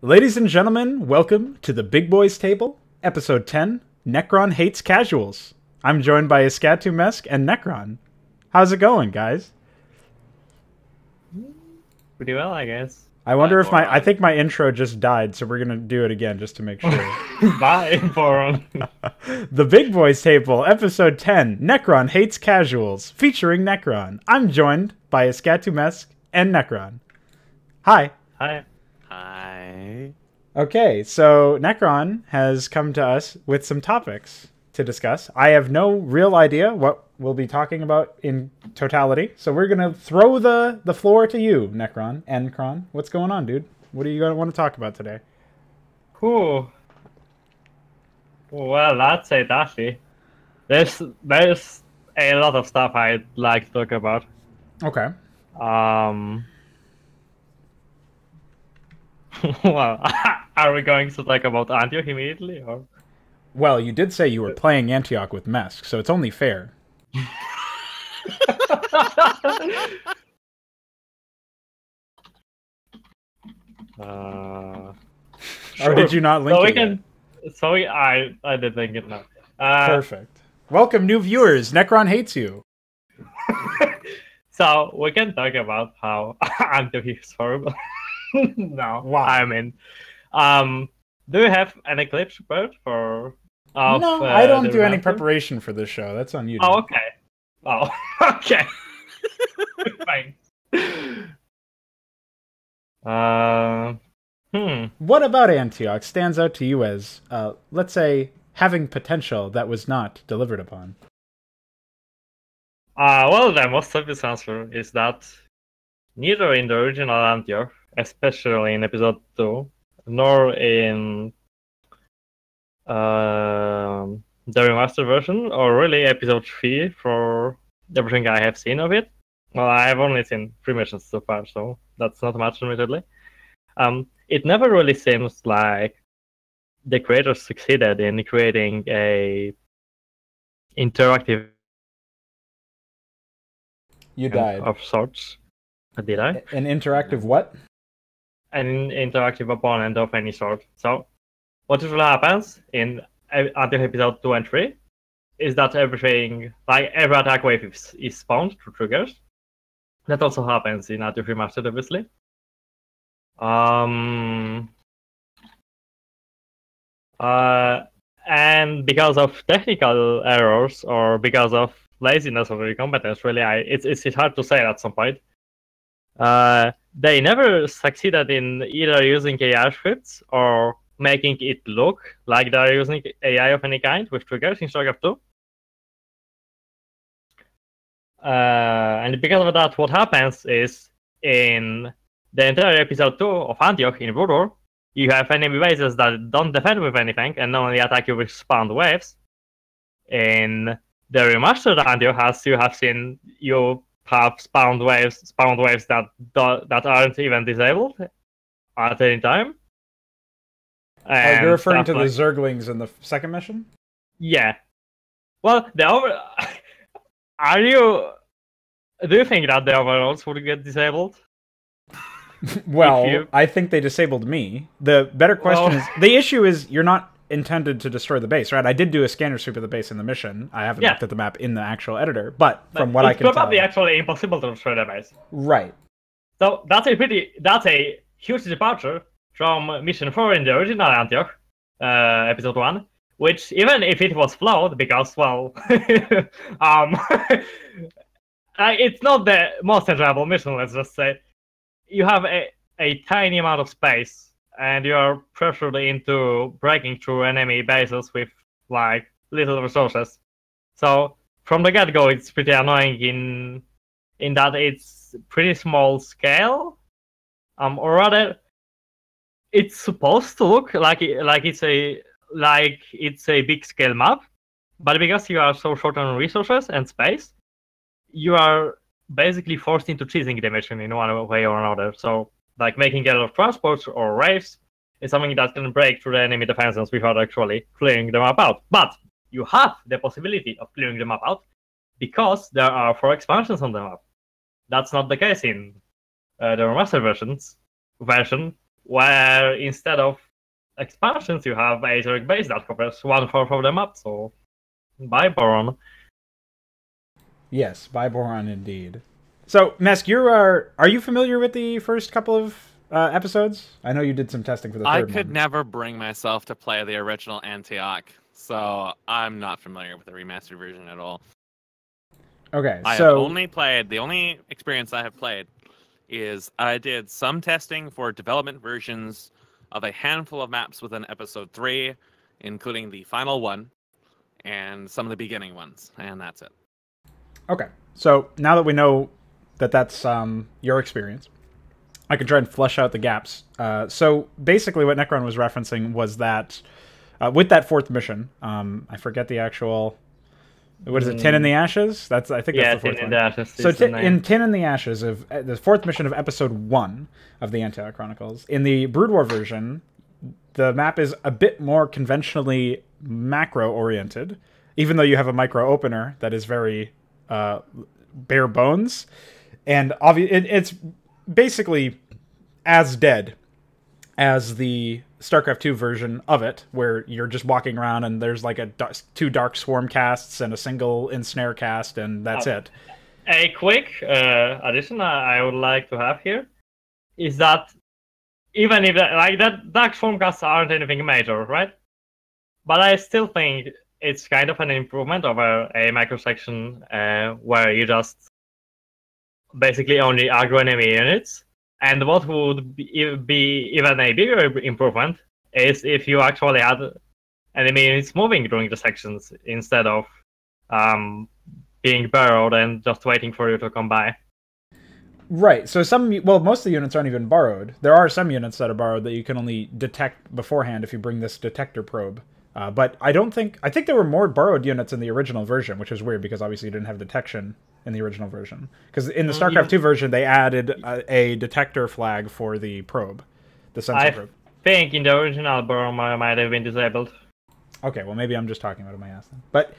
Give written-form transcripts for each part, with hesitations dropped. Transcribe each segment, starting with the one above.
Ladies and gentlemen, welcome to the Big Boys Table, Episode 10, Nekron Hates Casuals. I'm joined by IskatuMesk and Nekron. How's it going, guys? Pretty well, I guess. I wonder if I think my intro just died, so we're gonna do it again just to make sure. Bye, Boron. The Big Boys Table, Episode 10, Nekron Hates Casuals, featuring Nekron. I'm joined by IskatuMesk and Nekron. Hi. Hi. Hi. Okay, so Nekron has come to us with some topics to discuss. I have no real idea what we'll be talking about in totality, so we're going to throw the floor to you, Nekron. And Nekron, what's going on, dude? What are you going to want to talk about today? Cool. Well, that's it, actually. There's a lot of stuff I'd like to talk about. Okay. Well, are we going to talk about Antioch immediately, or? Well, you did say you were playing Antioch with Mesk, so it's only fair. Sure. Or did you not link so we it can. yet? So I did link it now. Perfect. Welcome, new viewers. Nekron hates you. So we can talk about how Antioch is horrible. No, Wow. I mean, do you have an Eclipse prepared for? No, I don't do any preparation for this show. That's on you. Oh, okay. Oh, okay. Fine. What about Antioch stands out to you as, let's say, having potential that was not delivered upon? Well, the most obvious answer is that neither in the original Antioch, especially in episode 2, nor in the remastered version, or really episode 3 for everything I have seen of it. Well, I have only seen 3 missions so far, so that's not much, admittedly. It never really seems like the creators succeeded in creating a interactive You died. of sorts. Did I? An interactive what? An interactive opponent of any sort. So, what usually happens in until episode 2 and 3 is that everything, like every attack wave is spawned through triggers. That also happens in Antioch Remastered, obviously. And because of technical errors or because of laziness or incompetence, really, it's hard to say at some point. They never succeeded in either using AI scripts or making it look like they're using AI of any kind with triggers in StarCraft 2. And because of that, what happens is in the entire episode 2 of Antioch in Brood War, you have enemy bases that don't defend with anything and only attack you with spawned waves. In the remastered Antioch, as you have seen, you have spawned waves that aren't even disabled at any time. And you're referring to the Zerglings in the second mission? Yeah. Well, do you think that the overalls would get disabled? Well, I think they disabled me. The better question is, the issue is you're not intended to destroy the base, right? I did do a scanner sweep of the base in the mission. I haven't looked at the map in the actual editor, but from what I can tell, it's probably actually impossible to destroy the base. Right. So that's a huge departure from Mission 4 in the original Antioch, episode 1, which even if it was flawed, because, well, it's not the most enjoyable mission, let's just say. You have a tiny amount of space, and you are pressured into breaking through enemy bases with, like, little resources. So, from the get-go, it's pretty annoying in that it's pretty small scale, or rather, it's supposed to look like it's a big scale map, but because you are so short on resources and space, you are basically forced into cheesing the mission in one way or another. So, like making a lot of transports or waves is something that can break through the enemy defenses without actually clearing the map out. But you have the possibility of clearing the map out because there are 4 expansions on the map. That's not the case in the remastered version, where instead of expansions, you have a Zurich base that covers 1/4 of the map. So, bye, Boron. Yes, by Boron indeed. So, Mesk, are you familiar with the first couple of episodes? I know you did some testing for the I third could one. never bring myself to play the original Antioch, so I'm not familiar with the remastered version at all. Okay, I have only played, the only experience I have played is I did some testing for development versions of a handful of maps within episode 3, including the final one and some of the beginning ones, and that's it. Okay, so now that we know that that's your experience, I can try and flesh out the gaps. So basically what Nekron was referencing was that with that fourth mission, I forget the actual... What is it? Tin in the Ashes? I think that's the fourth Tin in one. the Ashes. So in Tin in the Ashes of the fourth mission of episode 1 of the Antioch Chronicles, in the Brood War version, the map is a bit more conventionally macro oriented, even though you have a micro opener that is very bare bones, and it's basically as dead as the StarCraft 2 version of it, where you're just walking around and there's like two dark swarm casts and a single ensnare cast, and that's it. A quick addition I would like to have here is that even if that dark swarm casts aren't anything major, right? But I still think it's kind of an improvement over a microsection where you just basically only aggro enemy units. And what would be even a bigger improvement is if you actually had enemy units moving during the sections instead of being burrowed and just waiting for you to come by. Right. So most of the units aren't even borrowed. There are some units that are borrowed that you can only detect beforehand if you bring this detector probe. But I think there were more borrowed units in the original version, which is weird because obviously you didn't have detection in the original version. Because in the StarCraft 2 version, they added a detector flag for the probe, the sensor probe. I think in the original borrow might have been disabled. Okay, well maybe I'm just talking out of my ass then. But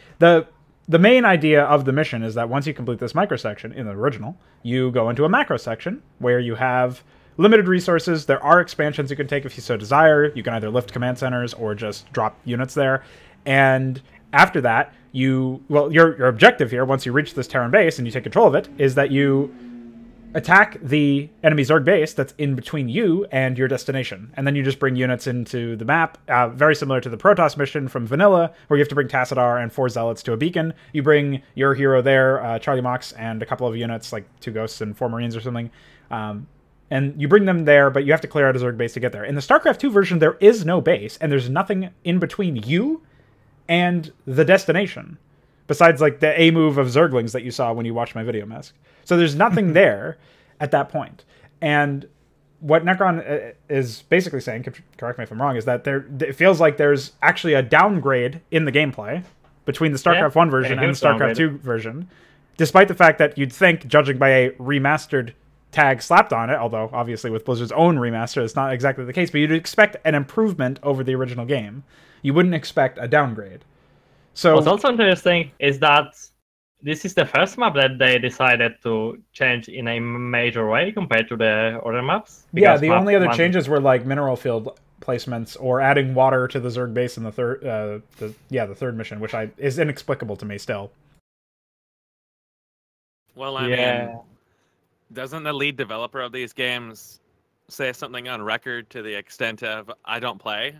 the main idea of the mission is that once you complete this microsection in the original, you go into a macro section where you have limited resources. There are expansions you can take if you so desire. You can either lift command centers or just drop units there. And after that, your objective here, once you reach this Terran base and you take control of it, is that you attack the enemy Zerg base that's in between you and your destination. And then you just bring units into the map, very similar to the Protoss mission from Vanilla, where you have to bring Tassadar and 4 Zealots to a beacon. You bring your hero there, Charlie Mox, and a couple of units, like 2 Ghosts and 4 Marines or something. And you bring them there, but you have to clear out a Zerg base to get there. In the StarCraft 2 version, there is no base, and there's nothing in between you and the destination, besides like the A move of Zerglings that you saw when you watched my video, Mesk. So there's nothing there at that point. And what Nekron is basically saying, correct me if I'm wrong, is that it feels like there's actually a downgrade in the gameplay between the StarCraft 1 version and the StarCraft 2 version, despite the fact that you'd think, judging by a remastered tag slapped on it, although obviously with Blizzard's own remaster, it's not exactly the case, but you'd expect an improvement over the original game. You wouldn't expect a downgrade. So what's also interesting is that this is the first map that they decided to change in a major way compared to the other maps. Yeah, the only other changes were like mineral field placements or adding water to the Zerg base in the third mission, which is inexplicable to me still. Well, I mean, doesn't the lead developer of these games say something on record to the extent of "I don't play"?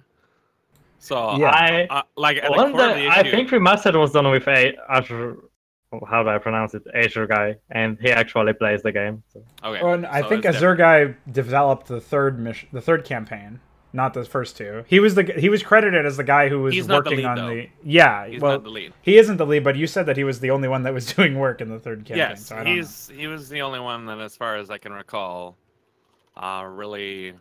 So yeah, I think Remastered was done with Azure. How do I pronounce it? Azure guy, and he actually plays the game. So. Okay. Well, I think Azure guy developed the third campaign, not the first 2. He was credited as the guy who was working on the. Yeah, he's not the lead. He isn't the lead, but you said that he was the only one that was doing work in the third campaign. Yes, so he was the only one that, as far as I can recall, really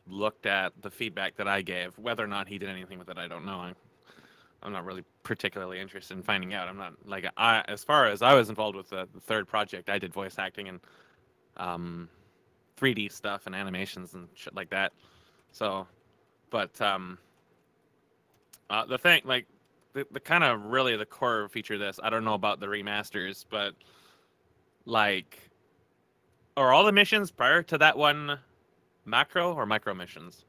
looked at the feedback that I gave. Whether or not he did anything with it, I don't know. I'm not really particularly interested in finding out. I'm not as far as I was involved with the third project, I did voice acting and 3D stuff and animations and shit like that. So, but the thing, like the kind of really the core feature of this, I don't know about the remasters, but like, are all the missions prior to that one macro or micro missions?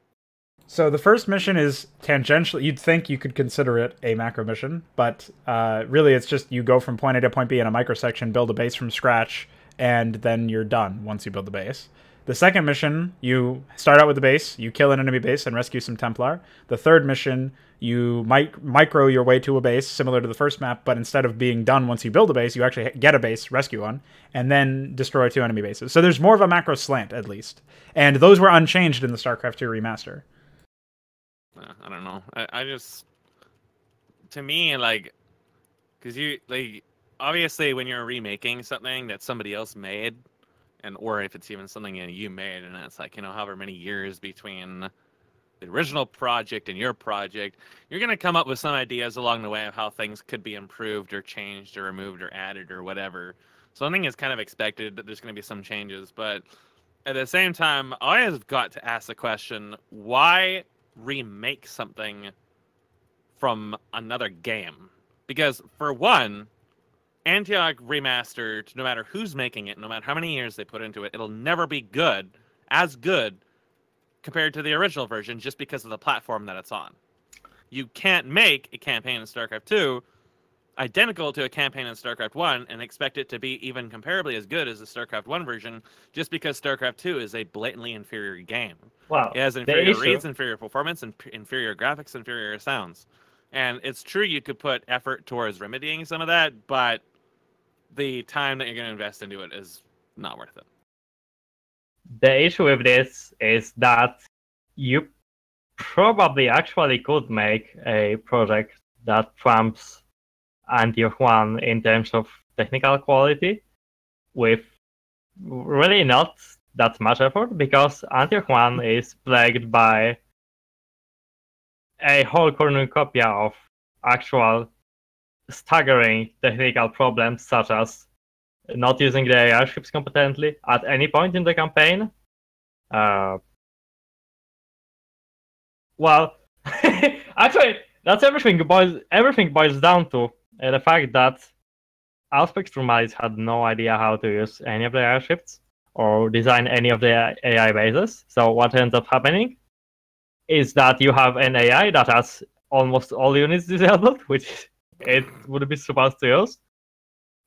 So the first mission is tangential. You'd think you could consider it a macro mission, but really it's just you go from point A to point B in a microsection, build a base from scratch, and then you're done once you build the base. The second mission, you start out with the base, you kill an enemy base and rescue some Templar. The third mission, you micro your way to a base similar to the first map, but instead of being done once you build a base, you actually get a base, rescue one, and then destroy 2 enemy bases. So there's more of a macro slant, at least. And those were unchanged in the StarCraft 2 remaster. I don't know. I just, to me, like, because you, like, obviously when you're remaking something that somebody else made, and or if it's even something you made, and it's like, however many years between the original project and your project, you're going to come up with some ideas along the way of how things could be improved or changed or removed or added or whatever. So I think it's kind of expected that there's going to be some changes, but at the same time, I have got to ask the question, why remake something from another game? Because for one, Antioch Remastered, no matter who's making it, no matter how many years they put into it, it'll never be as good compared to the original version just because of the platform that it's on. You can't make a campaign in StarCraft 2 identical to a campaign in StarCraft 1 and expect it to be even comparably as good as the StarCraft 1 version just because StarCraft 2 is a blatantly inferior game. Wow. It has inferior reads, inferior performance, and inferior graphics, inferior sounds. And it's true you could put effort towards remedying some of that, but the time that you're going to invest into it is not worth it. The issue with this is that you probably actually could make a project that trumps Antioch 1 in terms of technical quality with really not that much effort, because Antioch 1 is plagued by a whole cornucopia of actual staggering technical problems, such as not using the airships competently at any point in the campaign. Well, actually, that's everything boils down to the fact that Auspex Trumalis had no idea how to use any of the airships or design any of the AI bases. So what ends up happening is that you have an AI that has almost all units disabled, which it would be supposed to use.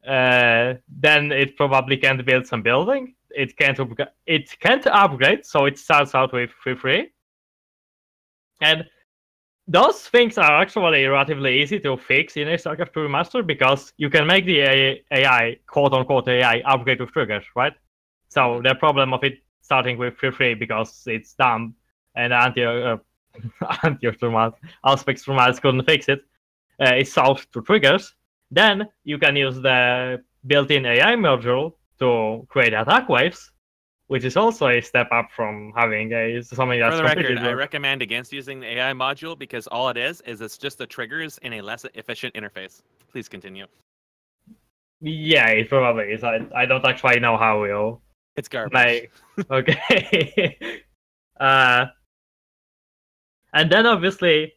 Then it probably can't build some building. It can't upgrade, so it starts out with 3-3. And those things are actually relatively easy to fix in a StarCraft 2 remaster, because you can make the AI, quote-unquote AI, upgrade with triggers, right? So the problem of it starting with 3-3 because it's dumb and Auspex Trumalis couldn't fix it, is solved through triggers. Then you can use the built-in AI module to create attack waves, which is also a step up from having something that's... For the record, I recommend against using the AI module because all it is it's just the triggers in a less efficient interface. Please continue. Yeah, it probably is. I don't actually know how we'll... It's garbage. Okay. And then obviously,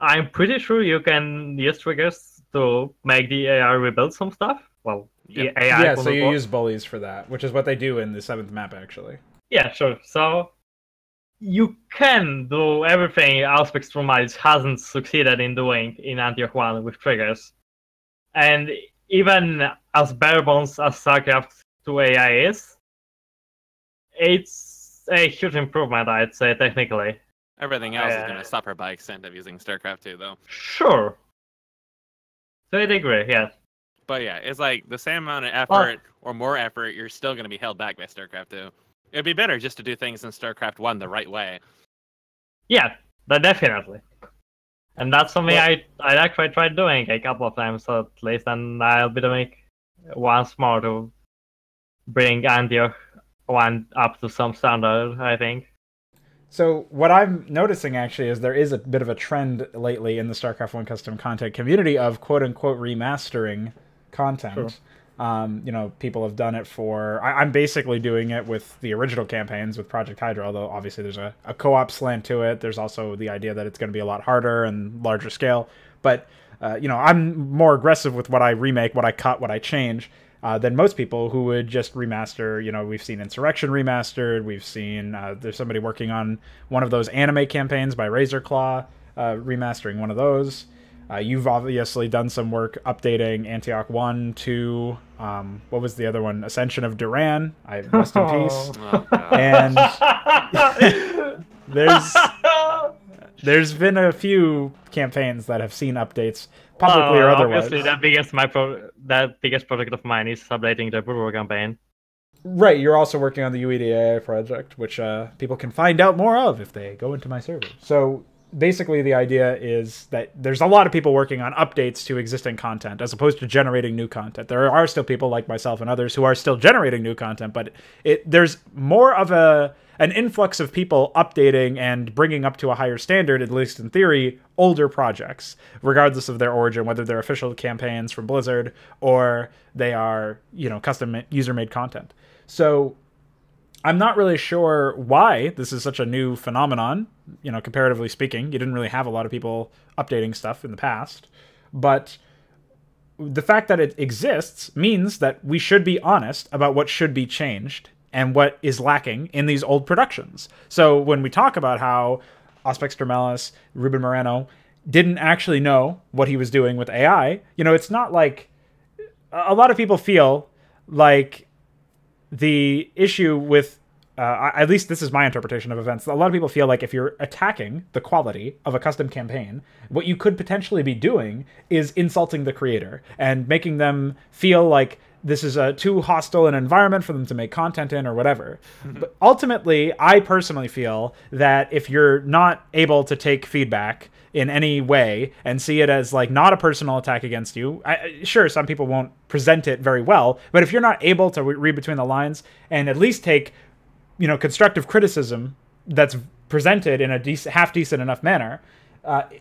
I'm pretty sure you can use triggers to make the AI rebuild some stuff. Well, yep. AI. Yeah, so you use bullies for that, which is what they do in the 7th map, actually. Yeah, sure. So you can do everything Auspex Trumalis hasn't succeeded in doing in Antioch 1 with triggers. And even as bare bones as StarCraft 2 AI is, it's a huge improvement, I'd say, technically. Everything else is going to suffer by extent of using StarCraft 2, though. Sure. To a degree, yeah. But yeah, it's like the same amount of effort or more effort, you're still going to be held back by StarCraft 2. It'd be better just to do things in StarCraft 1 the right way. Yeah, but definitely. And that's something I actually tried doing a couple of times at least, and I'll be doing once more to bring Antioch 1 up to some standard, I think. So what I'm noticing actually is there is a bit of a trend lately in the StarCraft 1 custom content community of quote-unquote remastering content. Sure. People have done it for... I'm basically doing it with the original campaigns with Project Hydra, although obviously there's a co-op slant to it. There's also the idea that it's going to be a lot harder and larger scale. But, I'm more aggressive with what I remake, what I cut, what I change. than most people who would just remaster. You know, we've seen Insurrection remastered. We've seen there's somebody working on one of those anime campaigns by Razor Claw, remastering one of those. You've obviously done some work updating Antioch 1, 2, what was the other one? Ascension of Duran. Rest in peace. And there's been a few campaigns that have seen updates, publicly or otherwise. Obviously, that biggest project of mine is updating the Burrow campaign. Right, you're also working on the UEDAI project, which people can find out more of if they go into my server. So basically the idea is that there's a lot of people working on updates to existing content as opposed to generating new content. There are still people like myself and others who are still generating new content, but there's more of an influx of people updating and bringing up to a higher standard, at least in theory, older projects, regardless of their origin, whether they're official campaigns from Blizzard or they are, custom user-made content. So I'm not really sure why this is such a new phenomenon, comparatively speaking. You didn't really have a lot of people updating stuff in the past. But the fact that it exists means that we should be honest about what should be changed and what is lacking in these old productions. So when we talk about how Auspex Dermelis, Ruben Moreno didn't actually know what he was doing with AI, it's not like... A lot of people feel like the issue with, at least this is my interpretation of events, a lot of people feel like if you're attacking the quality of a custom campaign, what you could potentially be doing is insulting the creator and making them feel like this is too hostile an environment for them to make content in or whatever. But ultimately, I personally feel that if you're not able to take feedback in any way and see it as like not a personal attack against you, sure, some people won't present it very well, but if you're not able to read between the lines and at least take, constructive criticism that's presented in a half decent enough manner,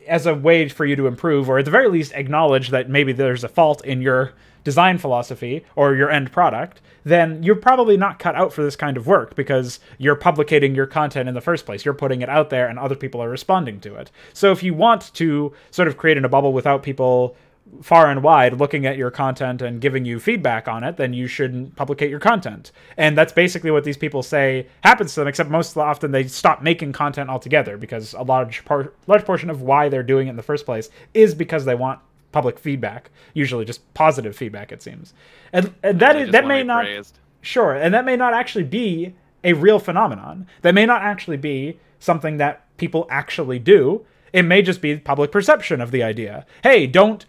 as a way for you to improve, or at the very least acknowledge that maybe there's a fault in your design philosophy or your end product, then you're probably not cut out for this kind of work because you're publicating your content in the first place. You're putting it out there and other people are responding to it. So if you want to sort of create in a bubble without people far and wide looking at your content and giving you feedback on it, then you shouldn't publicate your content. And that's basically what these people say happens to them, except most often they stop making content altogether because a large portion of why they're doing it in the first place is because they want public feedback, usually just positive feedback, it seems. And that may not... Praised. Sure, and that may not actually be a real phenomenon. That may not actually be something that people actually do. It may just be public perception of the idea. Hey, don't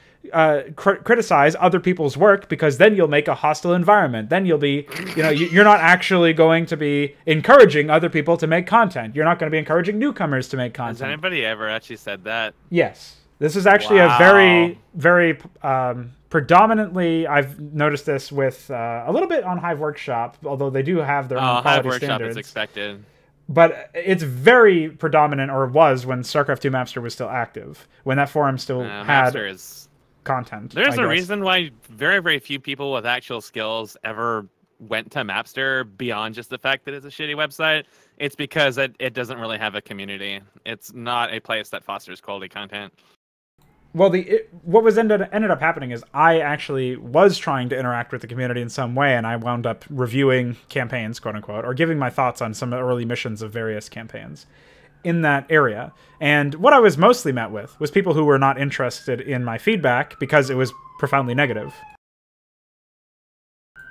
criticize other people's work because then you'll make a hostile environment. Then you'll be, you're not actually going to be encouraging other people to make content. You're not going to be encouraging newcomers to make content. Has anybody ever actually said that? Yes. This is actually a very, very predominantly, I've noticed this with a little bit on Hive Workshop, although they do have their own quality Hive Workshop standards. Is expected. But it's very predominant, or was when StarCraft 2 Mapster was still active, when that forum still had content. There's a reason why very, very few people with actual skills ever went to Mapster beyond just the fact that it's a shitty website. It's because it doesn't really have a community. It's not a place that fosters quality content. Well, what was ended up happening is I actually was trying to interact with the community in some way, and I wound up reviewing campaigns, quote unquote, or giving my thoughts on some early missions of various campaigns in that area. And what I was mostly met with was people who were not interested in my feedback because it was profoundly negative.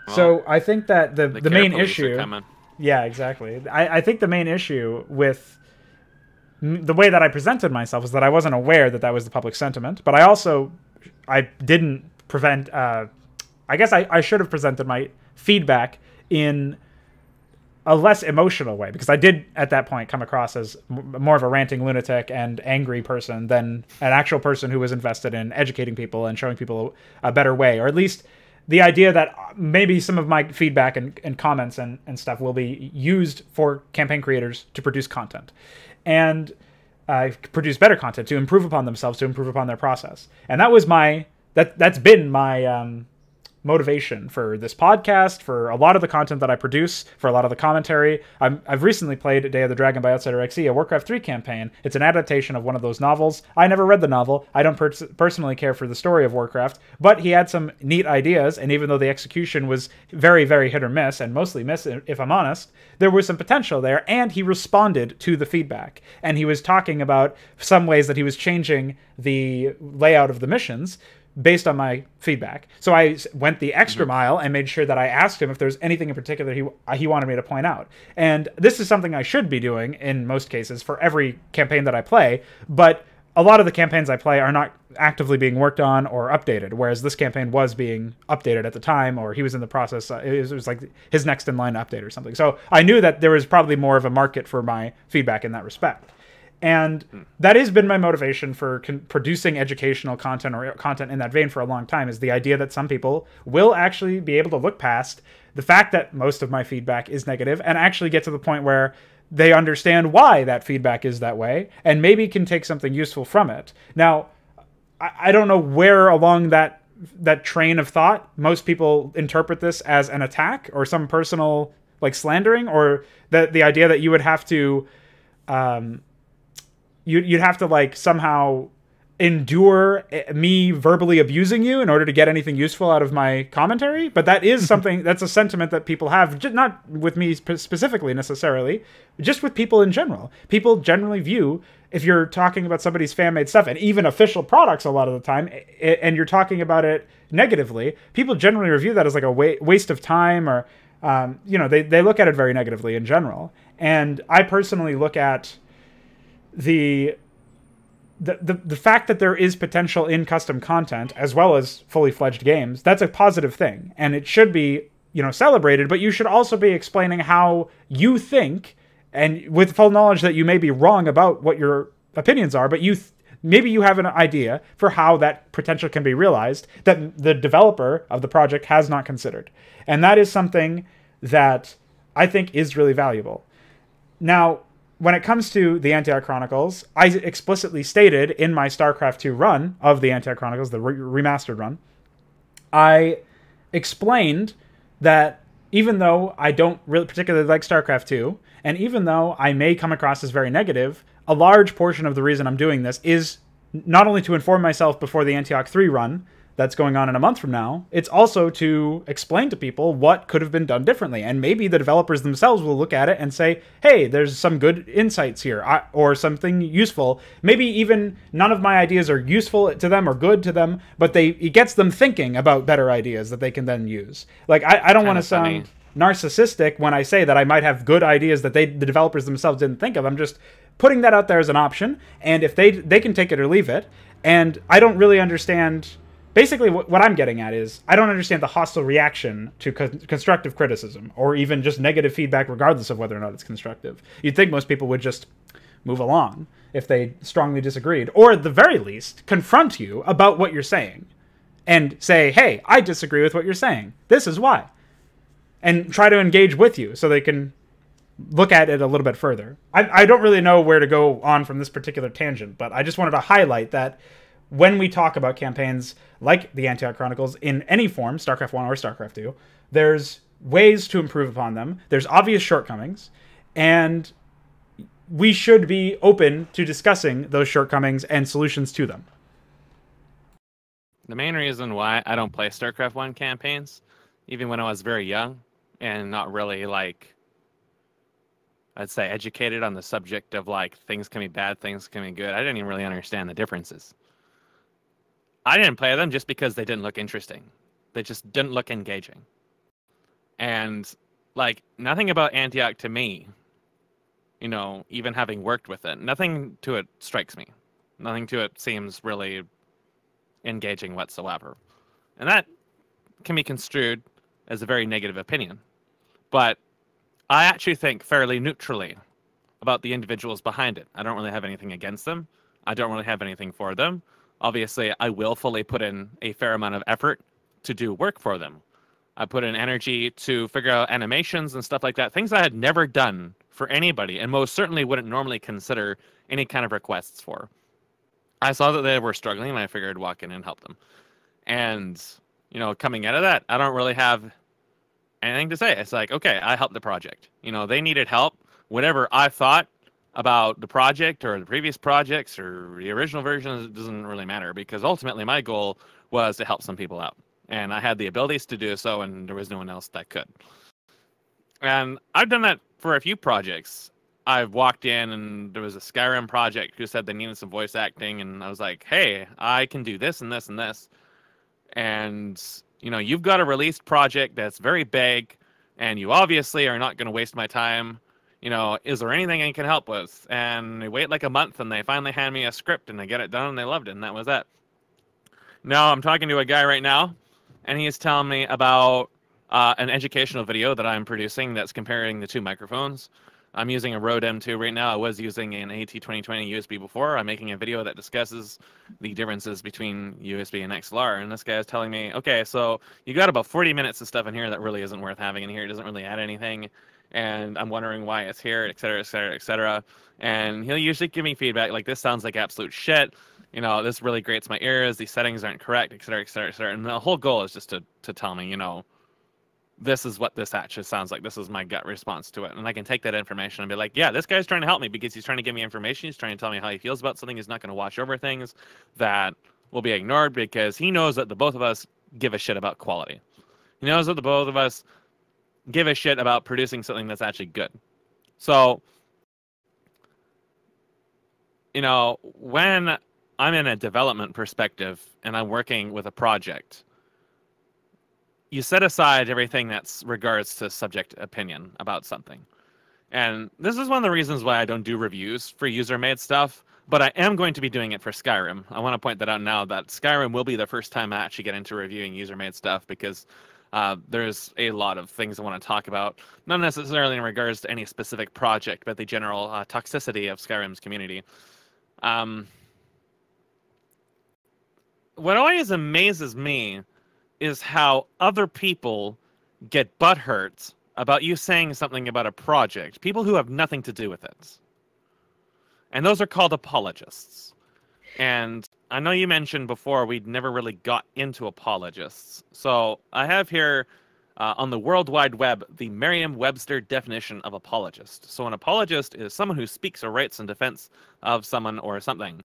Well, so I think that the main issue... Yeah, exactly. I think the main issue with the way that I presented myself was that I wasn't aware that that was the public sentiment, but I didn't prevent, I guess I should have presented my feedback in a less emotional way, because I did at that point come across as more of a ranting lunatic and angry person than an actual person who was invested in educating people and showing people a better way, or at least the idea that maybe some of my feedback and comments and stuff will be used for campaign creators to produce content. And produce better content, to improve upon themselves, to improve upon their process. And that was that's been my motivation for this podcast, for a lot of the content that I produce, for a lot of the commentary. I've recently played Day of the Dragon by Outsider XE, a Warcraft 3 campaign. It's an adaptation of one of those novels. I never read the novel. I don't personally care for the story of Warcraft, but he had some neat ideas, and even though the execution was very, very hit or miss, and mostly miss, if I'm honest, there was some potential there, and he responded to the feedback. And he was talking about some ways that he was changing the layout of the missions based on my feedback. So I went the extra mile and made sure that I asked him if there's anything in particular he wanted me to point out. And this is something I should be doing in most cases for every campaign that I play, but a lot of the campaigns I play are not actively being worked on or updated, whereas this campaign was being updated at the time, or he was in the process. It was like his next in line update or something. So I knew that there was probably more of a market for my feedback in that respect. And that has been my motivation for producing educational content or content in that vein for a long time, is the idea that some people will actually be able to look past the fact that most of my feedback is negative and actually get to the point where they understand why that feedback is that way and maybe can take something useful from it. Now, I don't know where along that train of thought most people interpret this as an attack or some personal like slandering, or that the idea that you would have to you'd have to like somehow endure me verbally abusing you in order to get anything useful out of my commentary. But that is something, that's a sentiment that people have, not with me specifically necessarily, just with people in general. People generally view, if you're talking about somebody's fan-made stuff, and even official products a lot of the time, and you're talking about it negatively, people generally review that as like a waste of time, or they look at it very negatively in general. And I personally look at the fact that there is potential in custom content as well as fully fledged games. That's a positive thing, and it should be, celebrated, but you should also be explaining how you think, and with full knowledge that you may be wrong about what your opinions are, but maybe you have an idea for how that potential can be realized that the developer of the project has not considered. And that is something that I think is really valuable. Now, when it comes to the Antioch Chronicles, I explicitly stated in my StarCraft 2 run of the Antioch Chronicles, the remastered run, I explained that even though I don't really particularly like StarCraft 2, and even though I may come across as very negative, a large portion of the reason I'm doing this is not only to inform myself before the Antioch 3 run that's going on in a month from now, it's also to explain to people what could have been done differently. And maybe the developers themselves will look at it and say, hey, there's some good insights here, or something useful. Maybe even none of my ideas are useful to them or good to them, but it gets them thinking about better ideas that they can then use. Like, I don't want to sound narcissistic when I say that I might have good ideas that the developers themselves didn't think of. I'm just putting that out there as an option, and if they can take it or leave it. And I don't really understand... Basically, what I'm getting at is, I don't understand the hostile reaction to constructive criticism, or even just negative feedback, regardless of whether or not it's constructive. You'd think most people would just move along if they strongly disagreed, or at the very least, confront you about what you're saying, and say, hey, I disagree with what you're saying. This is why. And try to engage with you so they can look at it a little bit further. I don't really know where to go on from this particular tangent, but I just wanted to highlight that when we talk about campaigns like the Antioch Chronicles in any form, StarCraft 1 or StarCraft 2, there's ways to improve upon them. There's obvious shortcomings, and we should be open to discussing those shortcomings and solutions to them. The main reason why I don't play StarCraft 1 campaigns, even when I was very young and not really, like, I'd say educated on the subject of, like, things can be bad, things can be good, I didn't even really understand the differences. I didn't play them just because they didn't look interesting. They just didn't look engaging. And, like, nothing about Antioch to me, even having worked with it, nothing to it strikes me. Nothing to it seems really engaging whatsoever. And that can be construed as a very negative opinion. But I actually think fairly neutrally about the individuals behind it. I don't really have anything against them. I don't really have anything for them. Obviously, I willfully put in a fair amount of effort to do work for them. I put in energy to figure out animations and stuff like that, things I had never done for anybody, and most certainly wouldn't normally consider any kind of requests for. I saw that they were struggling, and I figured I'd walk in and help them. And, coming out of that, I don't really have anything to say. It's like, okay, I helped the project. They needed help. Whatever I thought about the project or the previous projects or the original versions, it doesn't really matter, because ultimately my goal was to help some people out. And I had the abilities to do so, and there was no one else that could. And I've done that for a few projects. I've walked in and there was a Skyrim project who said they needed some voice acting, and I was like, hey, I can do this and this and this. And, you've got a released project that's very big, and you obviously are not going to waste my time. Is there anything I can help with? And they wait like a month, and they finally hand me a script, and I get it done, and they loved it, and that was it. Now I'm talking to a guy right now, and he's telling me about an educational video that I'm producing that's comparing the two microphones. I'm using a Rode M2 right now. I was using an AT2020 USB before. I'm making a video that discusses the differences between USB and XLR. And this guy is telling me, okay, so you got about 40 minutes of stuff in here that really isn't worth having in here. It doesn't really add anything. And I'm wondering why it's here, et cetera, et cetera, et cetera. And he'll usually give me feedback like, this sounds like absolute shit. This really grates my ears. These settings aren't correct, et cetera, et cetera, et cetera. And the whole goal is just to tell me, this is what this actually sounds like. This is my gut response to it. And I can take that information and be like, yeah, this guy's trying to help me because he's trying to give me information. He's trying to tell me how he feels about something. He's not going to wash over things that will be ignored, because he knows that the both of us give a shit about quality. He knows that the both of us give a shit about producing something that's actually good. So, when I'm in a development perspective and I'm working with a project, you set aside everything that's regards to subject opinion about something. And this is one of the reasons why I don't do reviews for user-made stuff, but I am going to be doing it for Skyrim. I want to point that out now, that Skyrim will be the first time I actually get into reviewing user-made stuff, because there's a lot of things I want to talk about, not necessarily in regards to any specific project, but the general toxicity of Skyrim's community. What always amazes me is how other people get butthurt about you saying something about a project. People who have nothing to do with it. And those are called apologists. And I know you mentioned before we'd never really got into apologists. So I have here on the World Wide Web the Merriam-Webster definition of apologist. So an apologist is someone who speaks or writes in defense of someone or something.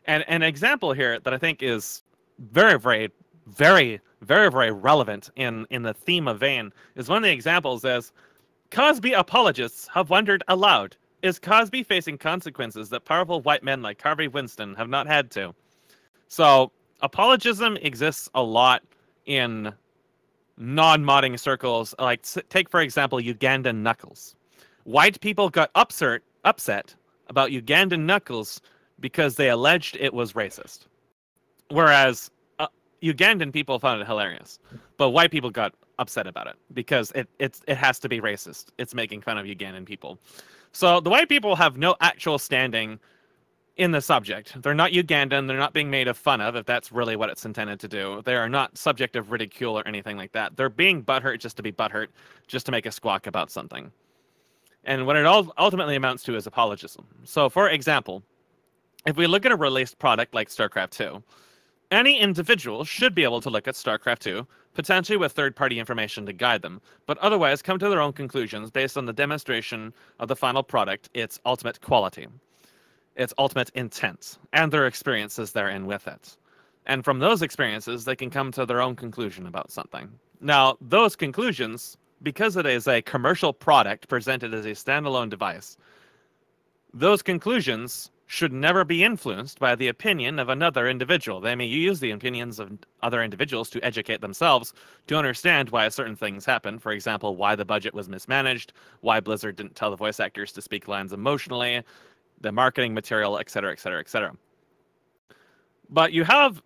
And an example here that I think is very, very, very, very, very relevant in the theme of Vane is one of the examples is, Cosby apologists have wondered aloud, is Cosby facing consequences that powerful white men like Harvey Winston have not had to? So apologism exists a lot in non-modding circles. Like, take, for example, Ugandan Knuckles. White people got upset about Ugandan Knuckles because they alleged it was racist. Whereas Ugandan people found it hilarious, but white people got upset about it because it has to be racist. It's making fun of Ugandan people. So the white people have no actual standing in the subject. They're not Ugandan. They're not being made fun of, if that's really what it's intended to do. They are not subject of ridicule or anything like that. They're being butthurt just to be butthurt, just to make a squawk about something. And what it ultimately amounts to is apologism. So, for example, if we look at a released product like StarCraft 2, any individual should be able to look at StarCraft 2, potentially with third-party information to guide them, but otherwise come to their own conclusions based on the demonstration of the final product, its ultimate quality, its ultimate intent, and their experiences therein with it. And from those experiences, they can come to their own conclusion about something. Now, those conclusions, because it is a commercial product presented as a standalone device, those conclusions should never be influenced by the opinion of another individual. They may use the opinions of other individuals to educate themselves, to understand why certain things happen. For example, why the budget was mismanaged, why Blizzard didn't tell the voice actors to speak lines emotionally, the marketing material, etc., etc., etc. But you have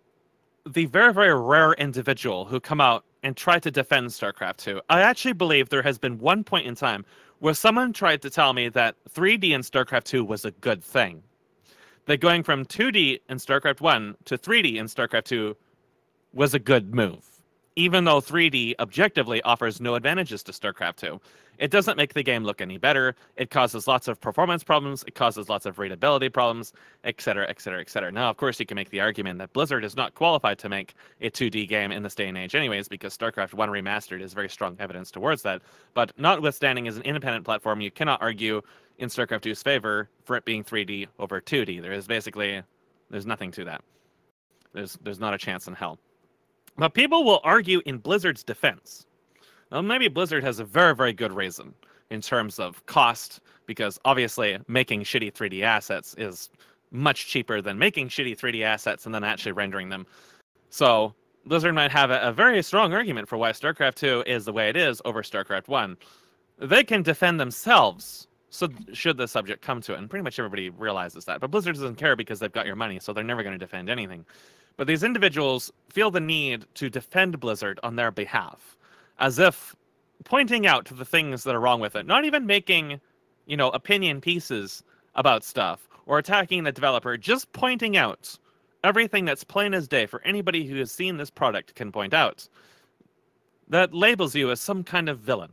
the very, very rare individual who come out and try to defend StarCraft 2. I actually believe there has been one point in time where someone tried to tell me that 3D in StarCraft 2 was a good thing. That going from 2D in StarCraft 1 to 3D in StarCraft 2 was a good move. even though 3D objectively offers no advantages to StarCraft 2. It doesn't make the game look any better. It causes lots of performance problems. It causes lots of readability problems, etc., etc., etc. Now, of course, you can make the argument that Blizzard is not qualified to make a 2D game in this day and age anyways, because StarCraft 1 Remastered is very strong evidence towards that. But notwithstanding, as an independent platform, you cannot argue in StarCraft 2's favor for it being 3D over 2D. There's nothing to that. There's not a chance in hell. But people will argue in Blizzard's defense. Now, maybe Blizzard has a very, very good reason in terms of cost, because obviously making shitty 3D assets is much cheaper than making shitty 3D assets and then actually rendering them. So Blizzard might have a very strong argument for why StarCraft 2 is the way it is over StarCraft 1. They can defend themselves, so should the subject come to it, and pretty much everybody realizes that. But Blizzard doesn't care because they've got your money, so they're never going to defend anything. But these individuals feel the need to defend Blizzard on their behalf, as if pointing out the things that are wrong with it, not even making, opinion pieces about stuff or attacking the developer, just pointing out everything that's plain as day for anybody who has seen this product can point out, that labels you as some kind of villain.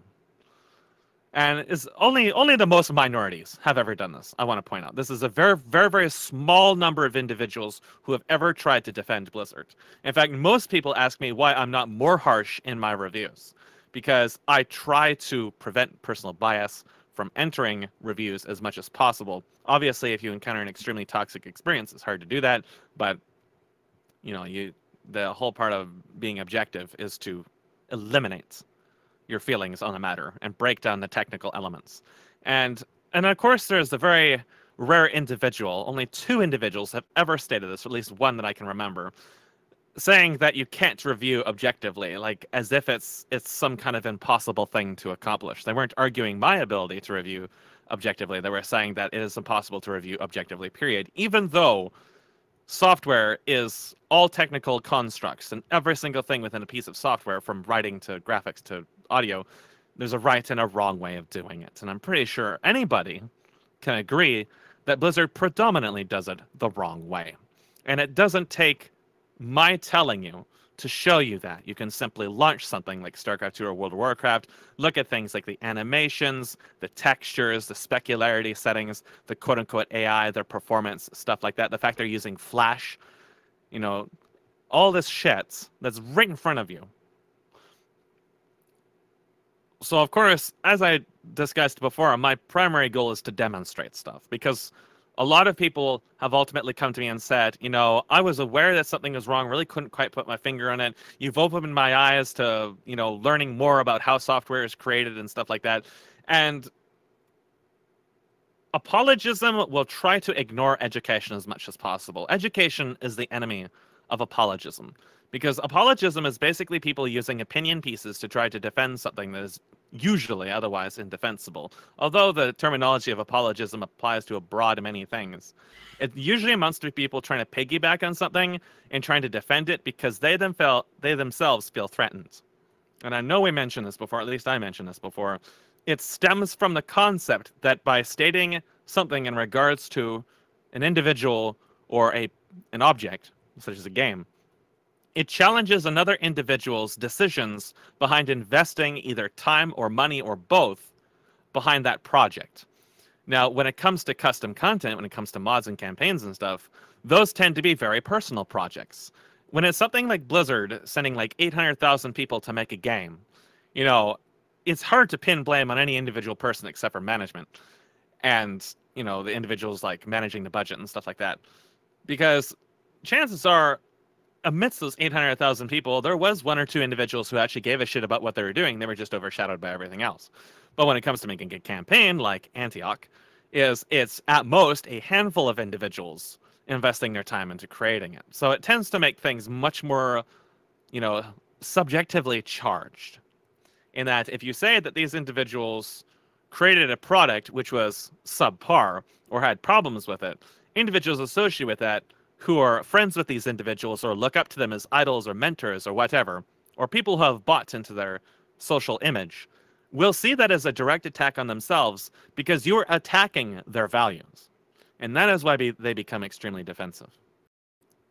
And it's only the most minorities have ever done this, I want to point out. This is a very, very, very small number of individuals who have ever tried to defend Blizzard. In fact, most people ask me why I'm not more harsh in my reviews, because I try to prevent personal bias from entering reviews as much as possible. Obviously, if you encounter an extremely toxic experience, it's hard to do that, but the whole part of being objective is to eliminate your feelings on the matter and break down the technical elements. And of course, there's the very rare individual, only 2 individuals have ever stated this, or at least one that I can remember, saying that you can't review objectively, like as if it's some kind of impossible thing to accomplish. They weren't arguing my ability to review objectively. They were saying that it is impossible to review objectively, period, even though software is all technical constructs, and every single thing within a piece of software, from writing to graphics to audio, there's a right and a wrong way of doing it. And I'm pretty sure anybody can agree that Blizzard predominantly does it the wrong way. And it doesn't take my telling you to show you that. You can simply launch something like StarCraft 2 or World of Warcraft, look at things like the animations, the textures, the specularity settings, the quote-unquote AI, their performance, stuff like that, the fact they're using Flash, all this shit that's right in front of you. So, of course, as I discussed before, my primary goal is to demonstrate stuff, because a lot of people have ultimately come to me and said, I was aware that something was wrong, really couldn't quite put my finger on it. You've opened my eyes to, learning more about how software is created and stuff like that. And apologism will try to ignore education as much as possible. Education is the enemy of apologism, because apologism is basically people using opinion pieces to try to defend something that is usually otherwise indefensible. Although the terminology of apologism applies to a broad many things, it usually amounts to people trying to piggyback on something and trying to defend it because they themselves feel threatened. And I know we mentioned this before, at least I mentioned this before. It stems from the concept that by stating something in regards to an individual or an object, such as a game, it challenges another individual's decisions behind investing either time or money or both behind that project. Now, when it comes to custom content, when it comes to mods and campaigns and stuff, those tend to be very personal projects. When it's something like Blizzard sending like 800,000 people to make a game, it's hard to pin blame on any individual person except for management and, the individuals like managing the budget and stuff like that. Because chances are, amidst those 800,000 people, there was 1 or 2 individuals who actually gave a shit about what they were doing. They were just overshadowed by everything else. But when it comes to making a campaign like Antioch, it's at most a handful of individuals investing their time into creating it. So it tends to make things much more, subjectively charged. In that if you say that these individuals created a product which was subpar or had problems with it, individuals associated with that who are friends with these individuals or look up to them as idols or mentors or whatever, or people who have bought into their social image, will see that as a direct attack on themselves because you're attacking their values. And that is why they become extremely defensive.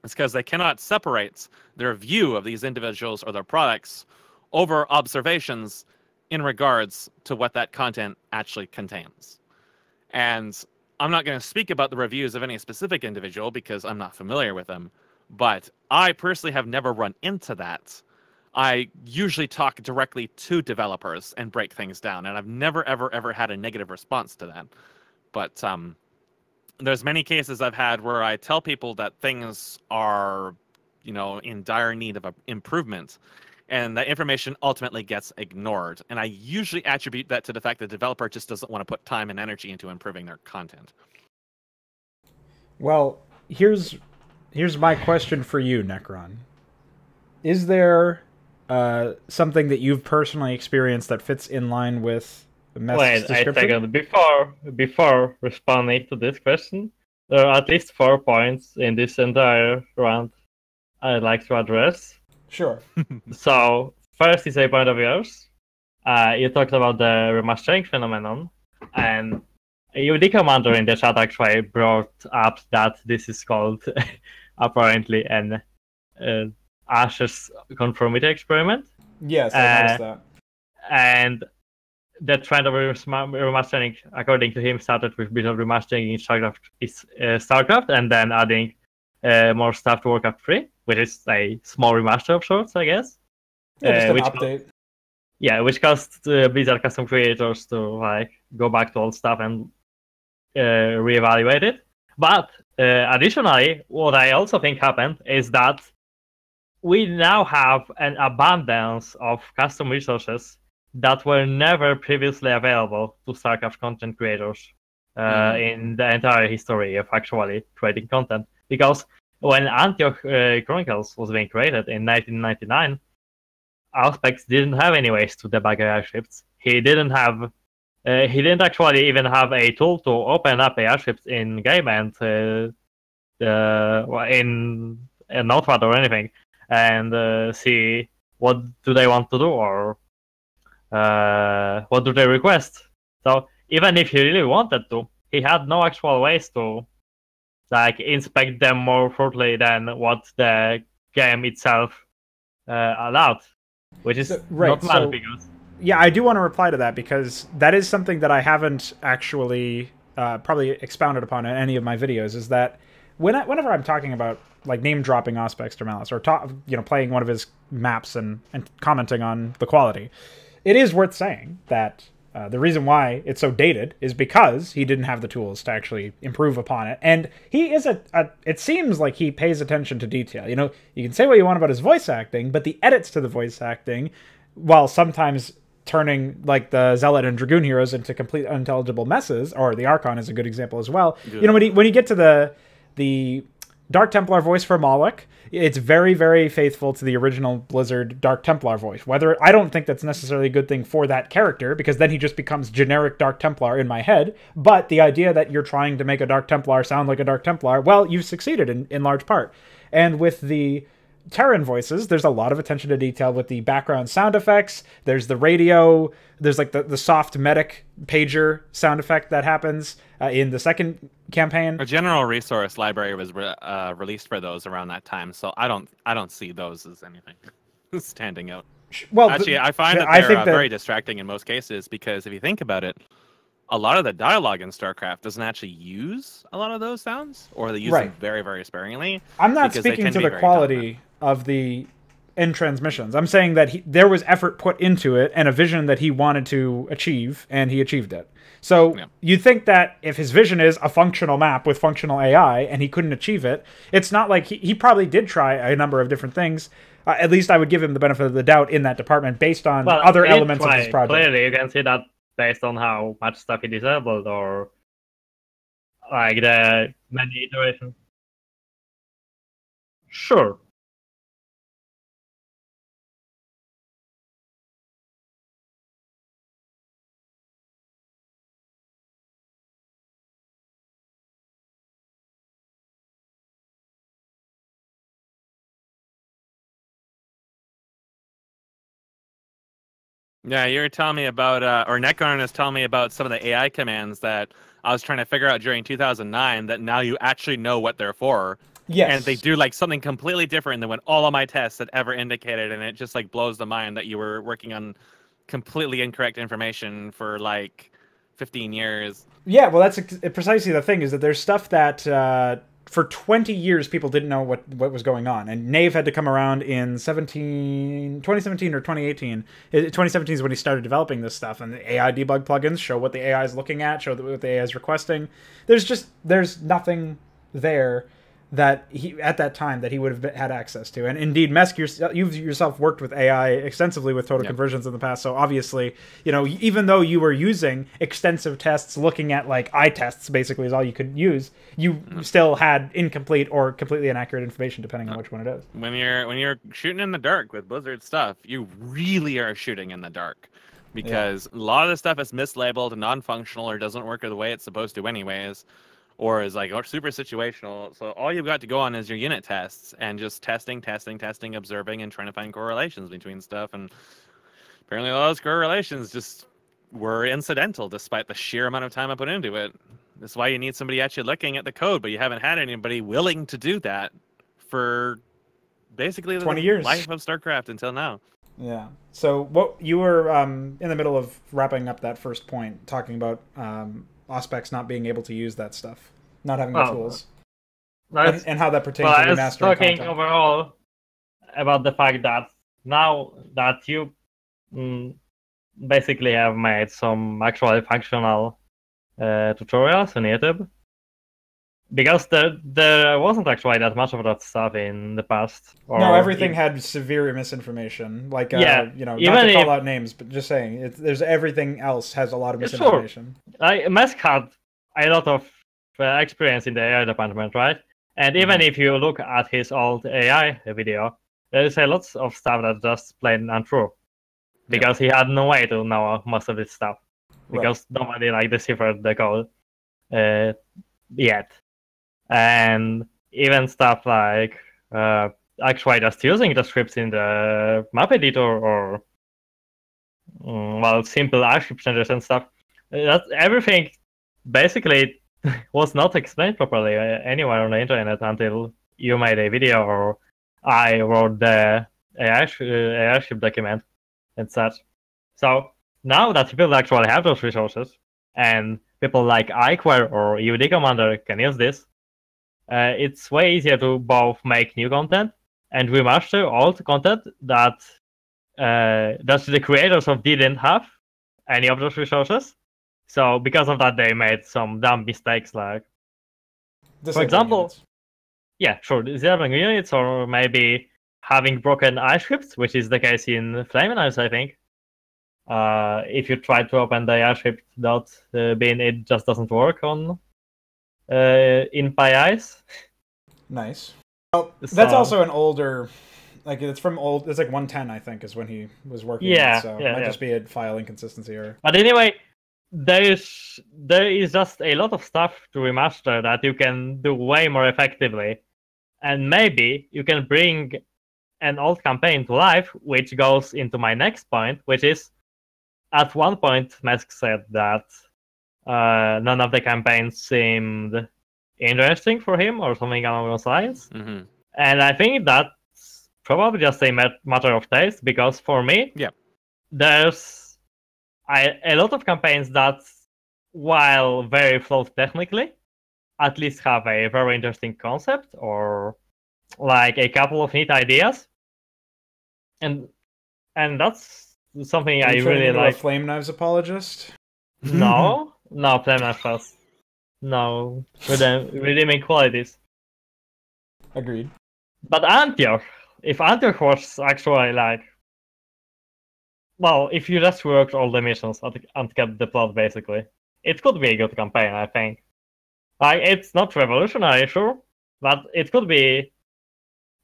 It's because they cannot separate their view of these individuals or their products over observations in regards to what that content actually contains. And I'm not going to speak about the reviews of any specific individual because I'm not familiar with them, but I personally have never run into that. I usually talk directly to developers and break things down, and I've never, ever had a negative response to that. But there's many cases I've had where I tell people that things are, in dire need of improvement, and that information ultimately gets ignored. And I usually attribute that to the fact that the developer just doesn't want to put time and energy into improving their content. Well, here's my question for you, Nekron. Is there something that you've personally experienced that fits in line with the message description? Wait, before responding to this question, there are at least 4 points in this entire round I'd like to address. Sure. So, first is a point of yours. You talked about the remastering phenomenon, and the commander in the chat actually brought up that this is called apparently an Ashes conformity experiment. Yes, I noticed that. And the trend of remastering, according to him, started with a bit of remastering in StarCraft, and then adding more stuff to Warcraft 3, which is a small remaster of sorts, I guess. Yeah, just an update. Which caused Blizzard custom creators to go back to old stuff and reevaluate it. But additionally, what I also think happened is that we now have an abundance of custom resources that were never previously available to StarCraft content creators in the entire history of actually creating content. Because when Antioch Chronicles was being created in 1999, Auspex didn't have any ways to debug airships. He didn't actually even have a tool to open up airships in game and in a notepad or anything, and see what do they want to do or what do they request. So even if he really wanted to, he had no actual ways to inspect them more thoroughly than what the game itself allowed, which is not bad because... Yeah, I do want to reply to that because that is something that I haven't actually probably expounded upon in any of my videos, is that whenever I'm talking about name dropping Auspex Termalis or playing one of his maps and commenting on the quality, it is worth saying that the reason why it's so dated is because he didn't have the tools to actually improve upon it. And he is it seems like he pays attention to detail. You can say what you want about his voice acting, but the edits to the voice acting, while sometimes turning the Zealot and Dragoon heroes into complete unintelligible messes, or the Archon is a good example as well. Yeah. When you get to the Dark Templar voice for Moloch, it's very, very faithful to the original Blizzard Dark Templar voice. I don't think that's necessarily a good thing for that character, because then he just becomes generic Dark Templar in my head. But the idea that you're trying to make a Dark Templar sound like a Dark Templar, well, you've succeeded in large part. And with the Terran voices, there's a lot of attention to detail with the background sound effects. There's the radio. There's the soft medic pager sound effect that happens in the second campaign. A general resource library was released for those around that time, so I don't see those as anything standing out. Well, actually, I find that they're very distracting in most cases, because if you think about it, a lot of the dialogue in StarCraft doesn't actually use a lot of those sounds, or they use them very, very sparingly. I'm not speaking to the quality of the end transmissions. I'm saying that there was effort put into it and a vision that he wanted to achieve, and he achieved it. So you'd think that if his vision is a functional map with functional AI and he couldn't achieve it, it's not like he probably did try a number of different things. At least I would give him the benefit of the doubt in that department based on other elements of his project. Clearly, you can see that based on how much stuff he disabled, or the many iterations. Sure. Yeah, you were telling me about, or Nekron is telling me about some of the AI commands that I was trying to figure out during 2009 that now you actually know what they're for, Yes. And they do like something completely different than what all of my tests had ever indicated, and it just like blows the mind that you were working on completely incorrect information for like 15 years. Yeah, well, that's precisely the thing, is that there's stuff that for 20 years people didn't know what was going on. And Nave had to come around in 2017 or 2018. 2017 is when he started developing this stuff, and the AI debug plugins show what the AI is looking at, show what the AI is requesting. There's nothing there that he at that time that he would have had access to. And indeed, Mesk, you've yourself worked with AI extensively with total conversions in the past, so obviously, even though you were using extensive tests, looking at like eye tests basically is all you could use, you still had incomplete or completely inaccurate information depending on which one it is. When you're shooting in the dark with Blizzard stuff, you really are shooting in the dark, because a lot of the stuff is mislabeled and non-functional or doesn't work the way it's supposed to anyways, or is like super situational. So all you've got to go on is your unit tests and just testing, observing, and trying to find correlations between stuff. And apparently all those correlations just were incidental despite the sheer amount of time I put into it. That's why you need somebody actually looking at the code, but you haven't had anybody willing to do that for basically 20 the years. life of StarCraft until now. Yeah. So what you were in the middle of wrapping up that first point, talking about Auspex not being able to use that stuff, not having the tools, and how that pertains to remastering I was talking content. overall about the fact that now that you basically have made some actually functional tutorials on YouTube, because there wasn't actually that much of that stuff in the past. No, everything had severe misinformation. Like, not to call out names, but just saying, everything else has a lot of misinformation. Sure. Mesk had a lot of experience in the AI department, right? And even if you look at his old AI video, there's a lot of stuff that's just plain untrue. Because he had no way to know most of this stuff. Because nobody deciphered the code yet. And even stuff like actually just using the scripts in the map editor or simple script changes and stuff. Everything basically was not explained properly anywhere on the internet until you made a video or I wrote the AI script document and such. So now that people actually have those resources and people like iQuare or UD Commander can use this, it's way easier to both make new content and remaster old content that the creators of didn't have any of those resources. So because of that, they made some dumb mistakes, like, for example, disabling units, or maybe having broken iScripts, which is the case in Flame Knives, I think. If you try to open the iScript.bin, it just doesn't work on in PyEyes. Nice. Well, that's also an older, it's from old. It's like 110, I think, is when he was working. It might just be a file inconsistency or. But anyway, there is just a lot of stuff to remaster that you can do way more effectively, and maybe you can bring an old campaign to life, which goes into my next point, which is at one point Mesk said that none of the campaigns seemed interesting for him or something along those lines. And I think that's probably just a matter of taste, because for me, there's a lot of campaigns that, while very flawed technically, at least have a very interesting concept or like a couple of neat ideas. And that's something I really like. A Flame Knives apologist? No, Flame Knives. No, redeeming qualities. Agreed. But Antioch, if Antioch was actually if you just worked all the missions and kept the plot, basically, it could be a good campaign, I think. It's not revolutionary, sure, but it could be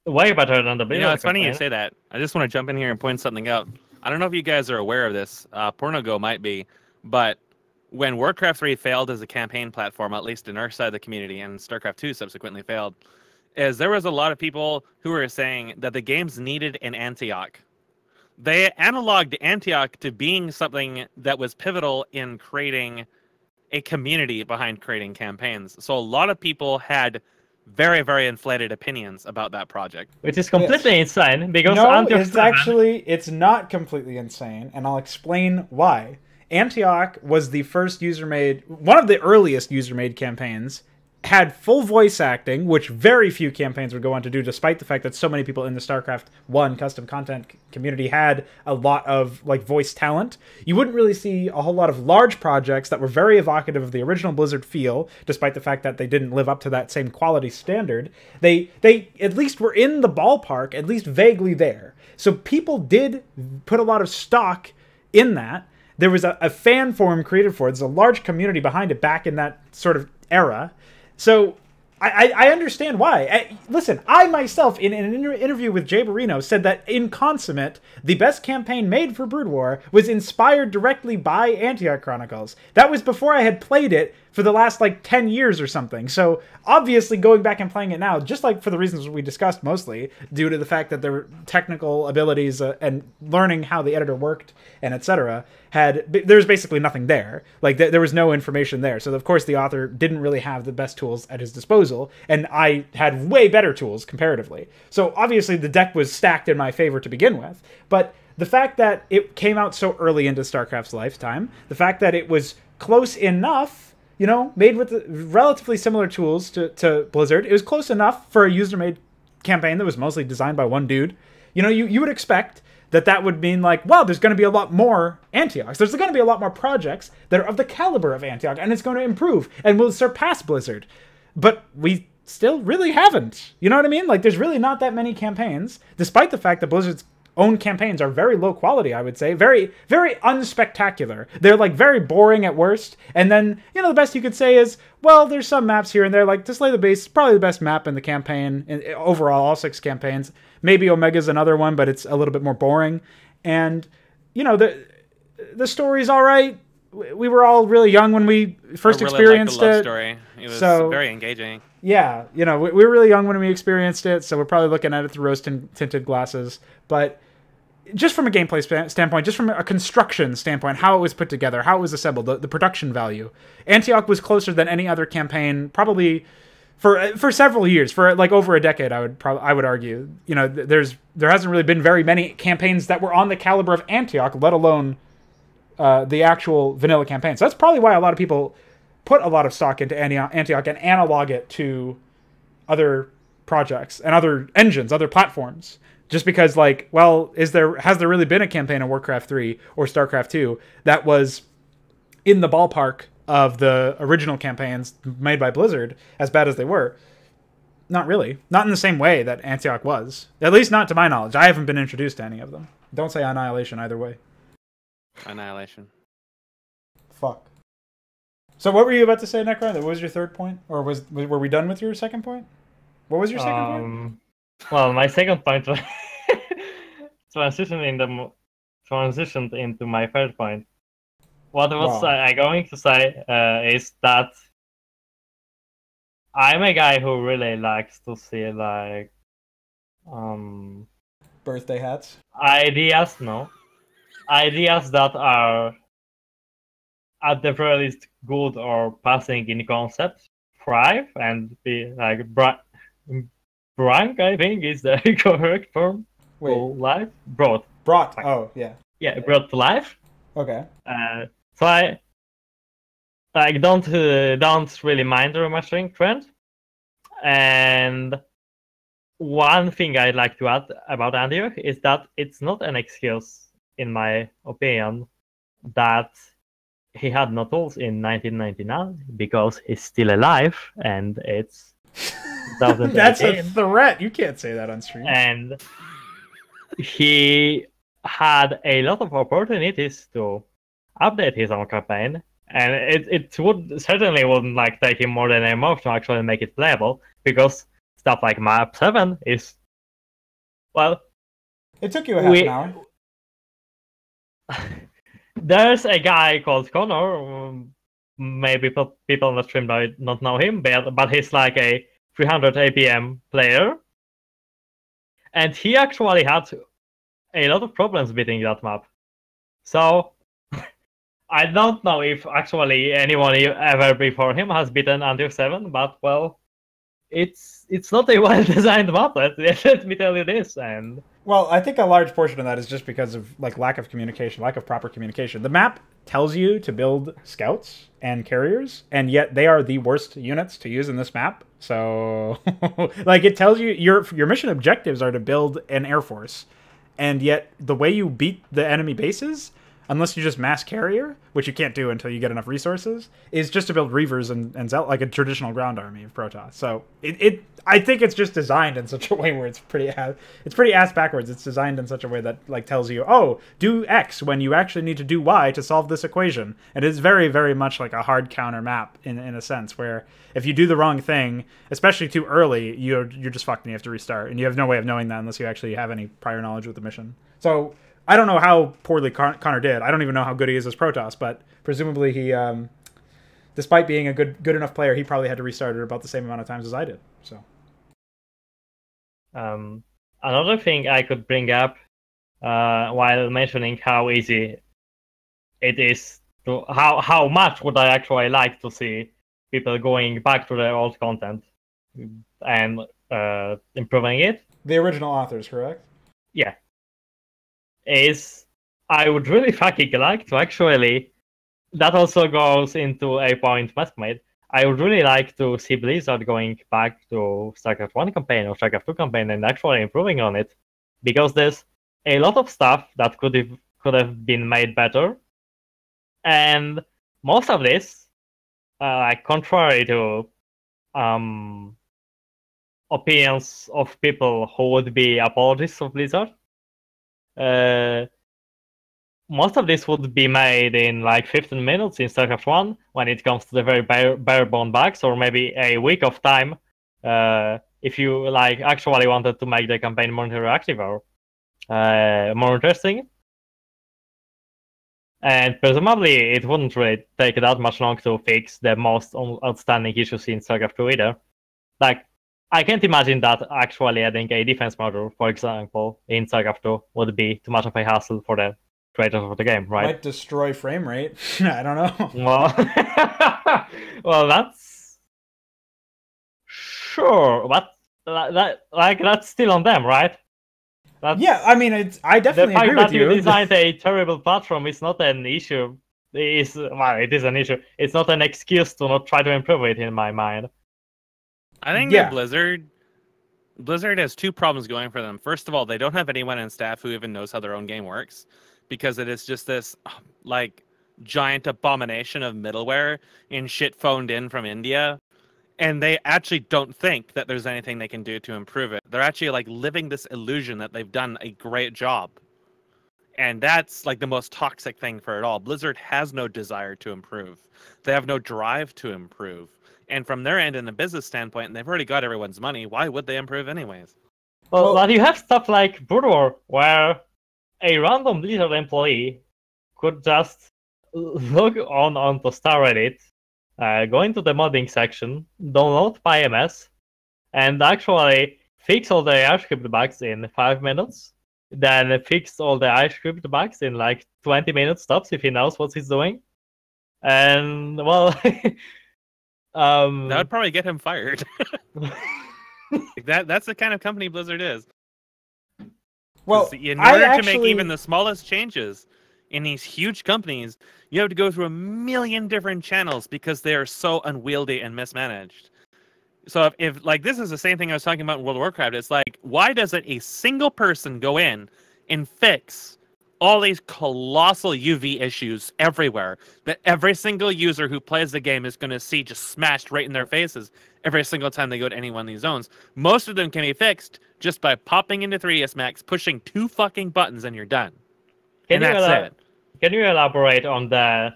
way better than the Blizzard it's funny you say that. I just want to jump in here and point something out. I don't know if you guys are aware of this. Pornogo might be, but when Warcraft 3 failed as a campaign platform, at least in our side of the community, and StarCraft 2 subsequently failed, is there was a lot of people who were saying that the games needed an Antioch. They analogued Antioch to being something that was pivotal in creating a community behind creating campaigns. So a lot of people had very, very inflated opinions about that project. Which is completely insane because No, Antioch it's 7 actually, it's not completely insane, and I'll explain why. Antioch was the first user-made, one of the earliest user-made campaigns, had full voice acting, which very few campaigns would go on to do, despite the fact that so many people in the StarCraft 1 custom content community had a lot of like voice talent. You wouldn't really see a whole lot of large projects that were very evocative of the original Blizzard feel, despite the fact that they didn't live up to that same quality standard. They at least were in the ballpark, at least vaguely there. So people did put a lot of stock in that. There was a fan forum created for it. There's a large community behind it back in that sort of era. So I understand why. Listen, I myself, in an interview with Jay Barrino, said that in Consummate, the best campaign made for Brood War was inspired directly by Antioch Chronicles. That was before I had played it for the last, like, 10 years or something. So, obviously, going back and playing it now, just like for the reasons we discussed mostly, due to the fact that their technical abilities and learning how the editor worked and etc., there's basically nothing there. Like, there was no information there. So, of course, the author didn't really have the best tools at his disposal, and I had way better tools comparatively. So, obviously, the deck was stacked in my favor to begin with. But the fact that it came out so early into StarCraft's lifetime, the fact that it was close enough, you know, made with relatively similar tools to Blizzard, it was close enough for a user-made campaign that was mostly designed by one dude. You know, you would expect that would mean, like, well, there's going to be a lot more Antiochs. There's going to be a lot more projects that are of the caliber of Antioch, and it's going to improve and will surpass Blizzard. But we still really haven't. You know what I mean? Like, there's really not that many campaigns, despite the fact that Blizzard's own campaigns are very low quality, I would say. Very, very unspectacular. They're, like, very boring at worst. And then, you know, the best you could say is, well, there's some maps here and there. Like, Display the Base is probably the best map in the campaign, overall, all 6 campaigns. Maybe Omega's another one, but it's a little bit more boring. And, you know, the story's all right. We were all really young when we first experienced liked the love it. Story. It was so, very engaging. Yeah, you know, we were really young when we experienced it, so we're probably looking at it through rose-tinted glasses. But just from a gameplay standpoint, just from a construction standpoint, how it was put together, how it was assembled, the production value, Antioch was closer than any other campaign, probably for several years, for like over a decade. I would argue. You know, there hasn't really been very many campaigns that were on the caliber of Antioch, let alone the actual vanilla campaign. So that's probably why a lot of people put a lot of stock into Antioch and analog it to other projects and other engines, other platforms. Just because, like, well, has there really been a campaign in Warcraft 3 or StarCraft 2 that was in the ballpark of the original campaigns made by Blizzard, as bad as they were? Not really. Not in the same way that Antioch was. At least not to my knowledge. I haven't been introduced to any of them. Don't say Annihilation either way. Annihilation. Fuck. So what were you about to say, Nekron? What was your third point? Or were we done with your second point? What was your second point? Well, my second point was transitioned into my third point. What was I going to say is that I'm a guy who really likes to see, like, birthday hats? Ideas that are at the very least good or passing in concept, thrive, and be like Brank, I think, is the correct term. Wait. Life? Brought. Oh, yeah. Yeah, brought to life. Okay. So I don't really mind the remastering trend. And one thing I'd like to add about Antioch is that it's not an excuse, in my opinion, that he had no tools in 1999, because he's still alive, and it's That's a threat. You can't say that on stream. And he had a lot of opportunities to update his own campaign, and it certainly wouldn't like take him more than a month to actually make it playable, because stuff like Map 7 is, well, it took you a half an hour. There's a guy called Connor. Maybe people on the stream might not know him, but he's like a 300 APM player, and he actually had a lot of problems beating that map. So I don't know if actually anyone ever before him has beaten Antioch 7, but, well, it's not a well-designed map. Let me tell you this. And well, I think a large portion of that is just because of like lack of communication, lack of proper communication. The map tells you to build scouts and carriers, and yet they are the worst units to use in this map. So, like, it tells you your mission objectives are to build an air force, and yet the way you beat the enemy bases, unless you just mass carrier, which you can't do until you get enough resources, is just to build Reavers and like a traditional ground army of Protoss. So I think it's just designed in such a way where it's pretty ass backwards. It's designed in such a way that like tells you, oh, do X when you actually need to do Y to solve this equation. And it's very, very much like a hard counter map in a sense, where if you do the wrong thing, especially too early, you're just fucked and you have to restart. And you have no way of knowing that unless you actually have any prior knowledge with the mission. So I don't know how poorly Connor did. I don't even know how good he is as Protoss, but presumably he, despite being a good enough player, he probably had to restart it about the same amount of times as I did. So, another thing I could bring up while mentioning how easy it is to how much would I actually like to see people going back to their old content and improving it. The original authors, correct? Yeah. Is I would really fucking like to actually, that also goes into a point Mesk made. I would really like to see Blizzard going back to StarCraft 1 campaign or StarCraft 2 campaign and actually improving on it, because there's a lot of stuff that could have been made better, and most of this, contrary to opinions of people who would be apologists of Blizzard, most of this would be made in like 15 minutes in StarCraft 1 when it comes to the very bare bone bugs, or maybe a week of time if you like actually wanted to make the campaign more interactive or more interesting. And presumably it wouldn't really take that much long to fix the most outstanding issues in StarCraft 2 either. Like, I can't imagine that actually adding a defense module, for example, in StarCraft 2 would be too much of a hassle for the creators of the game, right? Might destroy frame rate. I don't know. Well, well, that's sure, but that's still on them, right? Yeah, I mean, I definitely agree with you. The fact that you designed a terrible platform is not an issue. It is an issue. It's not an excuse to not try to improve it, in my mind. I think that Blizzard has two problems going for them. First of all, they don't have anyone on staff who even knows how their own game works, because it is just this like giant abomination of middleware and shit phoned in from India. And they actually don't think that there's anything they can do to improve it. They're actually like living this illusion that they've done a great job. And that's like the most toxic thing for it all. Blizzard has no desire to improve. They have no drive to improve. And from their end, in the business standpoint, they've already got everyone's money. Why would they improve anyways? Well, but you have stuff like Brood War, where a random Blizzard employee could just log onto Star Reddit, go into the modding section, download PyMS, and actually fix all the iScript bugs in 5 minutes. Then fix all the iScript bugs in like 20 minutes tops if he knows what he's doing. And, well... that would probably get him fired. That's the kind of company Blizzard is. Well, in order to make even the smallest changes in these huge companies, you have to go through a million different channels because they are so unwieldy and mismanaged. So if like this is the same thing I was talking about in World of Warcraft, it's like, why doesn't a single person go in and fix all these colossal UV issues everywhere that every single user who plays the game is going to see just smashed right in their faces every single time they go to any one of these zones? Most of them can be fixed just by popping into 3ds Max, pushing 2 fucking buttons, and you're done. And that's it. Can you elaborate on the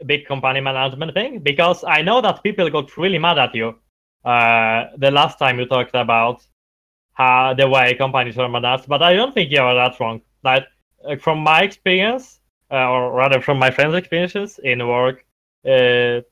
big company management thing? Because I know that people got really mad at you the last time you talked about the way companies are managed, but I don't think you are that wrong. Like, from my experience, or rather from my friends' experiences in work, working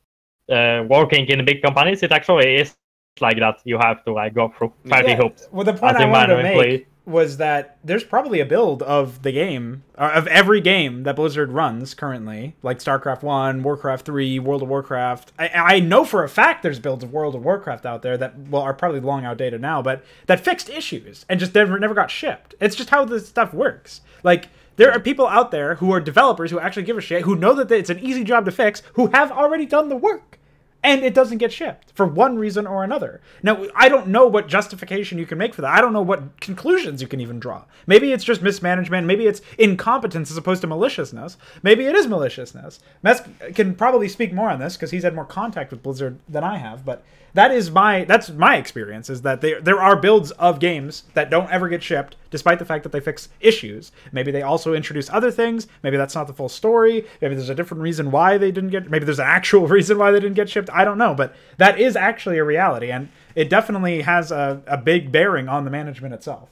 in big companies, it actually is like that. You have to like go through 30 hoops. Well, the point I wanted to make was that there's probably a build of the game, of every game that Blizzard runs currently, like StarCraft 1, Warcraft 3, World of Warcraft. I know for a fact there's builds of World of Warcraft out there that, well, are probably long outdated now, but that fixed issues and just never got shipped. It's just how this stuff works. Like, there are people out there who are developers who actually give a shit, who know that it's an easy job to fix, who have already done the work. And it doesn't get shipped for one reason or another. Now, I don't know what justification you can make for that. I don't know what conclusions you can even draw. Maybe it's just mismanagement. Maybe it's incompetence as opposed to maliciousness. Maybe it is maliciousness. Mesk can probably speak more on this because he's had more contact with Blizzard than I have. But that's my experience, is that there are builds of games that don't ever get shipped, despite the fact that they fix issues. Maybe they also introduce other things. Maybe that's not the full story. Maybe there's a different reason why they didn't get... Maybe there's an actual reason why they didn't get shipped. I don't know, but that is actually a reality, and it definitely has a big bearing on the management itself.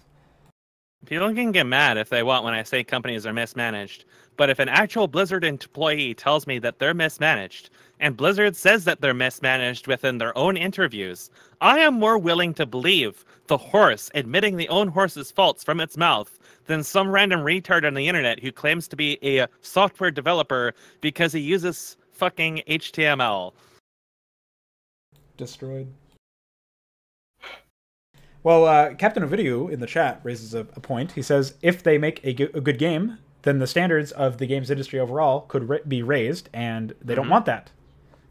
People can get mad if they want when I say companies are mismanaged, but if an actual Blizzard employee tells me that they're mismanaged, and Blizzard says that they're mismanaged within their own interviews, I am more willing to believe the horse admitting the own horse's faults from its mouth than some random retard on the internet who claims to be a software developer because he uses fucking HTML. Destroyed. Well, Captain Ovidio in the chat raises a point. He says, if they make a good game, then the standards of the games industry overall could be raised, and they don't want that.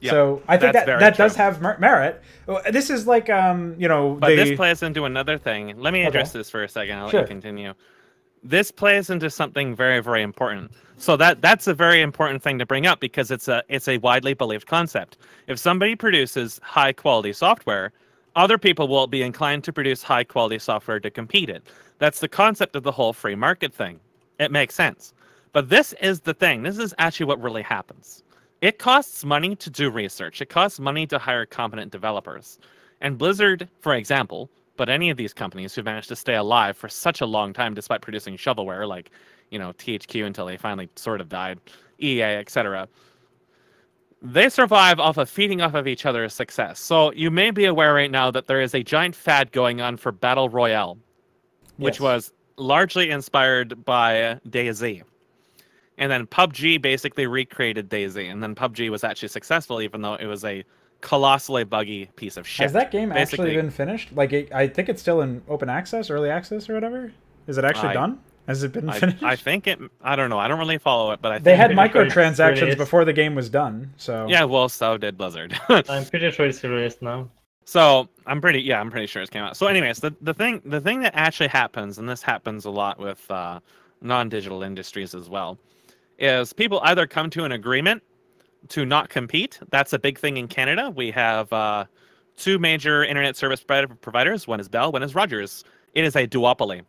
Yep. So I think that does have merit. This is like, But this plays into another thing. Let me address this for a second. I'll let you continue. This plays into something very, very important. So that's a very important thing to bring up because it's a widely believed concept. If somebody produces high quality software, other people will be inclined to produce high quality software to compete it. That's the concept of the whole free market thing. It makes sense. But this is the thing. This is actually what really happens. It costs money to do research. It costs money to hire competent developers. And Blizzard, for example, but any of these companies who managed to stay alive for such a long time despite producing shovelware like, THQ until they finally sort of died, EA, etc., they survive off of feeding off of each other's success. So you may be aware right now that there is a giant fad going on for Battle Royale, which was largely inspired by DayZ. And then PUBG basically recreated DayZ, and then PUBG was actually successful, even though it was a colossally buggy piece of shit. Has that game actually been finished? Like, I think it's still in open access, early access, or whatever. Is it actually done? Has it been finished? I think it. I don't know. I don't really follow it, but I think they had microtransactions before the game was done. So yeah, well, so did Blizzard. I'm pretty sure it's released now. So I'm pretty sure it came out. So anyways, the thing that actually happens, and this happens a lot with non-digital industries as well, is people either come to an agreement to not compete. That's a big thing in Canada. We have two major internet service providers. One is Bell, one is Rogers. It is a duopoly.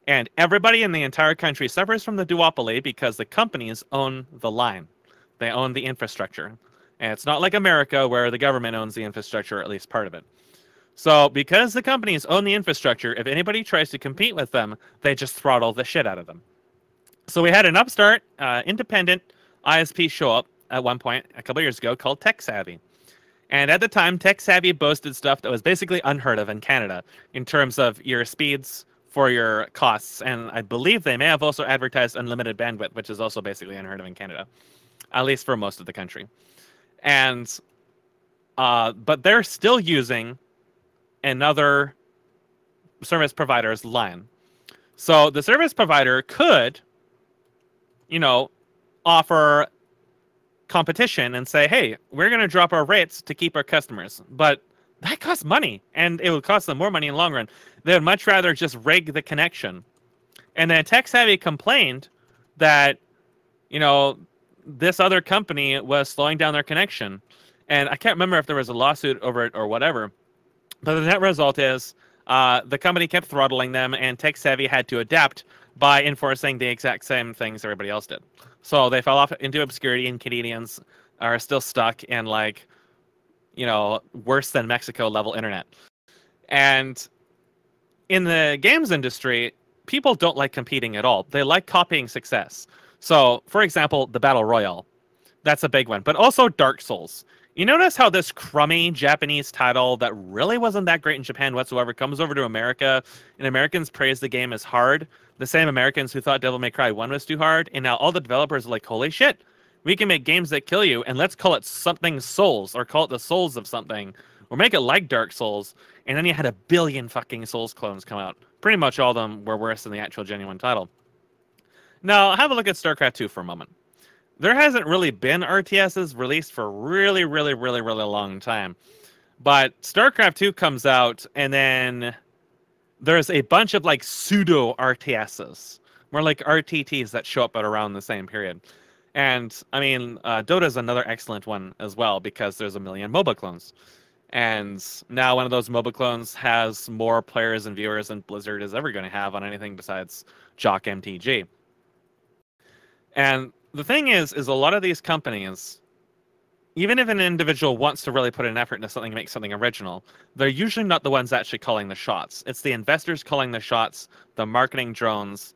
And everybody in the entire country suffers from the duopoly because the companies own the line. They own the infrastructure. And it's not like America where the government owns the infrastructure, or at least part of it. So because the companies own the infrastructure, if anybody tries to compete with them, they just throttle the shit out of them. So we had an upstart, independent ISP show up at one point a couple years ago called TechSavvy. And at the time, TechSavvy boasted stuff that was basically unheard of in Canada in terms of your speeds for your costs. And I believe they may have also advertised unlimited bandwidth, which is also basically unheard of in Canada, at least for most of the country. And but they're still using another service provider's line. So the service provider could, offer competition and say, hey, we're going to drop our rates to keep our customers. But that costs money, and it would cost them more money in the long run. They would much rather just rig the connection. And then TechSavvy complained that, this other company was slowing down their connection. And I can't remember if there was a lawsuit over it or whatever. But the net result is the company kept throttling them, and TechSavvy had to adapt by enforcing the exact same things everybody else did. So they fell off into obscurity, and Canadians are still stuck in, worse than Mexico level internet. And in the games industry, people don't like competing at all. They like copying success. So, for example, the Battle Royale. That's a big one. But also Dark Souls. You notice how this crummy Japanese title that really wasn't that great in Japan whatsoever comes over to America, and Americans praise the game as hard. The same Americans who thought Devil May Cry 1 was too hard, and now all the developers are like, holy shit, we can make games that kill you, and let's call it something Souls, or call it the Souls of something, or make it like Dark Souls. And then you had 1 billion fucking Souls clones come out. Pretty much all of them were worse than the actual genuine title. Now, have a look at StarCraft 2 for a moment. There hasn't really been RTSs released for a really long time. But StarCraft 2 comes out, and then there's a bunch of like pseudo RTSs, more like RTTs that show up at around the same period. And I mean, Dota is another excellent one as well, because there's 1 million MOBA clones. And now one of those MOBA clones has more players and viewers than Blizzard is ever going to have on anything besides Jock MTG. And the thing is a lot of these companies, even if an individual wants to really put an effort into something to make something original, they're usually not the ones actually calling the shots. It's the investors calling the shots, the marketing drones,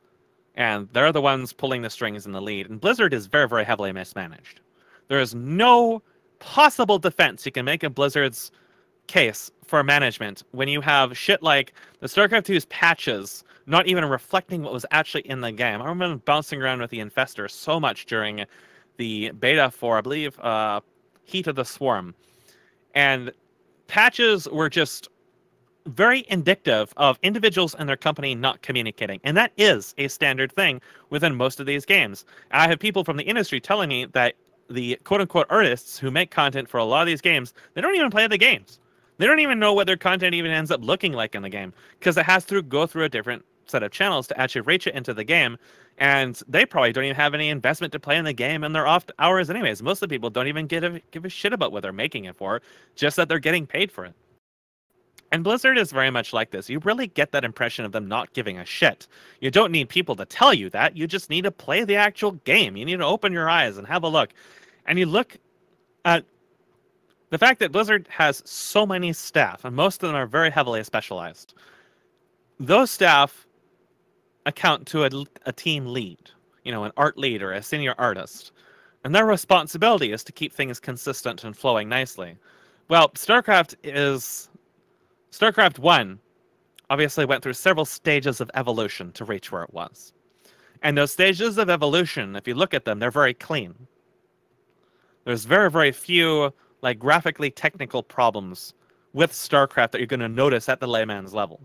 and they're the ones pulling the strings in the lead. And Blizzard is very heavily mismanaged. There is no possible defense you can make of Blizzard's case for management when you have shit like the StarCraft 2's patches not even reflecting what was actually in the game. I remember bouncing around with the Infestor so much during the beta for, I believe, Heat of the Swarm. And patches were just very indicative of individuals and their company not communicating. And that is a standard thing within most of these games. I have people from the industry telling me that the quote-unquote artists who make content for a lot of these games, they don't even play the games. They don't even know what their content even ends up looking like in the game, because it has to go through a different set of channels to actually reach it into the game, and they probably don't even have any investment to play in the game, and they're off hours anyways. Most of the people don't even give a shit about what they're making it for, just that they're getting paid for it. And Blizzard is very much like this. You really get that impression of them not giving a shit. You don't need people to tell you that. You just need to play the actual game. You need to open your eyes and have a look. And you look at the fact that Blizzard has so many staff, and most of them are very heavily specialized. Those staff account to a team lead, you know, an art lead or a senior artist. And their responsibility is to keep things consistent and flowing nicely. Well, StarCraft 1 obviously went through several stages of evolution to reach where it was. And those stages of evolution, if you look at them, they're very clean. There's very few like graphically technical problems with StarCraft that you're going to notice at the layman's level.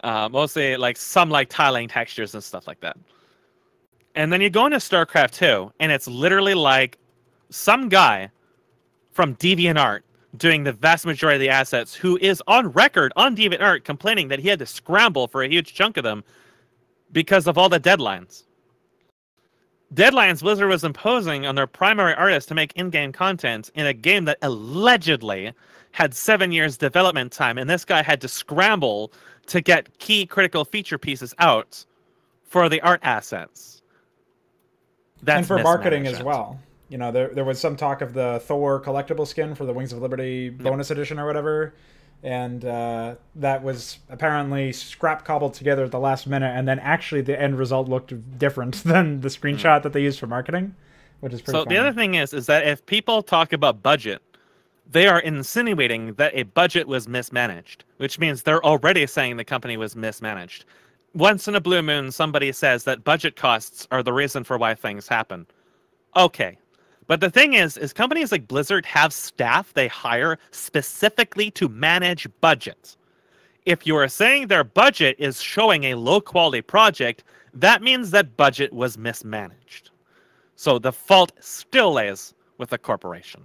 Mostly like some like tiling textures and stuff like that. And then you go into StarCraft 2, and it's literally like some guy from DeviantArt doing the vast majority of the assets, who is on record on DeviantArt complaining that he had to scramble for a huge chunk of them because of all the deadlines. Deadlines Blizzard was imposing on their primary artists to make in-game content in a game that allegedly had 7 years development time, and this guy had to scramble to get key critical feature pieces out for the art assets. That's and for marketing as well. You know, there was some talk of the Thor collectible skin for the Wings of Liberty bonus edition or whatever, and that was apparently scrap cobbled together at the last minute, and then actually the end result looked different than the screenshot that they used for marketing, which is pretty funny. The other thing is that if people talk about budget, they are insinuating that a budget was mismanaged, which means they're already saying the company was mismanaged. Once in a blue moon, somebody says that budget costs are the reason for why things happen. Okay. But the thing is companies like Blizzard have staff they hire specifically to manage budgets. If you are saying their budget is showing a low-quality project, that means that budget was mismanaged. So the fault still lays with the corporation.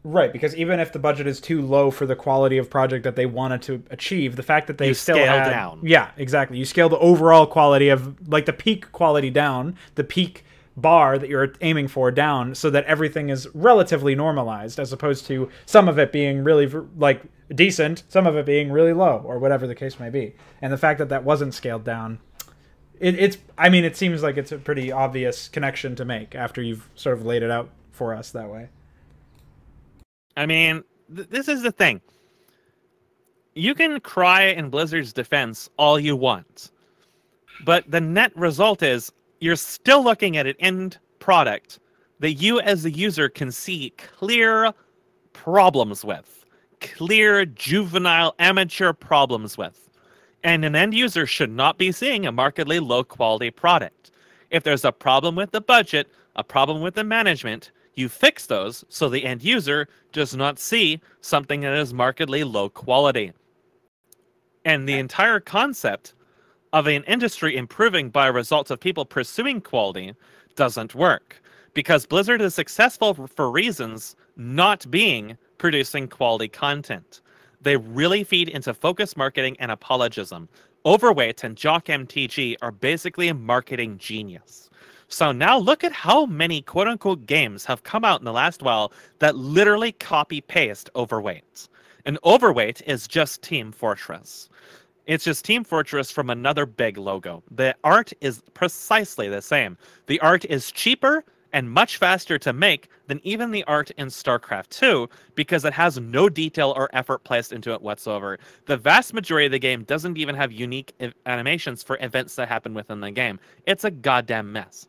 Right, because even if the budget is too low for the quality of project that they wanted to achieve, the fact that they still scale down. Yeah, exactly. You scale the overall quality of, like, the peak quality down, the peak bar that you're aiming for down, so that everything is relatively normalized, as opposed to some of it being really, like, decent, some of it being really low, or whatever the case may be. And the fact that that wasn't scaled down, it seems like it's a pretty obvious connection to make after you've sort of laid it out for us that way. I mean, this is the thing. You can cry in Blizzard's defense all you want, but the net result is you're still looking at an end product that you as a user can see clear problems with, clear juvenile amateur problems with. And an end user should not be seeing a markedly low quality product. If there's a problem with the budget, a problem with the management, you fix those so the end user does not see something that is markedly low quality. And the entire concept of an industry improving by a result of people pursuing quality doesn't work, because Blizzard is successful for reasons not being producing quality content. They really feed into focus marketing and apologism. Overweight and Jock MTG are basically a marketing genius. So now look at how many quote-unquote games have come out in the last while that literally copy-paste Overweight. And Overweight is just Team Fortress. It's just Team Fortress from another big logo. The art is precisely the same. The art is cheaper and much faster to make than even the art in StarCraft 2 because it has no detail or effort placed into it whatsoever. The vast majority of the game doesn't even have unique animations for events that happen within the game. It's a goddamn mess.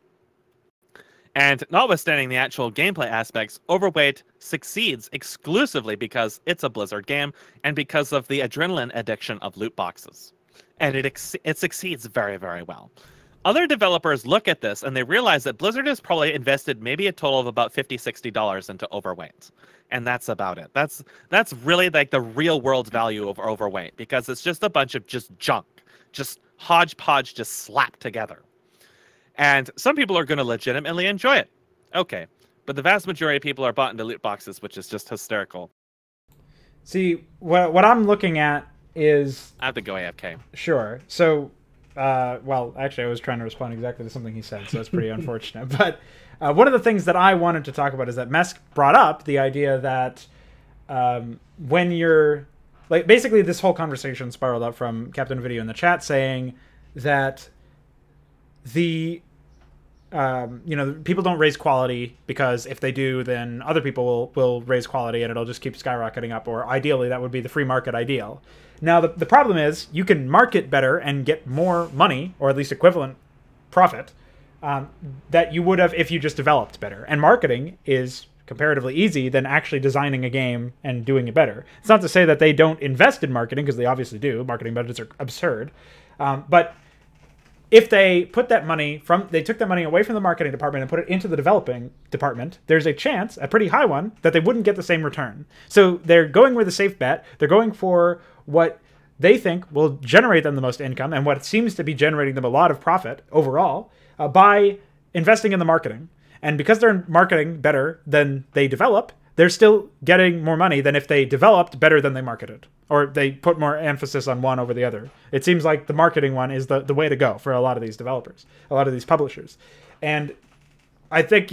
And notwithstanding the actual gameplay aspects, Overweight succeeds exclusively because it's a Blizzard game and because of the adrenaline addiction of loot boxes. And it succeeds very, very well. Other developers look at this and they realize that Blizzard has probably invested maybe a total of about $50, $60 into Overweight. And that's about it. That's really like the real world value of Overweight, because it's just a bunch of just junk, just hodgepodge, just slapped together. And some people are going to legitimately enjoy it. Okay. But the vast majority of people are bought into loot boxes, which is just hysterical. See, what I'm looking at is... I have to go AFK. Sure. So, well, actually, I was trying to respond exactly to something he said, so it's pretty unfortunate. But one of the things that I wanted to talk about is that Mesk brought up the idea that when you're... Like, basically, this whole conversation spiraled up from Captain Video in the chat saying that the... people don't raise quality because if they do, then other people will raise quality and it'll just keep skyrocketing up. Or ideally, that would be the free market ideal. Now, the problem is you can market better and get more money, or at least equivalent profit, that you would have if you just developed better. And marketing is comparatively easy than actually designing a game and doing it better. It's not to say that they don't invest in marketing, because they obviously do. Marketing budgets are absurd. But if they put that money they took that money away from the marketing department and put it into the developing department, there's a chance, a pretty high one, that they wouldn't get the same return. So they're going with a safe bet. They're going for what they think will generate them the most income and what seems to be generating them a lot of profit overall by investing in the marketing. And because they're marketing better than they develop, they're still getting more money than if they developed better than they marketed, or they put more emphasis on one over the other. It seems like the marketing one is the way to go for a lot of these developers, a lot of these publishers. And I think,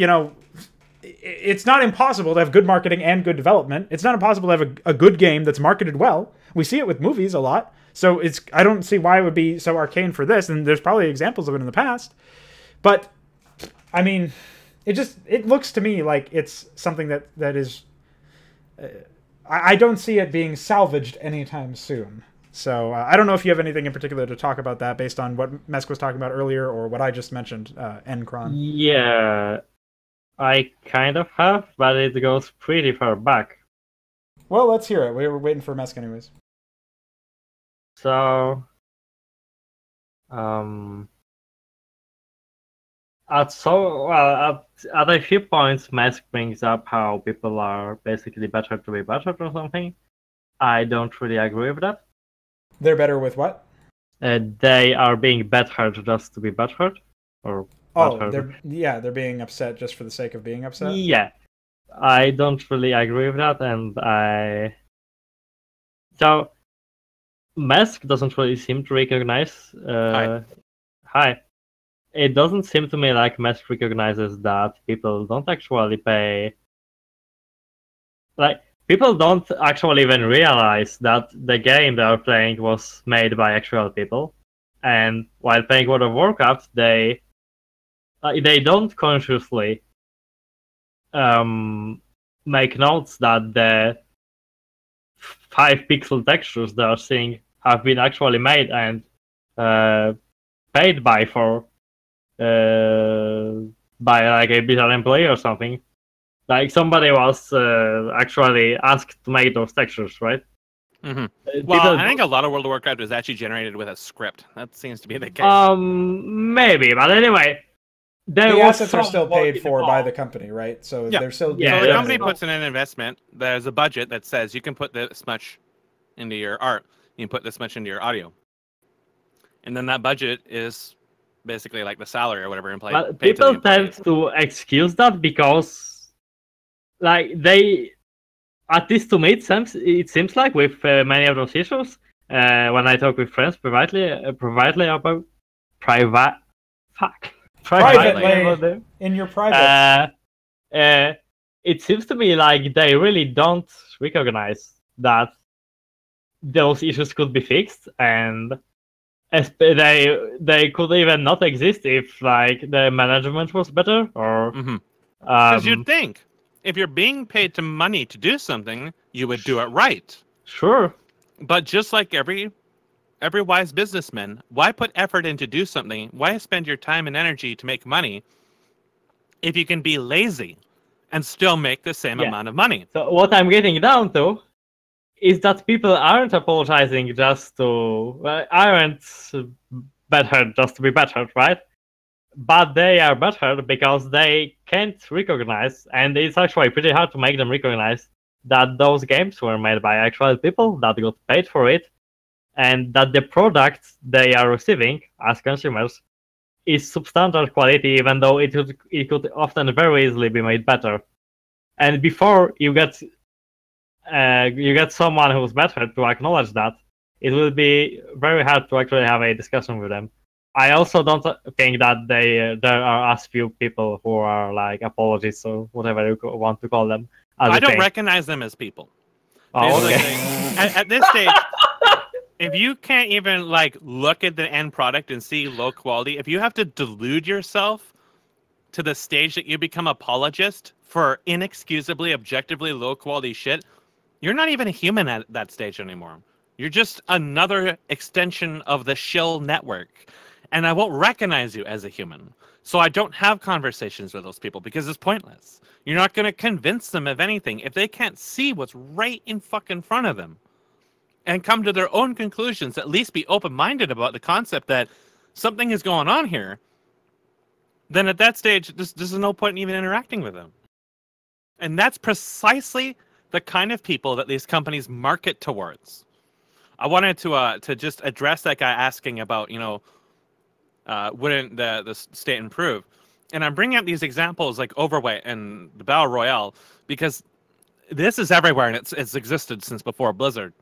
it's not impossible to have good marketing and good development. It's not impossible to have a good game that's marketed well. We see it with movies a lot. So I don't see why it would be so arcane for this. And there's probably examples of it in the past. But, I mean... It looks to me like it's something that is... I don't see it being salvaged anytime soon. So I don't know if you have anything in particular to talk about that based on what Mesk was talking about earlier or what I just mentioned, Nekron. Yeah, I kind of have, but it goes pretty far back. Well, let's hear it. We were waiting for Mesk anyways. So... At a few points, Mesk brings up how people are basically better to be better or something. I don't really agree with that. They're better with what? They are being bettered just to be bettered. Or they're being upset just for the sake of being upset? Yeah. I don't really agree with that, and So, Mesk doesn't really seem to recognize... Hi. It doesn't seem to me like Mesk recognizes that people don't actually pay... Like, people don't actually even realize that the game they are playing was made by actual people. And while playing World of Warcraft, they don't consciously make notes that the 5-pixel textures they are seeing have been actually made and paid by for by like a Blizzard employee or something. Like somebody was actually asked to make those textures, right? Mm-hmm. People Well, I think a lot of World of Warcraft is actually generated with a script. That seems to be the case. maybe, but anyway, there The was assets are some still paid work for by the involved. company, right? So Yeah. they're still Yeah, So the yeah, company yeah. puts in an investment. There's a budget that says you can put this much into your art. You can put this much into your audio. And then that budget is basically like the salary or whatever But paid to the people tend employees. to excuse that because, like, they, at least to me, it seems like with many of those issues, when I talk with friends privately about private, fuck, Privately. about them, in your privates. it seems to me like they really don't recognize that those issues could be fixed, and they could even not exist if like the management was better or Because you'd think if you're being paid to money to do something, you would do it right. Sure. But just like every wise businessman, why put effort into do something? Why spend your time and energy to make money if you can be lazy and still make the same amount of money? So what I'm getting down to is that people aren't apologizing just to aren't better just to be better, right? But they are better because they can't recognize, and it's actually pretty hard to make them recognize that those games were made by actual people that got paid for it, and that the product they are receiving as consumers is substandard quality, even though it could often very easily be made better. And before you get someone who's better to acknowledge that, it will be very hard to actually have a discussion with them. I also don't think that there are as few people who are like apologists or whatever you want to call them. I don't recognize them as people. Oh, okay. At this stage, if you can't even like look at the end product and see low quality, if you have to delude yourself to the stage that you become apologist for inexcusably, objectively low quality shit, you're not even a human at that stage anymore. You're just another extension of the shill network. And I won't recognize you as a human. So I don't have conversations with those people because it's pointless. You're not going to convince them of anything if they can't see what's right in fucking front of them and come to their own conclusions. At least be open-minded about the concept that something is going on here. Then at that stage, there's no point in even interacting with them. And that's precisely the kind of people that these companies market towards. I wanted to just address that guy asking about, wouldn't the state improve? And I'm bringing up these examples like Overweight and the Battle Royale because this is everywhere and it's existed since before Blizzard.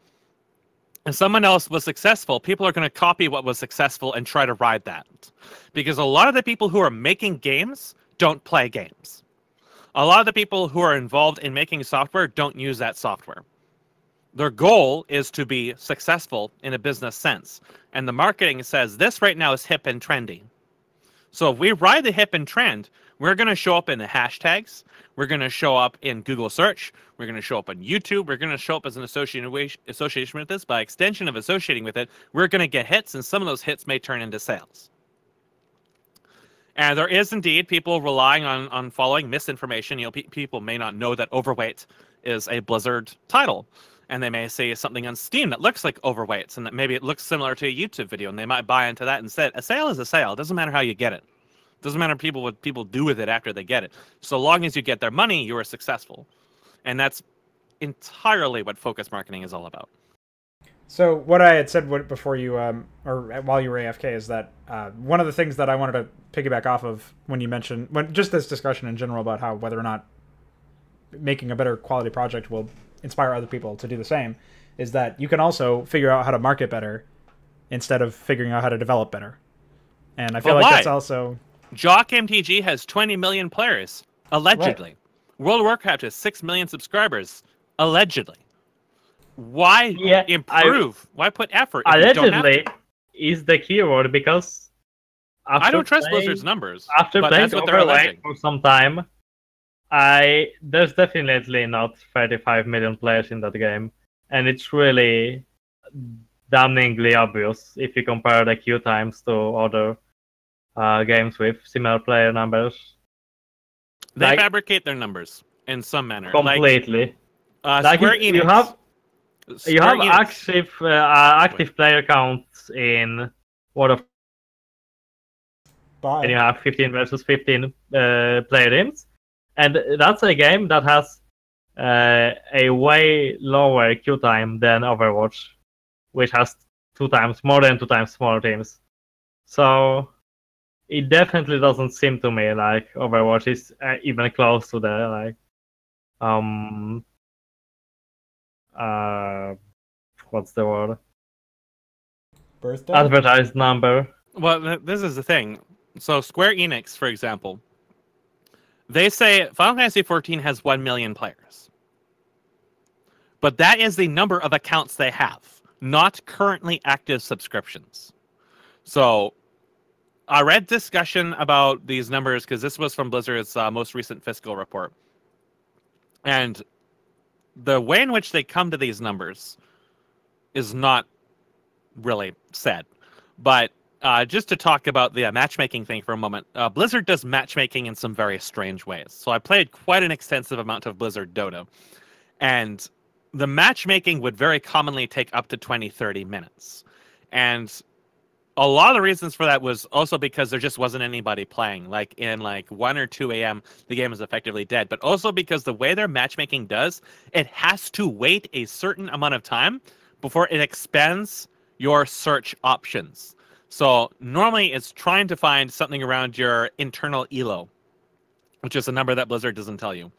If someone else was successful, people are going to copy what was successful and try to ride that. Because a lot of the people who are making games don't play games. A lot of the people who are involved in making software don't use that software. Their goal is to be successful in a business sense. And the marketing says this right now is hip and trendy. So if we ride the hip and trend, we're going to show up in the hashtags. We're going to show up in Google search. We're going to show up on YouTube. We're going to show up as an association with this. By extension of associating with it, we're going to get hits, and some of those hits may turn into sales. And there is indeed people relying on following misinformation. People may not know that Overweight is a Blizzard title. And they may see something on Steam that looks like Overweights, and that maybe it looks similar to a YouTube video, and they might buy into that instead. A sale is a sale. It doesn't matter how you get it. It doesn't matter what people do with it after they get it. So long as you get their money, you are successful. And that's entirely what focus marketing is all about. So what I had said before you, or while you were AFK, is that one of the things that I wanted to piggyback off of when you mentioned, just this discussion in general about how whether or not making a better quality project will inspire other people to do the same, is that you can also figure out how to market better instead of figuring out how to develop better. And I feel like that's also... Jock MTG has 20 million players, allegedly. Right. World of Warcraft has 6 million subscribers, allegedly. Why improve? Why put effort? Allegedly is the keyword, because I don't trust Blizzard's numbers. After playing Overweight for some time, there's definitely not 35 million players in that game, and it's really damningly obvious if you compare the queue times to other games with similar player numbers. They Like- fabricate their numbers in some manner. completely. Like Square you Enix. have Square Enix. active player counts in World of Bye. and you have 15 versus 15 player teams, and that's a game that has a way lower queue time than Overwatch, which has more than 2 times smaller teams. So it definitely doesn't seem to me like Overwatch is even close to the what's the word? Birthday? Advertised number. Well, this is the thing. So Square Enix, for example, they say Final Fantasy XIV has 1 million players. But that is the number of accounts they have, not currently active subscriptions. So I read discussion about these numbers because this was from Blizzard's most recent fiscal report. And the way in which they come to these numbers is not really said. But just to talk about the matchmaking thing for a moment, Blizzard does matchmaking in some very strange ways. So I played quite an extensive amount of Blizzard Dota. And the matchmaking would very commonly take up to 20, 30 minutes. And a lot of the reasons for that was also because there just wasn't anybody playing. Like in 1 or 2 a.m., the game is effectively dead. But also because the way their matchmaking does, it has to wait a certain amount of time before it expands your search options. So normally it's trying to find something around your internal elo, which is a number that Blizzard doesn't tell you.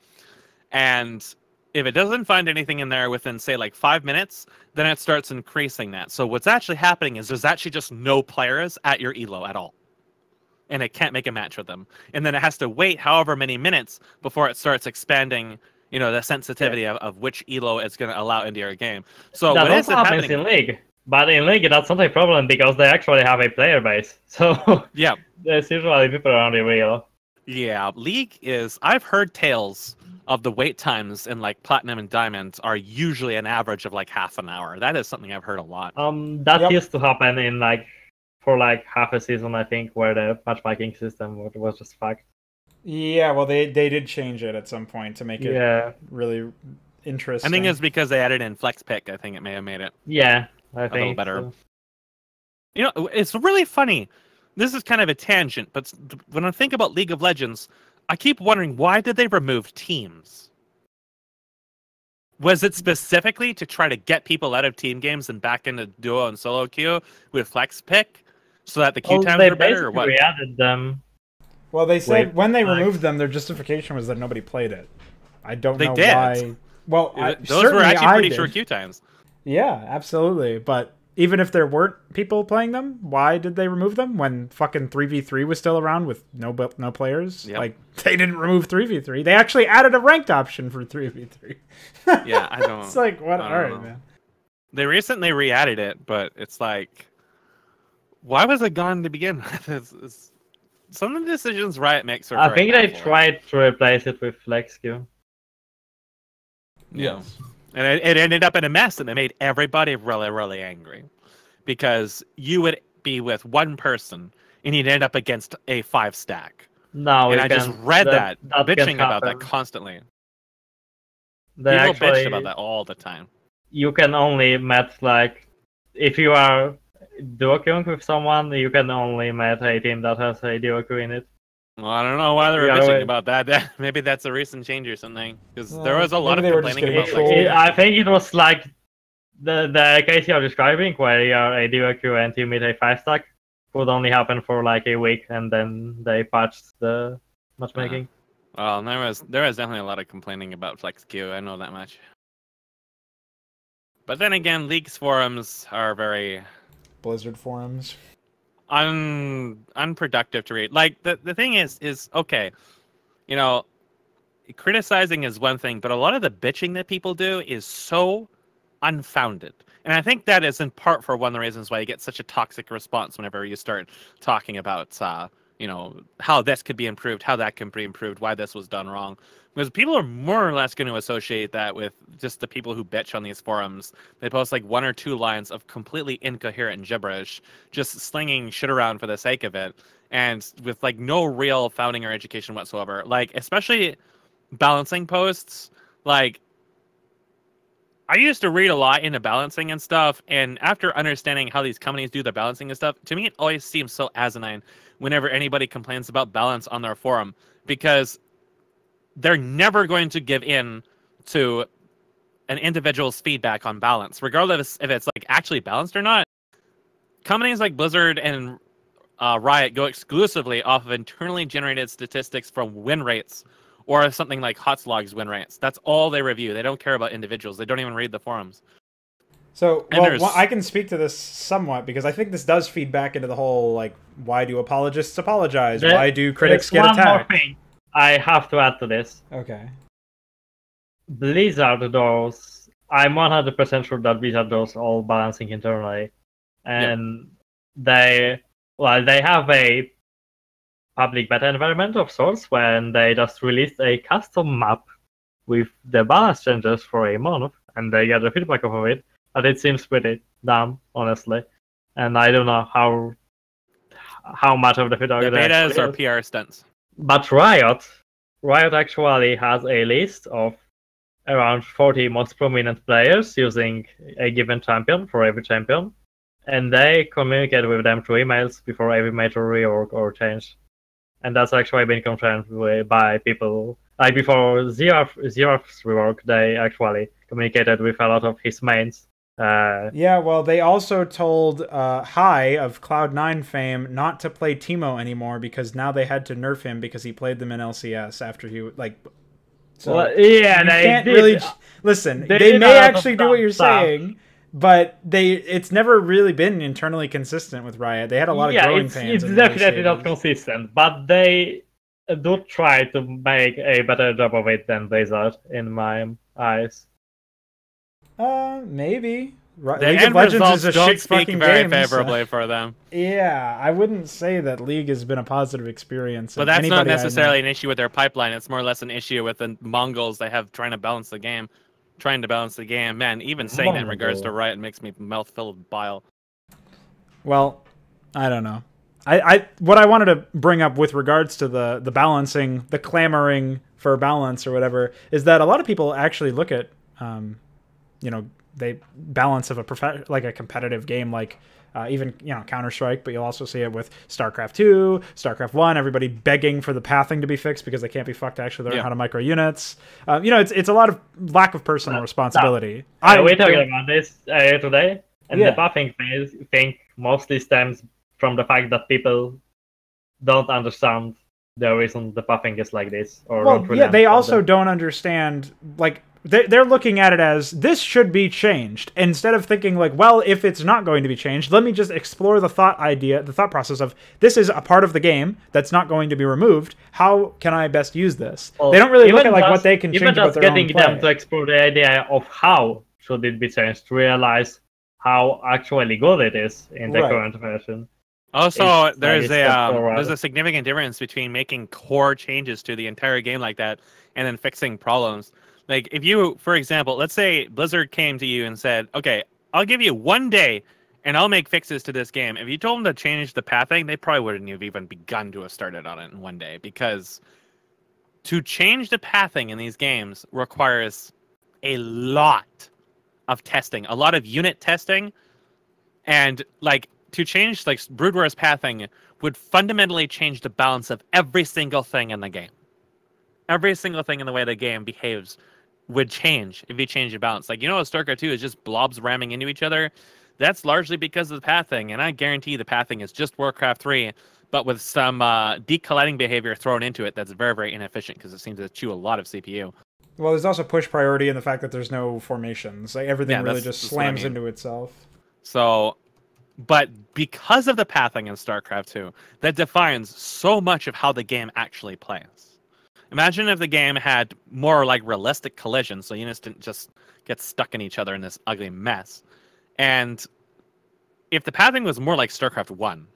And if it doesn't find anything in there within, say, 5 minutes, then it starts increasing that. So what's actually happening is there's actually just no players at your elo at all. And it can't make a match with them. And then it has to wait however many minutes before it starts expanding, the sensitivity of which elo it's going to allow into your game. So That what also is happens happening? in League. But in League, that's not a problem because they actually have a player base. So Yeah. there's usually people around the wheel. Yeah, League is... I've heard tales of the wait times in Platinum and Diamond are usually an average of half an hour. That is something I've heard a lot. That Yep. used to happen in for half a season, I think, where the matchmaking system was just fucked. Yeah, well, they did change it at some point to make it Yeah, really interesting. I think it's because they added in Flex Pick. I think it may have made it yeah, I little think better. so. It's really funny. This is kind of a tangent, but when I think about League of Legends, I keep wondering, why did they remove teams? Was it specifically to try to get people out of team games and back into duo and solo queue with Flex Pick so that the queue times they are better, or what? basically added them. Well, they said Wait, when they like- removed them, their justification was that nobody played it. I don't They know did. why. Well, Those were certainly actually I pretty did. short queue times. Yeah, absolutely. But even if there weren't people playing them, why did they remove them when fucking 3v3 was still around with no players? Yep. They didn't remove 3v3. They actually added a ranked option for 3v3. Yeah, I don't... It's like, what? I All don't right, know. man. They recently re-added it, but it's why was it gone to begin with? Some of the decisions Riot makes are I very think they baffling. tried to replace it with Flex queue. Yeah. And it ended up in a mess, and it made everybody really, really angry. Because you would be with one person, and you'd end up against a 5-stack. No, And I just read that bitching can about that happen. constantly. They People actually, bitched about that all the time. You can only match if you are duo queuing with someone, you can only match a team that has a duo queue in it. Well, I don't know why they were Yeah, bitching wait. about that. Maybe that's a recent change or something. Because there was a lot of maybe they were just complaining getting about trolled. I think it was the case you're describing, where you are a duo queue and you meet a 5-stack, would only happen for a week, and then they patched the matchmaking. Well, there was definitely a lot of complaining about Flex Q. I know that much. But then again, League's forums are very Blizzard forums. unproductive to read. The thing is okay, criticizing is one thing, but a lot of the bitching that people do is so unfounded. And I think that is in part for one of the reasons why you get such a toxic response whenever you start talking about you know, how this could be improved, how that can be improved, why this was done wrong. Because people are more or less going to associate that with just the people who bitch on these forums. They post like 1 or 2 lines of completely incoherent gibberish, just slinging shit around for the sake of it, and with like no real founding or education whatsoever. Like, especially balancing posts. Like, I used to read a lot into balancing and stuff, and after understanding how these companies do their balancing and stuff, to me it always seems so asinine whenever anybody complains about balance on their forum, because they're never going to give in to an individual's feedback on balance, regardless if it's like actually balanced or not. Companies like Blizzard and Riot go exclusively off of internally generated statistics from win rates, or something like Hotslog's win rates. That's all they review. They don't care about individuals. They don't even read the forums. So, well, I can speak to this somewhat because I think this does feed back into the whole, like, why do apologists apologize? Why do critics get attacked? One more thing I have to add to this. Okay. Blizzard does. I'm 100% sure that Blizzard does all balancing internally, and they have a public beta environment of sorts when they just released a custom map with the balance changes for a month, and they get the feedback of it. But it seems pretty dumb, honestly, and I don't know how much of the feedback. The betas are PR stunts. But Riot actually has a list of around 40 most prominent players using a given champion for every champion, and they communicate with them through emails before every major reorg or change. And that's actually been confirmed by people. Like before Xerath's rework, they actually communicated with a lot of his mains. Yeah, well, they also told High of Cloud9 fame not to play Teemo anymore because now they had to nerf him because he played them in LCS after he like. So well, yeah, you they can't did. really listen. They may actually do what you're saying, but it's never really been internally consistent with Riot. They had a lot of growing pains. It's definitely not consistent, but they do try to make a better job of it than Blizzard, in my eyes. Maybe. The League of Legends is a shit fucking very favorably for them. Yeah, I wouldn't say that League has been a positive experience. But that's not necessarily an issue with their pipeline. It's more or less an issue with the Mongols they have trying to balance the game. Man, even saying that in regards to Riot makes me mouth filled with bile. Well, I don't know. What I wanted to bring up with regards to the balancing, the clamoring for balance or whatever, is that a lot of people actually look at, they balance of a competitive game like even Counter-Strike, but you'll also see it with StarCraft 2, StarCraft 1, everybody begging for the pathing to be fixed because they can't be fucked to actually learn how to micro units. It's a lot of lack of personal responsibility. We're talking about this today, and the pathing thing mostly stems from the fact that people don't understand the reason the pathing is like this. They also don't understand, like, they're looking at it as, this should be changed, instead of thinking like, well, if it's not going to be changed, let me just explore the thought process of, this is a part of the game that's not going to be removed. How can I best use this? They don't really look at like what they can change about their own play. Even just getting them to explore the idea of how should it be changed, to realize how actually good it is in the current version. Also, there's a significant difference between making core changes to the entire game like that and then fixing problems. Like, if you, for example, let's say Blizzard came to you and said, okay, I'll give you 1 day and I'll make fixes to this game. If you told them to change the pathing, they probably wouldn't have even begun to have started on it in 1 day, because to change the pathing in these games requires a lot of testing, a lot of unit testing, and like to change like Brood War's pathing would fundamentally change the balance of every single thing in the game. Every single thing in the way the game behaves would change if you change the balance. Like, StarCraft 2 is just blobs ramming into each other. That's largely because of the pathing, and I guarantee the pathing is just Warcraft 3, but with some decolliding behavior thrown into it that's very, very inefficient because it seems to chew a lot of CPU. Well, there's also push priority in the fact that there's no formations. Like, everything really just slams into itself. So, but because of the pathing in StarCraft 2, that defines so much of how the game actually plays. Imagine if the game had more like realistic collisions, so units didn't just get stuck in each other in this ugly mess. And if the pathing was more like StarCraft 1,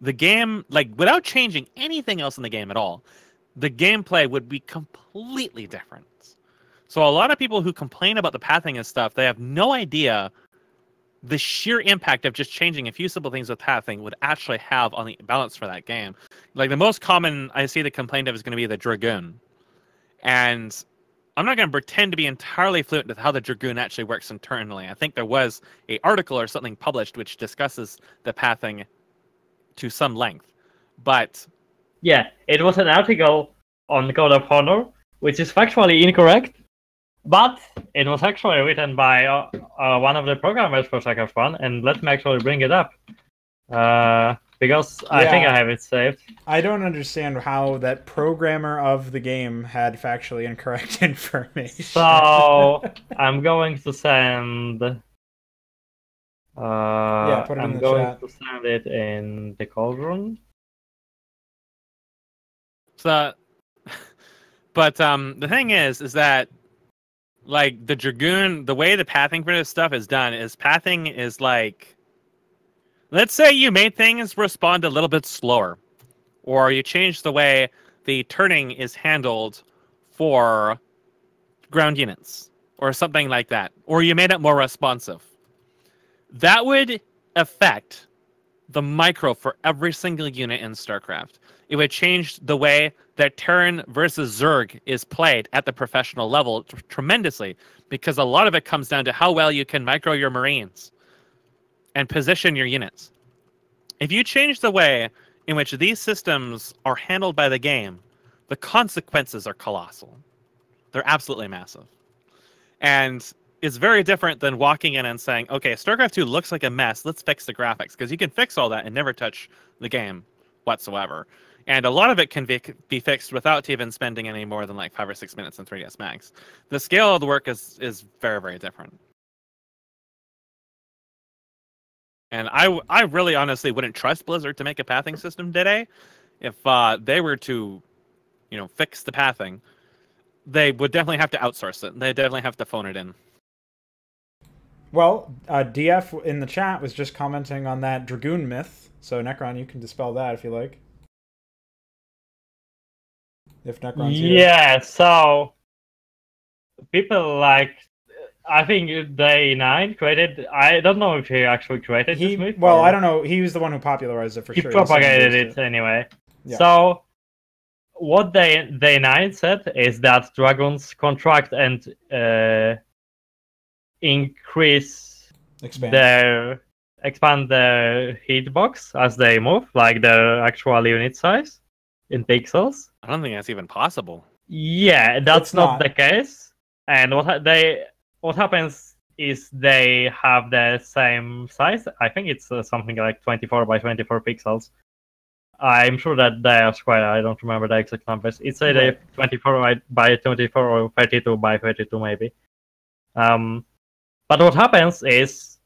the game, like without changing anything else in the game at all, the gameplay would be completely different. So a lot of people who complain about the pathing and stuff, they have no idea the sheer impact of just changing a few simple things with pathing would actually have on the balance for that game. Like the most common I see the complaint of is going to be the Dragoon. And I'm not going to pretend to be entirely fluent with how the Dragoon actually works internally. I think there was an article or something published which discusses the pathing to some length. But yeah, it was an article on God of Honor, which is factually incorrect. But it was actually written by one of the programmers for Second One, and let me actually bring it up. Because I think I have it saved. I don't understand how that programmer of the game had factually incorrect information. So, I'm going to send... put it I'm in the going chat. to send it in the cauldron. So, but the thing is that like the Dragoon, the way the pathing for this stuff is done is pathing is like, let's say you made things respond a little bit slower, or you change the way the turning is handled for ground units, or something like that, or you made it more responsive. That would affect the micro for every single unit in StarCraft. It would change the way that Terran versus Zerg is played at the professional level tremendously, because a lot of it comes down to how well you can micro your Marines and position your units. If you change the way in which these systems are handled by the game, the consequences are colossal. They're absolutely massive. And it's very different than walking in and saying, okay, StarCraft 2 looks like a mess, let's fix the graphics, because you can fix all that and never touch the game whatsoever. And a lot of it can be fixed without even spending any more than like 5 or 6 minutes in 3ds Max. The scale of the work is very, very different. And I really honestly wouldn't trust Blizzard to make a pathing system today. If they were to, fix the pathing, they would definitely have to outsource it. They definitely have to phone it in. Well, DF in the chat was just commenting on that Dragoon myth. So Nekron, you can dispel that if you like. If Necron's here. Yeah, so people like, I think Day 9 created, I don't know if he actually created this myth. Well, I don't know. He was the one who popularized it for sure. He propagated it anyway. Yeah. So what Day 9 said is that dragons contract and expand their hitbox as they move, like their actual unit size in pixels. I don't think that's even possible. Yeah, that's not the case. And what happens is they have the same size. I think it's something like 24 by 24 pixels. I'm sure that they are square. I don't remember the exact numbers. It's either 24 by 24 or 32 by 32 maybe. But what happens is,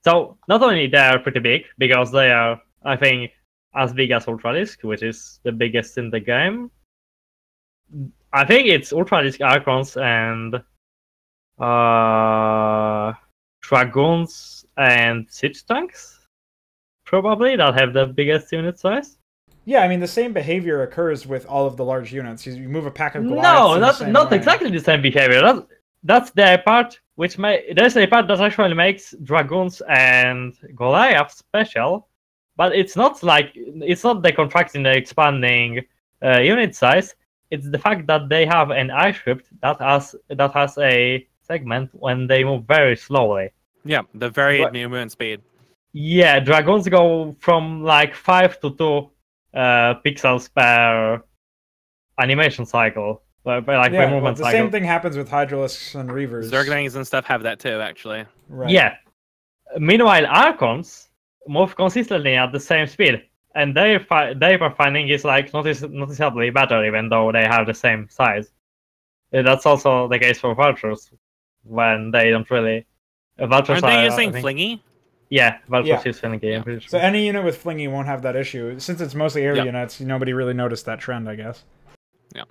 so not only they are pretty big, because they are, I think, as big as Ultralisk, which is the biggest in the game. I think it's Ultralisk, Archons, and Dragoons and Siege Tanks, probably, that have the biggest unit size. Yeah, I mean, the same behavior occurs with all of the large units. You move a pack of Goliaths. No, not exactly the same behavior. That's the part which there's a part that actually makes Dragoons and Goliaths special, but it's not the contracting, the expanding unit size. It's the fact that they have an eye script that has a segment when they move very slowly. Yeah, the varied movement speed. Yeah, Dragoons go from like 5 to 2 pixels per animation cycle. Per movement cycle. Same thing happens with Hydralisks and Reavers. Zerglings and stuff have that too, actually. Right. Yeah. Meanwhile, Archons move consistently at the same speed, and their finding is like noticeably better, even though they have the same size. That's also the case for Vultures, when they don't really. Vultures Aren't they using Flingy? Yeah, Vultures use Flingy. I'm pretty sure. So any unit with Flingy won't have that issue. Since it's mostly air units, nobody really noticed that trend, I guess. Yeah.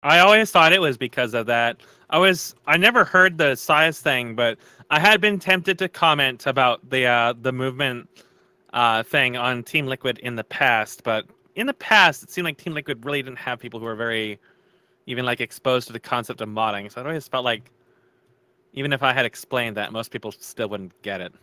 I always thought it was because of that. I never heard the size thing, but I had been tempted to comment about the movement thing on Team Liquid in the past, but in the past, it seemed like Team Liquid really didn't have people who were very, even like exposed to the concept of modding. So it always felt like, even if I had explained that, most people still wouldn't get it.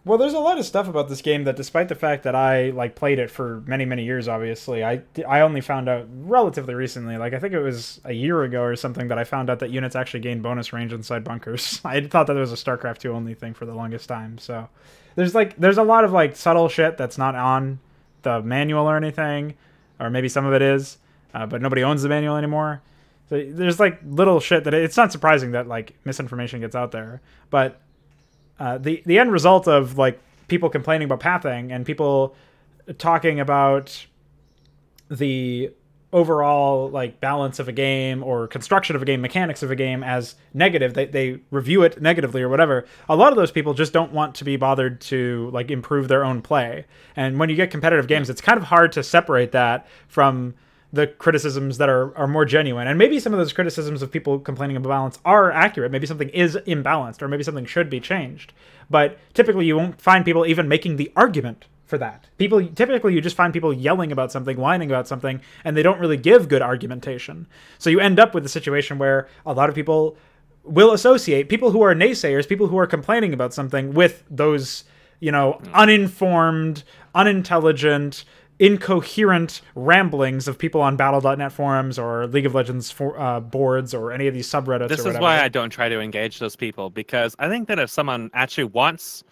Well, there's a lot of stuff about this game that, despite the fact that I like played it for many, many years, obviously, I only found out relatively recently. Like I think it was a year ago or something that I found out that units actually gain bonus range inside bunkers. I thought that it was a StarCraft 2 only thing for the longest time. So there's a lot of like subtle shit that's not on the manual or anything, or maybe some of it is, but nobody owns the manual anymore. So there's like little shit that it's not surprising that like misinformation gets out there, but. The end result of like people complaining about pathing and people talking about the overall like balance of a game or construction of a game, mechanics of a game as negative, they review it negatively or whatever. A lot of those people just don't want to be bothered to like improve their own play. And when you get competitive games, it's kind of hard to separate that from the criticisms that are more genuine. And maybe some of those criticisms of people complaining about balance are accurate. Maybe something is imbalanced, or maybe something should be changed. But typically you won't find people even making the argument for that. Typically you just find people yelling about something, whining about something, and they don't really give good argumentation. So you end up with a situation where a lot of people will associate people who are naysayers, people who are complaining about something, with those, uninformed, unintelligent, incoherent ramblings of people on Battle.net forums or League of Legends boards or any of these subreddits. This is why I don't try to engage those people, because I think that if someone actually wants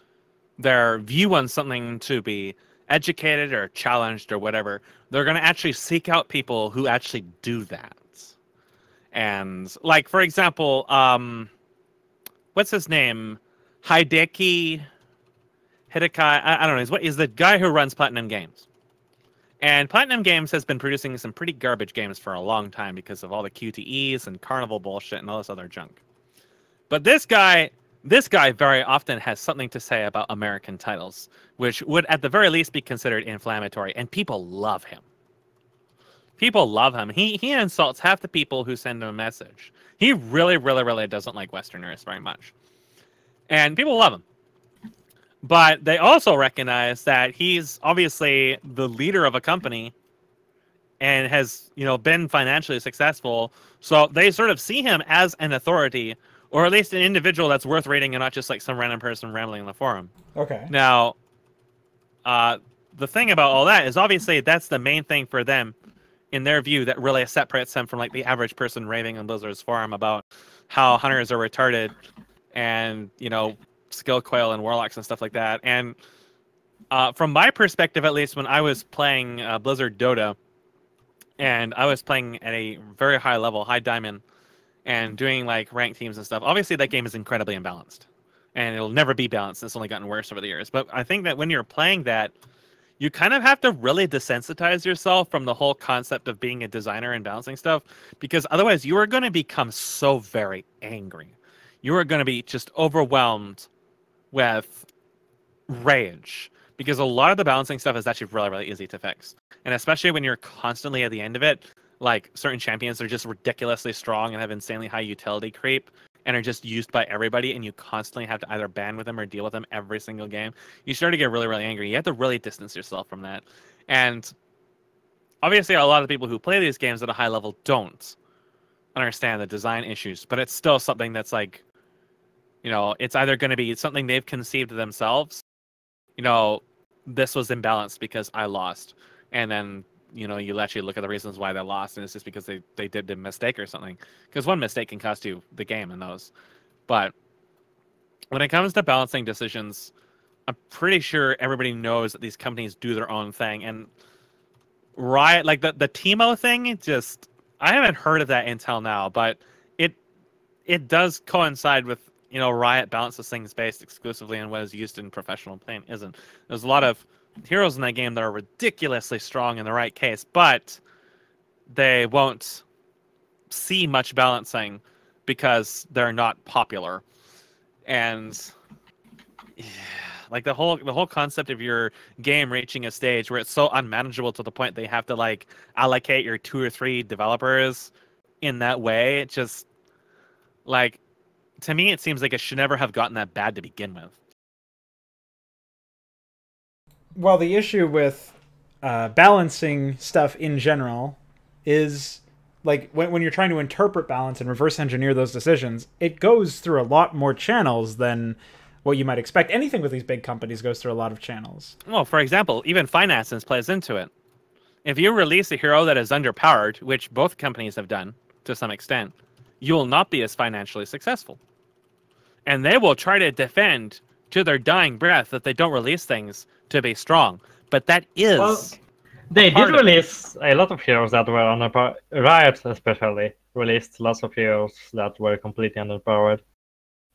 their view on something to be educated or challenged or whatever, they're going to actually seek out people who actually do that. And like, for example, what's his name? Hideki Hidekai. I don't know. He's the guy who runs Platinum Games. And Platinum Games has been producing some pretty garbage games for a long time because of all the QTEs and Carnival bullshit and all this other junk. But this guy very often has something to say about American titles, which would at the very least be considered inflammatory, and people love him. People love him. He insults half the people who send him a message. He really, really, really doesn't like Westerners very much. And people love him. But they also recognize that he's obviously the leader of a company and has, been financially successful. So they sort of see him as an authority, or at least an individual that's worth rating and not just like some random person rambling in the forum. Okay. Now, the thing about all that is obviously that's the main thing for them in their view that really separates them from like the average person raving on Blizzard's forum about how hunters are retarded and, skill coil and warlocks and stuff like that. And from my perspective, at least when I was playing Blizzard Dota, and I was playing at a very high level, high diamond, and doing like ranked teams and stuff, obviously that game is incredibly imbalanced, and it'll never be balanced. It's only gotten worse over the years. But I think that when you're playing that, you kind of have to really desensitize yourself from the whole concept of being a designer and balancing stuff, because otherwise you are going to become so very angry. You are going to be just overwhelmed with rage, because a lot of the balancing stuff is actually really, really easy to fix. And especially when you're constantly at the end of it, like certain champions are just ridiculously strong and have insanely high utility creep and are just used by everybody, and you constantly have to either ban with them or deal with them every single game. You start to get really, really angry. You have to really distance yourself from that. And obviously a lot of people who play these games at a high level don't understand the design issues, but it's still something that's like, it's either going to be something they've conceived themselves, this was imbalanced because I lost. And then, you actually look at the reasons why they lost, and it's just because they did a mistake or something. Because one mistake can cost you the game in those. But when it comes to balancing decisions, I'm pretty sure everybody knows that these companies do their own thing. And Riot, like the Teemo thing, I haven't heard of that until now, but it does coincide with, Riot balances things based exclusively on what is used in professional playing isn't. There's a lot of heroes in that game that are ridiculously strong in the right case, but they won't see much balancing because they're not popular. And like the whole concept of your game reaching a stage where it's so unmanageable to the point they have to like allocate your 2 or 3 developers in that way, it just like, to me, it seems like it should never have gotten that bad to begin with. Well, the issue with balancing stuff in general is like when you're trying to interpret balance and reverse engineer those decisions, it goes through a lot more channels than what you might expect. Anything with these big companies goes through a lot of channels. Well, for example, even finances plays into it. If you release a hero that is underpowered, which both companies have done to some extent, you will not be as financially successful. And they will try to defend to their dying breath that they don't release things to be strong. But that is... Well, they did release a lot of heroes that were underpowered. Riot especially released lots of heroes that were completely underpowered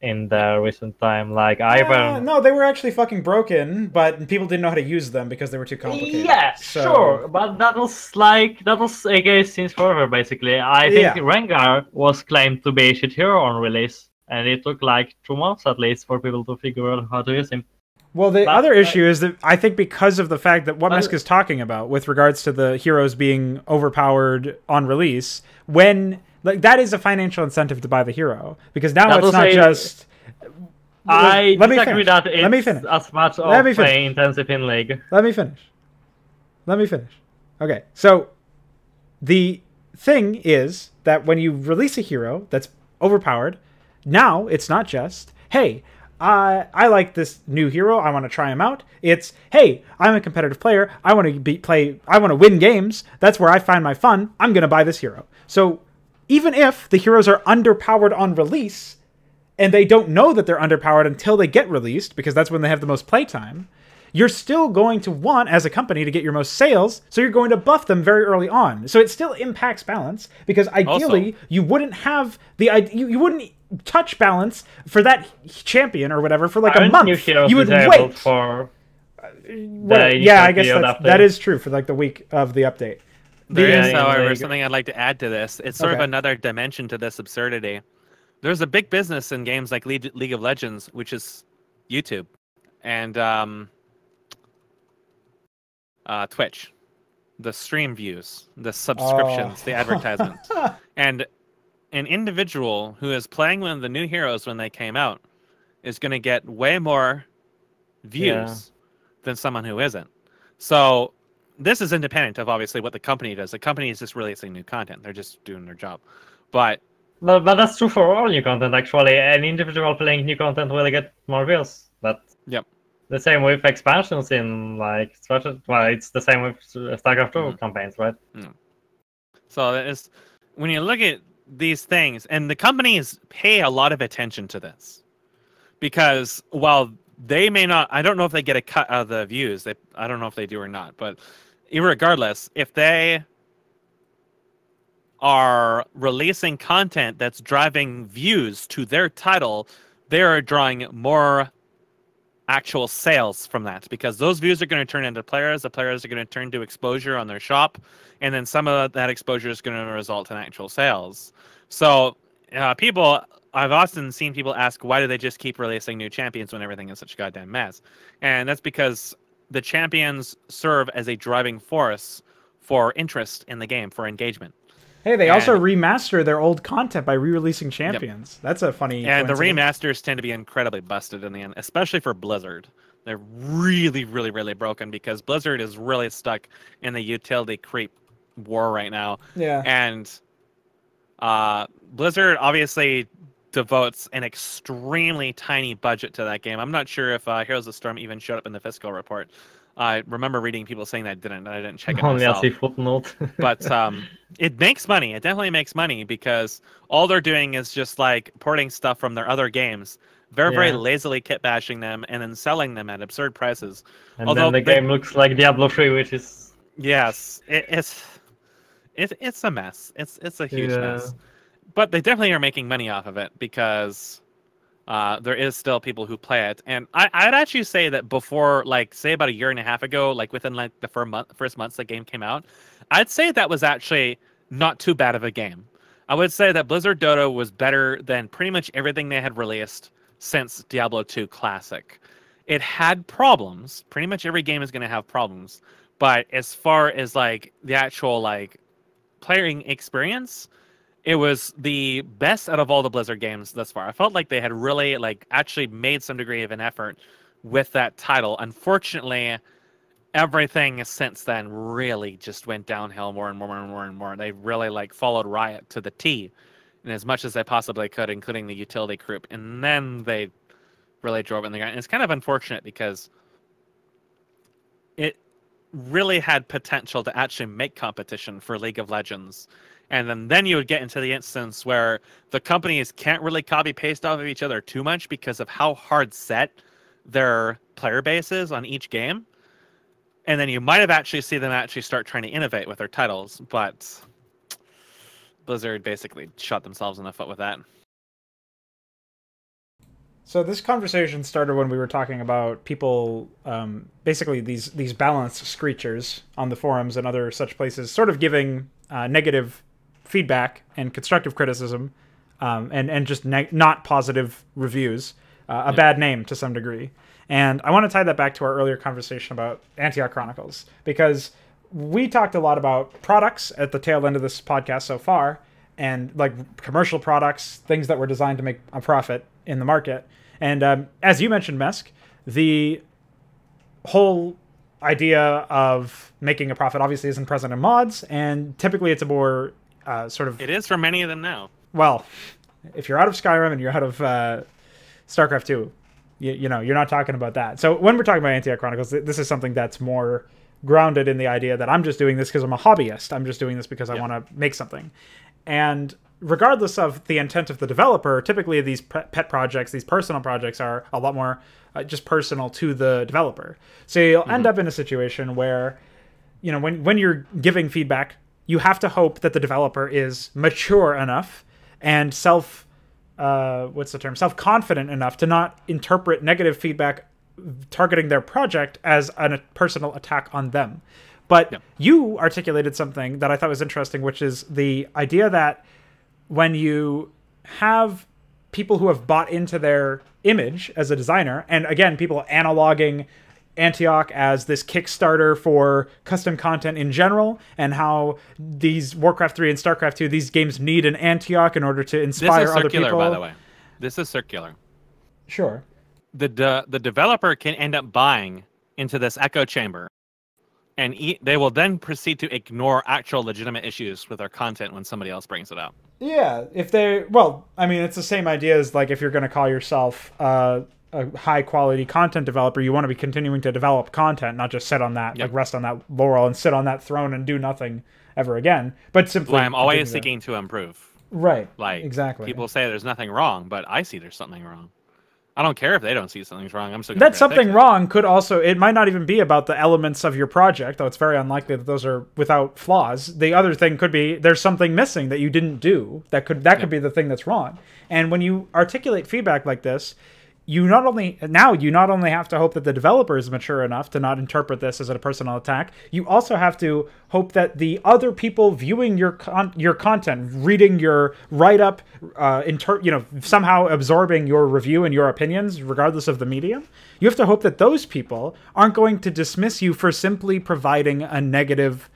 in the recent time, like Ivan. No, they were actually fucking broken, but people didn't know how to use them because they were too complicated. Yeah, sure, but that was a case since forever, basically. I think Rengar was claimed to be a shit hero on release, and it took like 2 months at least for people to figure out how to use him. Well, the other issue is that I think because of the fact that what Mesk is talking about with regards to the heroes being overpowered on release, when like that is a financial incentive to buy the hero, because now it's not just. I disagree that let me finish. As much of play intensive in League. Let me finish. Okay, so the thing is that when you release a hero that's overpowered, now it's not just, hey, I like this new hero, I want to try him out. It's, hey, I'm a competitive player, I want to win games, that's where I find my fun, I'm going to buy this hero. So even if the heroes are underpowered on release, and they don't know that they're underpowered until they get released, because that's when they have the most playtime, you're still going to want, as a company, to get your most sales, so you're going to buff them very early on. So it still impacts balance, because ideally, you wouldn't have you wouldn't touch balance for that champion or whatever for like a month. You would wait. Yeah, I guess that is true for like the week of the update. There is, however, something I'd like to add to this. It's sort of another dimension to this absurdity. There's a big business in games like League of Legends, which is YouTube and Twitch, the stream views, the subscriptions, the advertisements. And an individual who is playing one of the new heroes when they came out is going to get way more views than someone who isn't. So this is independent of obviously what the company does. The company is just releasing new content. They're just doing their job. But that's true for all new content, actually. An individual playing new content will get more views. But the same with expansions in like strategy. Well, it's the same with StarCraft 2 campaigns, right? So it's, when you look at these things, and the companies pay a lot of attention to this, because while they may not, I don't know if they get a cut out of the views. I don't know if they do or not. But regardless, if they are releasing content that's driving views to their title, they are drawing more actual sales from that, because those views are going to turn into players. The players are going to turn to exposure on their shop, and then some of that exposure is going to result in actual sales. So I've often seen people ask, why do they just keep releasing new champions when everything is such a goddamn mess? And that's because the champions serve as a driving force for interest in the game, for engagement. Hey, they also remaster their old content by re-releasing champions. That's a funny And the remasters tend to be incredibly busted in the end, especially for Blizzard. They're really, really, really broken, because Blizzard is really stuck in the utility creep war right now. Yeah. And Blizzard obviously devotes an extremely tiny budget to that game. I'm not sure if Heroes of the Storm even showed up in the fiscal report. I remember reading people saying that I didn't check it myself. Only as a footnote. But it makes money. It definitely makes money, because all they're doing is just like porting stuff from their other games, very lazily kit bashing them, and then selling them at absurd prices. And then the game looks like Diablo 3, which is it's a mess. It's a huge mess. But they definitely are making money off of it, because there is still people who play it. And I'd actually say that before, like, say about a year and a half ago, like within like the first months the game came out, I'd say that was actually not too bad of a game. I would say that Blizzard Dota was better than pretty much everything they had released since Diablo 2 Classic. It had problems. Pretty much every game is going to have problems. But as far as like the actual like playing experience, it was the best out of all the Blizzard games thus far. I felt like they had really like actually made some degree of an effort with that title. Unfortunately, everything since then really just went downhill more and more and more and more. They really like followed Riot to the T, and as much as they possibly could, including the utility group, and then they really drove it in the ground. And it's kind of unfortunate because it really had potential to actually make competition for League of Legends. And then you would get into the instance where the companies can't really copy paste off of each other too much because of how hard set their player base is on each game. And then you might have actually see them actually start trying to innovate with their titles, but Blizzard basically shot themselves in the foot with that. So this conversation started when we were talking about people, basically these balanced screechers on the forums and other such places, sort of giving negative feedback and constructive criticism, and just not positive reviews, a bad name to some degree. And I want to tie that back to our earlier conversation about Antioch Chronicles, because we talked a lot about products at the tail end of this podcast so far, and like commercial products, things that were designed to make a profit in the market. And as you mentioned, Mesk, the whole idea of making a profit obviously isn't present in mods, and typically it's a more sort of... It is for many of them now. Well, if you're out of Skyrim and you're out of StarCraft 2, you know, you're not talking about that. So when we're talking about Antioch Chronicles, this is something that's more grounded in the idea that I'm just doing this because I'm a hobbyist. I'm just doing this because I want to make something. And regardless of the intent of the developer, typically these pet projects, these personal projects are a lot more just personal to the developer. So you'll end up in a situation where, you know, when you're giving feedback, you have to hope that the developer is mature enough and self-confident enough to not interpret negative feedback targeting their project as a personal attack on them. But you articulated something that I thought was interesting, which is the idea that when you have people who have bought into their image as a designer, and again, people analoging Antioch as this Kickstarter for custom content in general, and how these Warcraft 3 and StarCraft 2, these games need an Antioch in order to inspire other people. This is circular, by the way. This is circular. Sure. The developer can end up buying into this echo chamber, and they will then proceed to ignore actual legitimate issues with their content when somebody else brings it up. Yeah, it's the same idea as like if you're going to call yourself a high quality content developer, you want to be continuing to develop content, not just sit on that, like rest on that laurel and sit on that throne and do nothing ever again. But simply, I'm always seeking to improve. Right. Like exactly. People say there's nothing wrong, but I see there's something wrong. I don't care if they don't see something's wrong. I'm still that something wrong could also, it might not even be about the elements of your project, though it's very unlikely that those are without flaws. The other thing could be there's something missing that you didn't do. That could be the thing that's wrong. And when you articulate feedback like this, you not only have to hope that the developer is mature enough to not interpret this as a personal attack, you also have to hope that the other people viewing your content, reading your write-up, somehow absorbing your review and your opinions, regardless of the medium, you have to hope that those people aren't going to dismiss you for simply providing a negative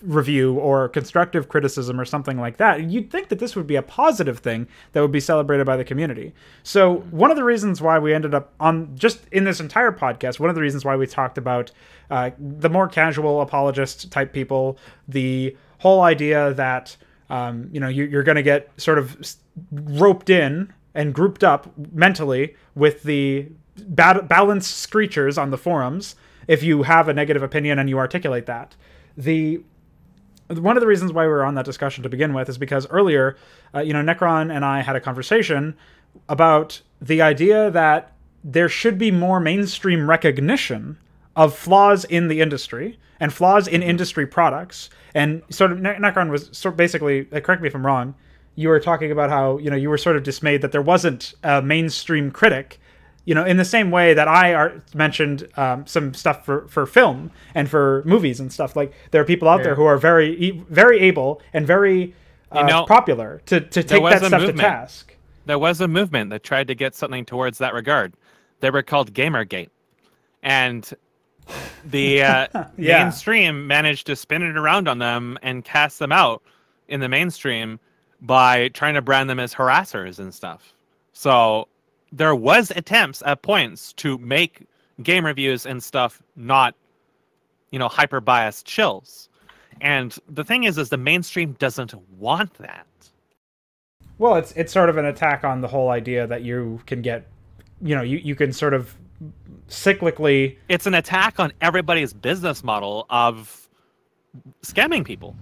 review or constructive criticism or something like that. You'd think that this would be a positive thing that would be celebrated by the community. So one of the reasons why we ended up on just in this entire podcast, one of the reasons why we talked about the more casual apologist type people, the whole idea that you're going to get sort of roped in and grouped up mentally with the balanced screechers on the forums if you have a negative opinion and you articulate that. One of the reasons why we were on that discussion to begin with is because earlier, Nekron and I had a conversation about the idea that there should be more mainstream recognition of flaws in the industry and flaws in industry products. And sort of Nekron was basically, correct me if I'm wrong, you were talking about how, you were sort of dismayed that there wasn't a mainstream critic, in the same way that I mentioned some stuff for film and for movies and stuff. Like, there are people out there who are very, very able and very popular to take that stuff to task. There was a movement that tried to get something towards that regard. They were called Gamergate. And the mainstream managed to spin it around on them and cast them out in the mainstream by trying to brand them as harassers and stuff. So there was attempts at points to make game reviews and stuff not, hyper biased shills. And the thing is the mainstream doesn't want that. Well, it's sort of an attack on the whole idea that you can get, you can sort of cyclically. It's an attack on everybody's business model of scamming people.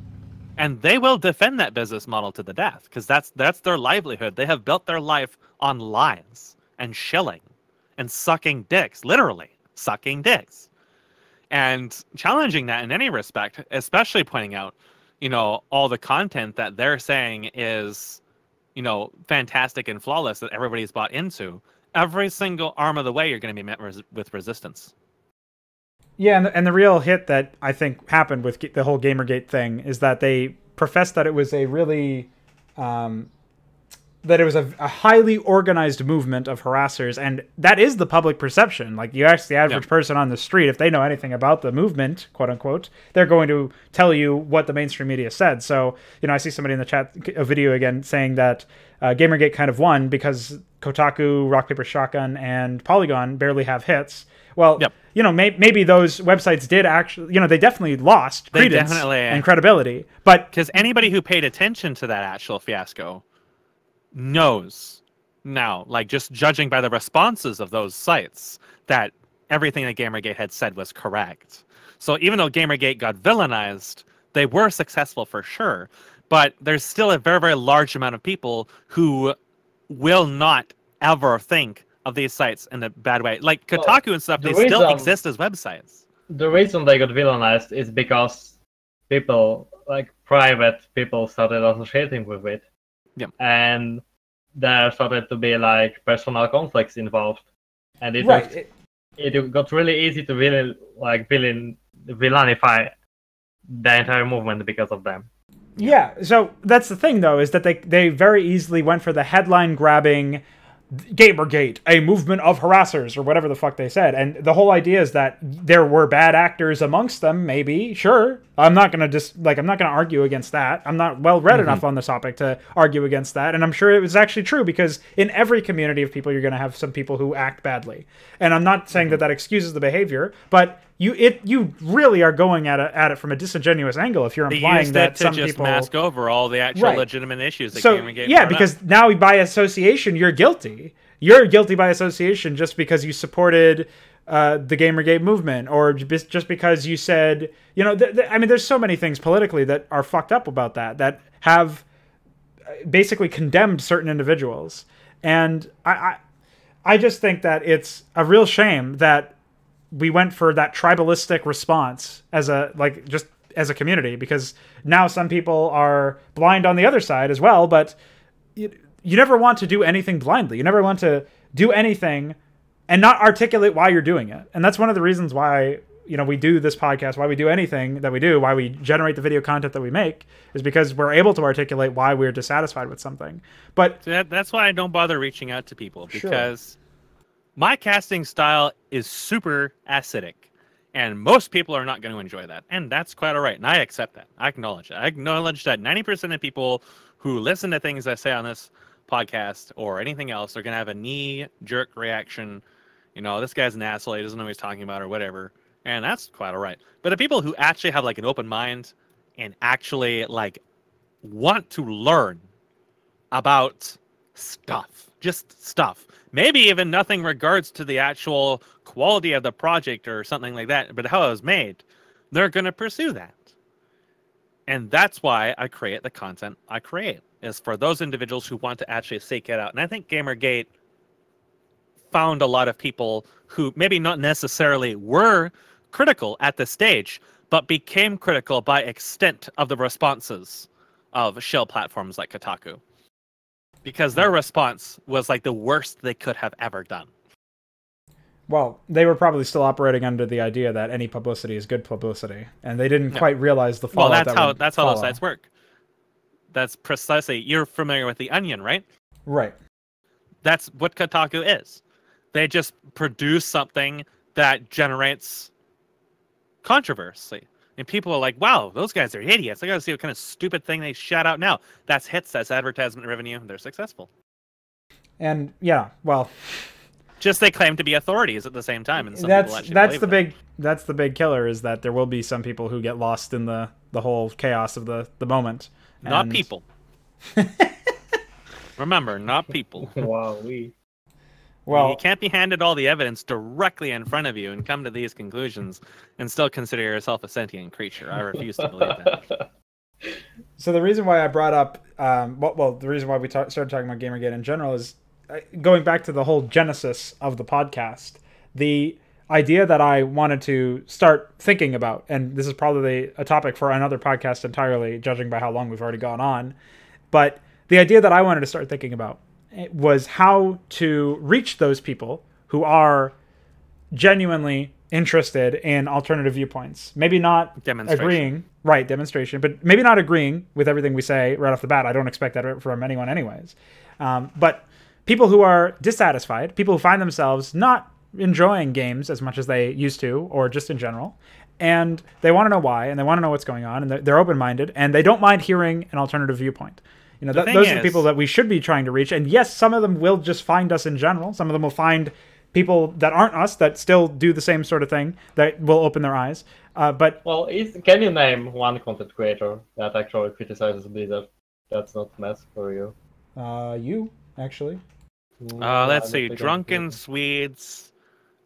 And they will defend that business model to the death, because that's their livelihood. They have built their life on lies and shilling and sucking dicks, literally sucking dicks. And challenging that in any respect, especially pointing out, all the content that they're saying is, fantastic and flawless that everybody's bought into. Every single arm of the way, you're going to be met with resistance. Yeah, and the real hit that I think happened with the whole Gamergate thing is that they professed that it was a really, that it was a highly organized movement of harassers, and that is the public perception. Like, you ask the average person on the street, if they know anything about the movement, quote unquote, they're going to tell you what the mainstream media said. So, I see somebody in the chat, a video again, saying that Gamergate kind of won because Kotaku, Rock Paper Shotgun, and Polygon barely have hits. Well, maybe those websites did actually, they definitely lost credence and credibility. But because anybody who paid attention to that actual fiasco knows now, like just judging by the responses of those sites, that everything that Gamergate had said was correct. So even though Gamergate got villainized, they were successful for sure. But there's still a very, very large amount of people who will not ever think of these sites in a bad way. Like Kotaku and stuff, they still exist as websites. The reason they got villainized is because people, like private people, started associating with it. Yeah. And there started to be like personal conflicts involved. And it got really easy to villainify the entire movement because of them. Yeah, so that's the thing though, is that they very easily went for the headline grabbing Gamergate, a movement of harassers, or whatever the fuck they said. And the whole idea is that there were bad actors amongst them, maybe, sure. I'm not going to argue against that. I'm not well read enough on the topic to argue against that. And I'm sure it was actually true, because in every community of people, you're going to have some people who act badly. And I'm not saying that excuses the behavior, but you really are going at it from a disingenuous angle if you're implying that some people just mask over all the actual legitimate issues that Gamergate brought because up. Now by association you're guilty. You're guilty by association just because you supported the Gamergate movement, or just because you said, I mean, there's so many things politically that are fucked up about that have basically condemned certain individuals. And I just think that it's a real shame that we went for that tribalistic response as a community, because now some people are blind on the other side as well. But you never want to do anything blindly. You never want to do anything and not articulate why you're doing it. And that's one of the reasons why, we do this podcast, why we do anything that we do, why we generate the video content that we make, is because we're able to articulate why we're dissatisfied with something. But that's why I don't bother reaching out to people, because my casting style is super acidic, and most people are not going to enjoy that. And that's quite all right. And I accept that. I acknowledge it. I acknowledge that 90% of people who listen to things I say on this podcast or anything else are going to have a knee-jerk reaction. This guy's an asshole. He doesn't know what he's talking about or whatever. And that's quite all right. But the people who actually have an open mind and actually want to learn about stuff, just stuff, maybe even nothing regards to the actual quality of the project or something like that, but how it was made, they're going to pursue that. And that's why I create the content I create, is for those individuals who want to actually seek it out. And I think Gamergate found a lot of people who maybe not necessarily were critical at this stage, but became critical by extent of the responses of shell platforms like Kotaku. Because their response was the worst they could have ever done. Well, they were probably still operating under the idea that any publicity is good publicity, and they didn't quite realize the fallout. Well, that's how those sites work. That's precisely. You're familiar with The Onion, right? Right. That's what Kotaku is. They just produce something that generates controversy. And people are like, wow, those guys are idiots. I got to see what kind of stupid thing they shout out now. That's hits, that's advertisement revenue. They're successful. And, yeah, well, Just they claim to be authorities at the same time, and some people actually that's the big killer, is that there will be some people who get lost in the whole chaos of the moment. Not people. Remember, not people. Wow, Well, you can't be handed all the evidence directly in front of you and come to these conclusions and still consider yourself a sentient creature. I refuse to believe that. So the reason why I brought up, the reason why we started talking about Gamergate in general is going back to the whole genesis of the podcast. The idea that I wanted to start thinking about, and this is probably a topic for another podcast entirely, judging by how long we've already gone on, but the idea that I wanted to start thinking about was how to reach those people who are genuinely interested in alternative viewpoints. Maybe not agreeing, right, demonstration, but maybe not agreeing with everything we say right off the bat. I don't expect that from anyone anyways. But people who are dissatisfied, people who find themselves not enjoying games as much as they used to, or just in general, and they want to know why, and they want to know what's going on, and they're open-minded, and they don't mind hearing an alternative viewpoint. You know, those are the people that we should be trying to reach. And yes, some of them will just find us in general. Some of them will find people that aren't us that still do the same sort of thing, that will open their eyes. But can you name one content creator that actually criticizes Blizzard? That's not mess for you. You actually. Let's see, Drunken Swedes.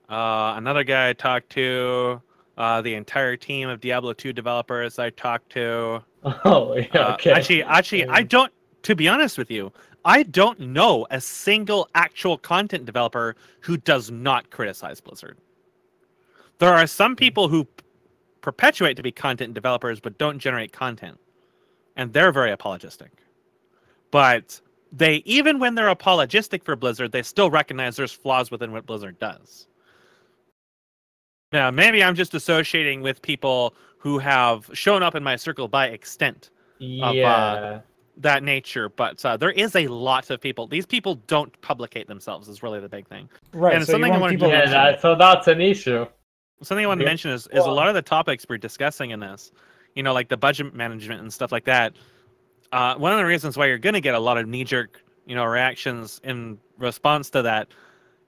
Another guy I talked to. The entire team of Diablo 2 developers I talked to. Oh, yeah, okay. Actually, I don't. To be honest with you, I don't know a single actual content developer who does not criticize Blizzard. There are some people who perpetuate to be content developers but don't generate content, and they're very apologistic. But even when they're apologistic for Blizzard, they still recognize there's flaws within what Blizzard does. Now, maybe I'm just associating with people who have shown up in my circle by extent of that nature, but there is a lot of people. These people don't publicate themselves is really the big thing. Right, and so something I want to so that's an issue. Something I want to mention is a lot of the topics we're discussing in this, like the budget management and stuff like that. One of the reasons why you're going to get a lot of knee-jerk, reactions in response to that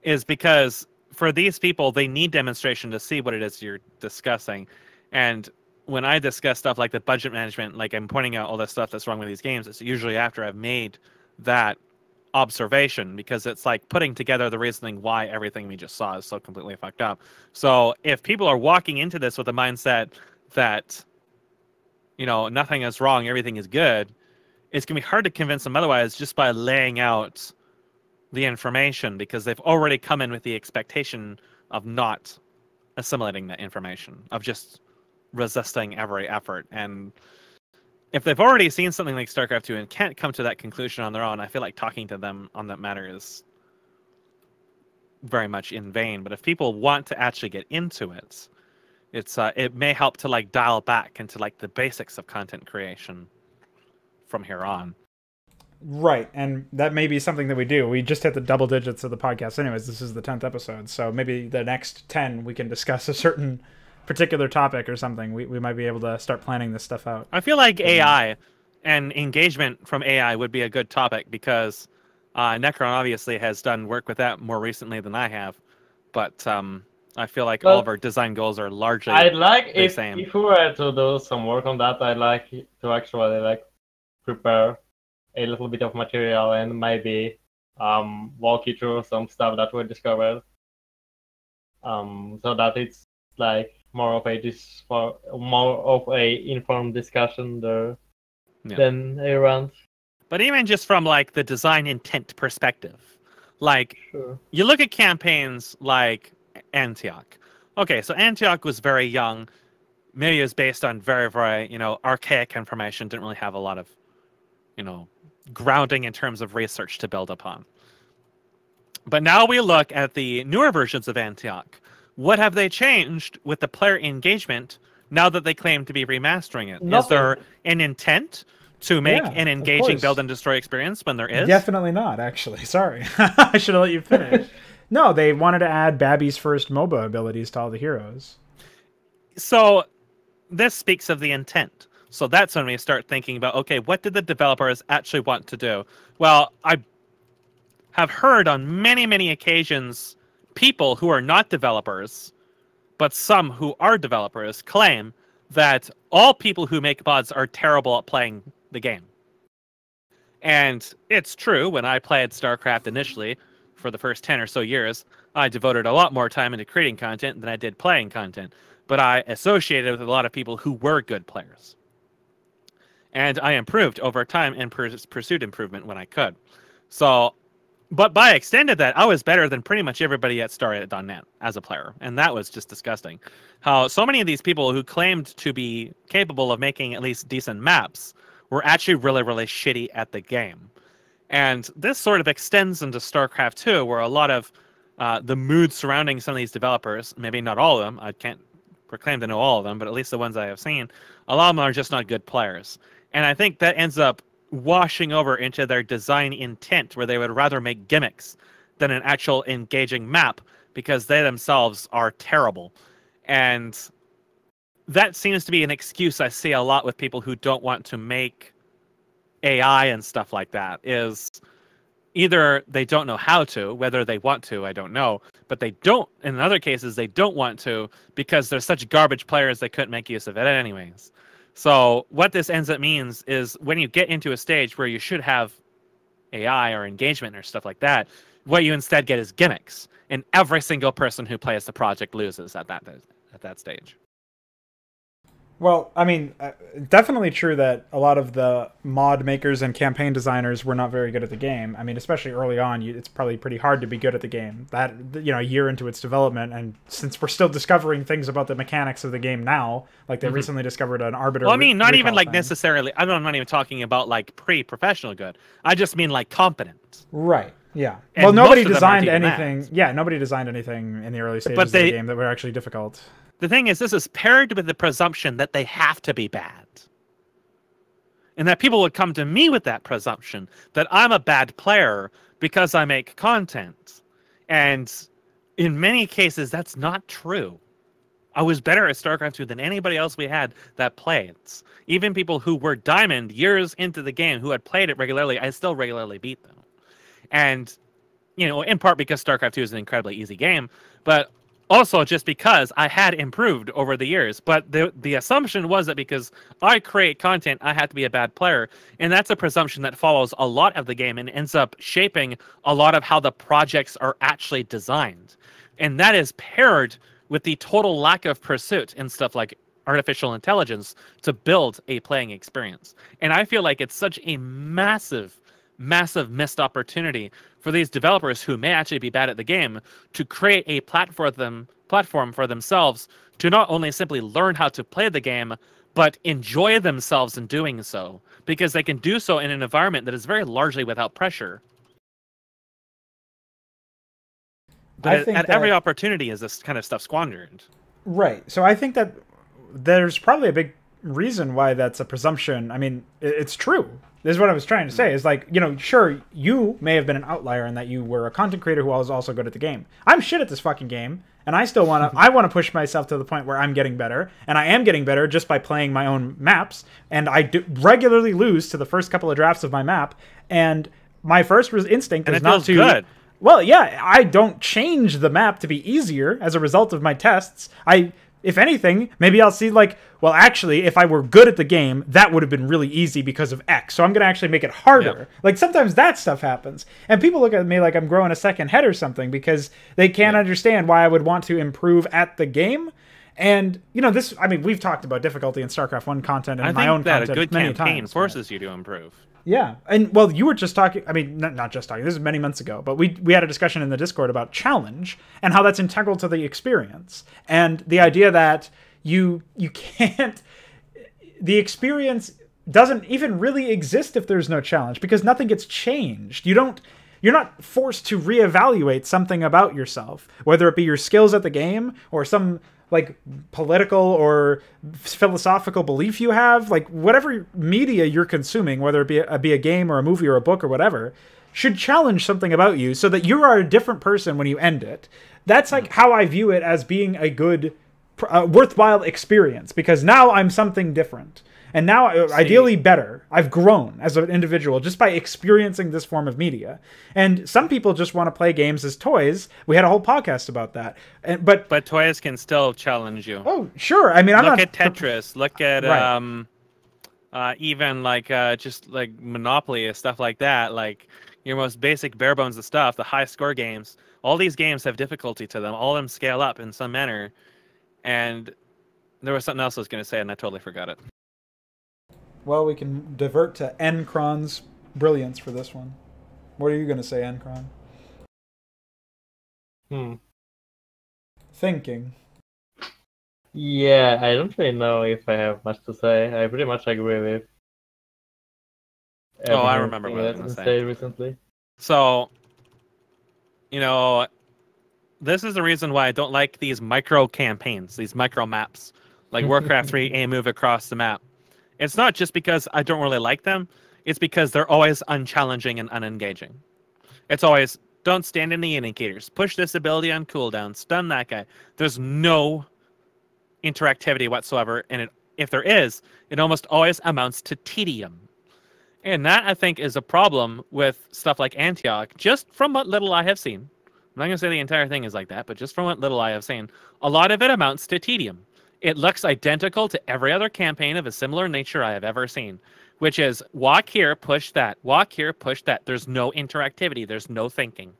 is because for these people, they need demonstration to see what it is you're discussing. And when I discuss stuff like the budget management, like I'm pointing out all the stuff that's wrong with these games, it's usually after I've made that observation, because it's like putting together the reasoning why everything we just saw is so completely fucked up. So if people are walking into this with a mindset that, nothing is wrong, everything is good, it's going to be hard to convince them otherwise just by laying out the information, because they've already come in with the expectation of not assimilating that information, of just resisting every effort. And if they've already seen something like StarCraft 2 and can't come to that conclusion on their own, I feel like talking to them on that matter is very much in vain. But if people want to actually get into it, it may help to dial back into the basics of content creation from here on. Right, and that may be something that we do. We just hit the double digits of the podcast anyways. This is the 10th episode, so maybe the next 10 we can discuss a certain particular topic or something. We might be able to start planning this stuff out. I feel like AI and engagement from AI would be a good topic, because Nekron obviously has done work with that more recently than I have, but I feel like all of our design goals are largely the same. If we were to do some work on that, I'd like to actually prepare a little bit of material and maybe walk you through some stuff that we discovered, so that it's more of a informed discussion there than a rant. But even just from the design intent perspective, Sure. You look at campaigns like Antioch. Okay, so Antioch was very young. Maybe it was based on very, very archaic information. Didn't really have a lot of grounding in terms of research to build upon. But now we look at the newer versions of Antioch. What have they changed with the player engagement now that they claim to be remastering it? Nothing. Is there an intent to make an engaging build and destroy experience when there is? Definitely not, actually. Sorry. I should have let you finish. No, they wanted to add Babby's first MOBA abilities to all the heroes. So this speaks of the intent. So that's when we start thinking about, okay, what did the developers actually want to do? Well, I have heard on many, many occasions people who are not developers, but some who are developers, claim that all people who make mods are terrible at playing the game. And it's true, when I played StarCraft initially, for the first 10 or so years, I devoted a lot more time into creating content than I did playing content. But I associated with a lot of people who were good players. And I improved over time and pursued improvement when I could. So, but by extended that, I was better than pretty much everybody at Started.net as a player. And that was just disgusting. How so many of these people who claimed to be capable of making at least decent maps were actually really, really shitty at the game. And this sort of extends into StarCraft 2, where a lot of the mood surrounding some of these developers, maybe not all of them, I can't proclaim to know all of them, but at least the ones I have seen, a lot of them are just not good players. And I think that ends up washing over into their design intent, where they would rather make gimmicks than an actual engaging map, because they themselves are terrible. And that seems to be an excuse I see a lot with people who don't want to make AI and stuff like that, is either they don't know how to, whether they want to, I don't know, but they don't, in other cases, they don't want to because they're such garbage players they couldn't make use of it anyways. So what this ends up means is when you get into a stage where you should have AI or engagement or stuff like that, what you instead get is gimmicks, and every single person who plays the project loses at that stage. Well, I mean, definitely true that a lot of the mod makers and campaign designers were not very good at the game. I mean, especially early on, it's probably pretty hard to be good at the game. That, you know, a year into its development, and since we're still discovering things about the mechanics of the game now, like they recently discovered an arbiter. Well, I mean, not even like thing. necessarily. I'm not even talking about like pre-professional good. I just mean like competent. Right. Yeah. And well, nobody designed even anything. that. Yeah, nobody designed anything in the early stages of the game that were actually difficult. The thing is, this is paired with the presumption that they have to be bad. And that people would come to me with that presumption that I'm a bad player because I make content. And in many cases, that's not true. I was better at StarCraft 2 than anybody else we had that played. Even people who were Diamond years into the game, who had played it regularly, I still regularly beat them. And, you know, in part because StarCraft 2 is an incredibly easy game, but also just because I had improved over the years. But the assumption was that because I create content, I have to be a bad player. And that's a presumption that follows a lot of the game and ends up shaping a lot of how the projects are actually designed. And that is paired with the total lack of pursuit in stuff like artificial intelligence to build a playing experience. And I feel like it's such a massive missed opportunity for these developers who may actually be bad at the game to create a platform for themselves to not only simply learn how to play the game, but enjoy themselves in doing so, because they can do so in an environment that is very largely without pressure. But at every opportunity is this kind of stuff squandered. Right. So I think that there's probably a big reason why that's a presumption. I mean, it's true. This is what I was trying to say. Is like, you know, sure, you may have been an outlier in that you were a content creator who was also good at the game. I'm shit at this fucking game, and I still want to. I want to push myself to the point where I'm getting better, and I am getting better just by playing my own maps. And I regularly lose to the first couple of drafts of my map, and my first instinct is not to. Good. Well, yeah, I don't change the map to be easier as a result of my tests. If anything, maybe I'll see like, well, actually, if I were good at the game, that would have been really easy because of X. So I'm going to actually make it harder. Yep. Like sometimes that stuff happens. And people look at me like I'm growing a second head or something because they can't understand why I would want to improve at the game. And, you know, this, I mean, we've talked about difficulty in StarCraft 1 content and my own content many times. I think that a good campaign forces you to improve. Yeah. And, well, you were just talking, I mean, not just talking, this is many months ago, but we had a discussion in the Discord about challenge and how that's integral to the experience. And the idea that you can't, the experience doesn't even really exist if there's no challenge because nothing gets changed. You're not forced to reevaluate something about yourself, whether it be your skills at the game or some like political or philosophical belief you have, like whatever media you're consuming, whether it be a game or a movie or a book or whatever, should challenge something about you so that you are a different person when you end it. That's like how I view it as being a good worthwhile experience, because now I'm something different. And now, ideally better. I've grown as an individual just by experiencing this form of media. And some people just want to play games as toys. We had a whole podcast about that. But toys can still challenge you. Oh, sure. I mean, look at Tetris. Look at even like just like Monopoly and stuff like that. Like your most basic bare bones of stuff, the high score games. All these games have difficulty to them. All of them scale up in some manner. And there was something else I was going to say, and I totally forgot it. Well, we can divert to Nekron's brilliance for this one. What are you going to say, Nekron? Thinking. Yeah, I don't really know if I have much to say. I pretty much agree with. Oh, I remember what I was going to say recently. So, you know, this is the reason why I don't like these micro campaigns, these micro maps, like Warcraft 3 A move across the map. It's not just because I don't really like them. It's because they're always unchallenging and unengaging. It's always, don't stand in the indicators. Push this ability on cooldown. Stun that guy. There's no interactivity whatsoever. And if there is, it almost always amounts to tedium. And that, I think, is a problem with stuff like Antioch, just from what little I have seen. I'm not going to say the entire thing is like that, but just from what little I have seen, a lot of it amounts to tedium. It looks identical to every other campaign of a similar nature I have ever seen, which is walk here, push that, walk here, push that. There's no interactivity. There's no thinking.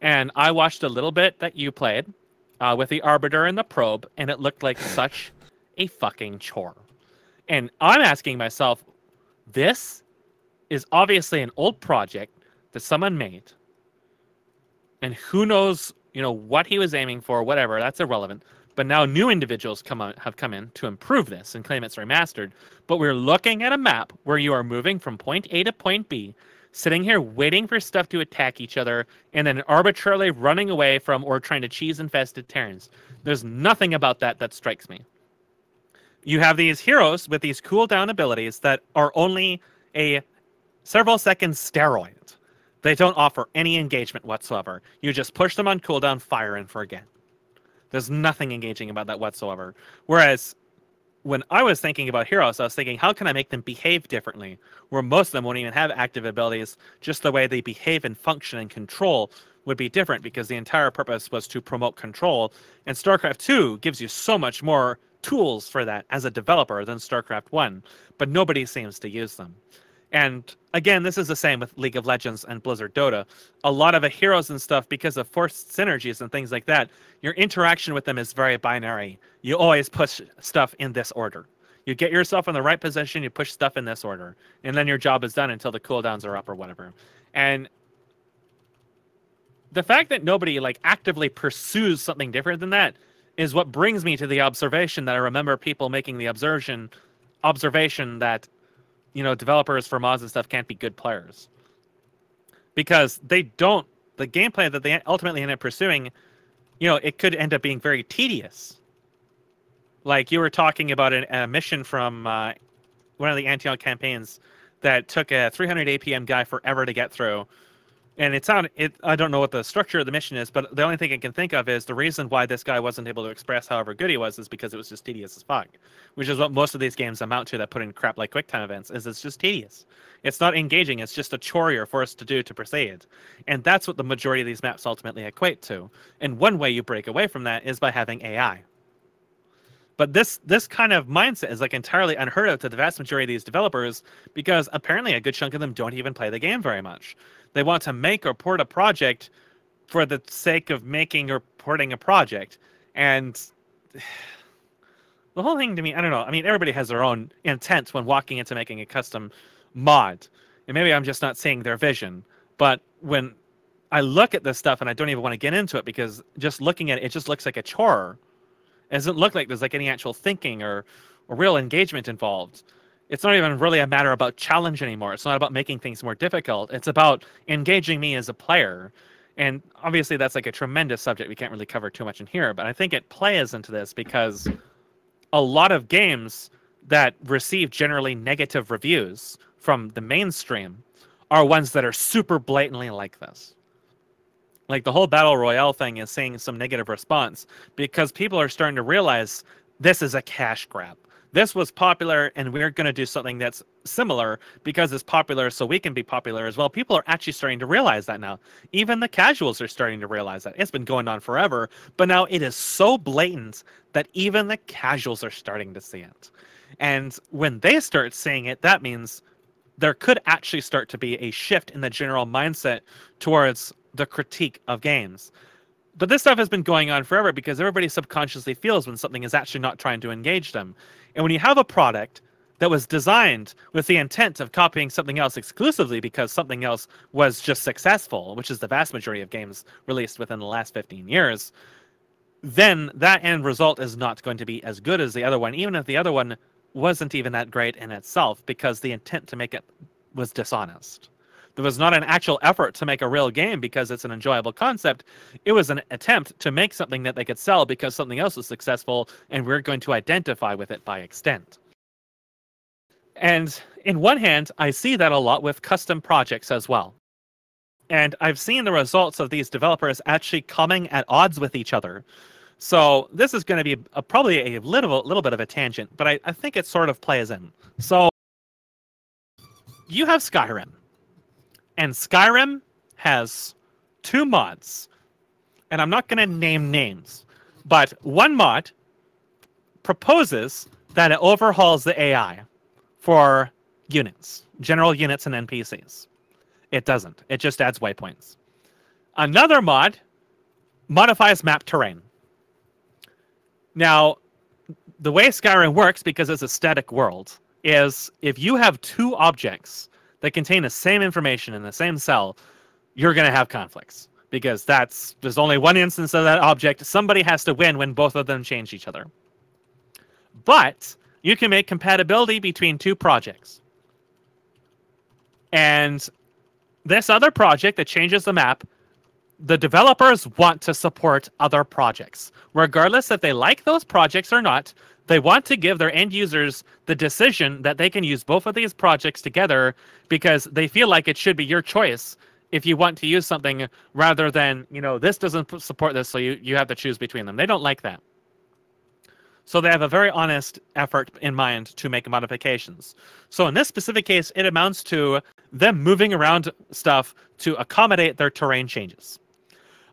And I watched a little bit that you played with the Arbiter and the Probe, and it looked like such a fucking chore. And I'm asking myself, this is obviously an old project that someone made, and who knows, what he was aiming for, whatever, that's irrelevant. But now new individuals have come in to improve this and claim it's remastered. But we're looking at a map where you are moving from point A to point B, sitting here waiting for stuff to attack each other, and then arbitrarily running away from or trying to cheese-infested Terrans. There's nothing about that strikes me. You have these heroes with these cooldown abilities that are only a several seconds steroid. They don't offer any engagement whatsoever. You just push them on cooldown, fire, and forget. There's nothing engaging about that whatsoever. Whereas when I was thinking about heroes, I was thinking, how can I make them behave differently? Where most of them won't even have active abilities, just the way they behave and function and control would be different, because the entire purpose was to promote control. And StarCraft 2 gives you so much more tools for that as a developer than StarCraft 1, but nobody seems to use them. And again, this is the same with League of Legends and Blizzard Dota. A lot of the heroes and stuff, because of forced synergies and things like that, your interaction with them is very binary. You always push stuff in this order. You get yourself in the right position, you push stuff in this order, and then your job is done until the cooldowns are up or whatever. And the fact that nobody actively pursues something different than that is what brings me to the observation that I remember people making the observation that developers for mods and stuff can't be good players. Because the gameplay that they ultimately end up pursuing, it could end up being very tedious. Like you were talking about a mission from one of the Antioch campaigns that took a 300 APM guy forever to get through. And I don't know what the structure of the mission is, but the only thing I can think of is the reason why this guy wasn't able to express however good he was is because it was just tedious as fuck. Which is what most of these games amount to that put in crap like QuickTime events, is it's just tedious. It's not engaging, it's just a chore you're forced to do to proceed. And that's what the majority of these maps ultimately equate to. And one way you break away from that is by having AI. But this kind of mindset is entirely unheard of to the vast majority of these developers, because apparently a good chunk of them don't even play the game very much. They want to make or port a project for the sake of making or porting a project. And the whole thing to me, I don't know. I mean, everybody has their own intent when walking into making a custom mod. And maybe I'm just not seeing their vision. But when I look at this stuff, and I don't even want to get into it, because just looking at it, it just looks like a chore. It doesn't look like there's any actual thinking or real engagement involved. It's not even really a matter about challenge anymore. It's not about making things more difficult. It's about engaging me as a player. And obviously that's a tremendous subject we can't really cover too much in here, but I think it plays into this because a lot of games that receive generally negative reviews from the mainstream are ones that are super blatantly like this. Like the whole Battle Royale thing is seeing some negative response because people are starting to realize this is a cash grab. This was popular, and we're going to do something that's similar because it's popular, so we can be popular as well. People are actually starting to realize that now. Even the casuals are starting to realize that. It's been going on forever, but now it is so blatant that even the casuals are starting to see it. And when they start seeing it, that means there could actually start to be a shift in the general mindset towards the critique of games. But this stuff has been going on forever because everybody subconsciously feels when something is actually not trying to engage them. And when you have a product that was designed with the intent of copying something else exclusively because something else was just successful, which is the vast majority of games released within the last 15 years, then that end result is not going to be as good as the other one, even if the other one wasn't even that great in itself, because the intent to make it was dishonest. There was not an actual effort to make a real game because it's an enjoyable concept. It was an attempt to make something that they could sell because something else was successful, and we're going to identify with it by extent. And in one hand, I see that a lot with custom projects as well. And I've seen the results of these developers actually coming at odds with each other. So this is going to be probably a little bit of a tangent, but I think it sort of plays in. So you have Skyrim. And Skyrim has 2 mods. And I'm not going to name names. But one mod proposes that it overhauls the AI for units, general units and NPCs. It doesn't. It just adds waypoints. Another mod modifies map terrain. Now, the way Skyrim works, because it's a static world, is if you have 2 objects that contain the same information in the same cell, you're going to have conflicts. Because there's only one instance of that object. Somebody has to win when both of them change each other. But you can make compatibility between 2 projects. And this other project that changes the map, the developers want to support other projects. Regardless if they like those projects or not, they want to give their end users the decision that they can use both of these projects together because they feel like it should be your choice if you want to use something rather than, this doesn't support this, so you have to choose between them. They don't like that. So they have a very honest effort in mind to make modifications. So in this specific case, it amounts to them moving around stuff to accommodate their terrain changes.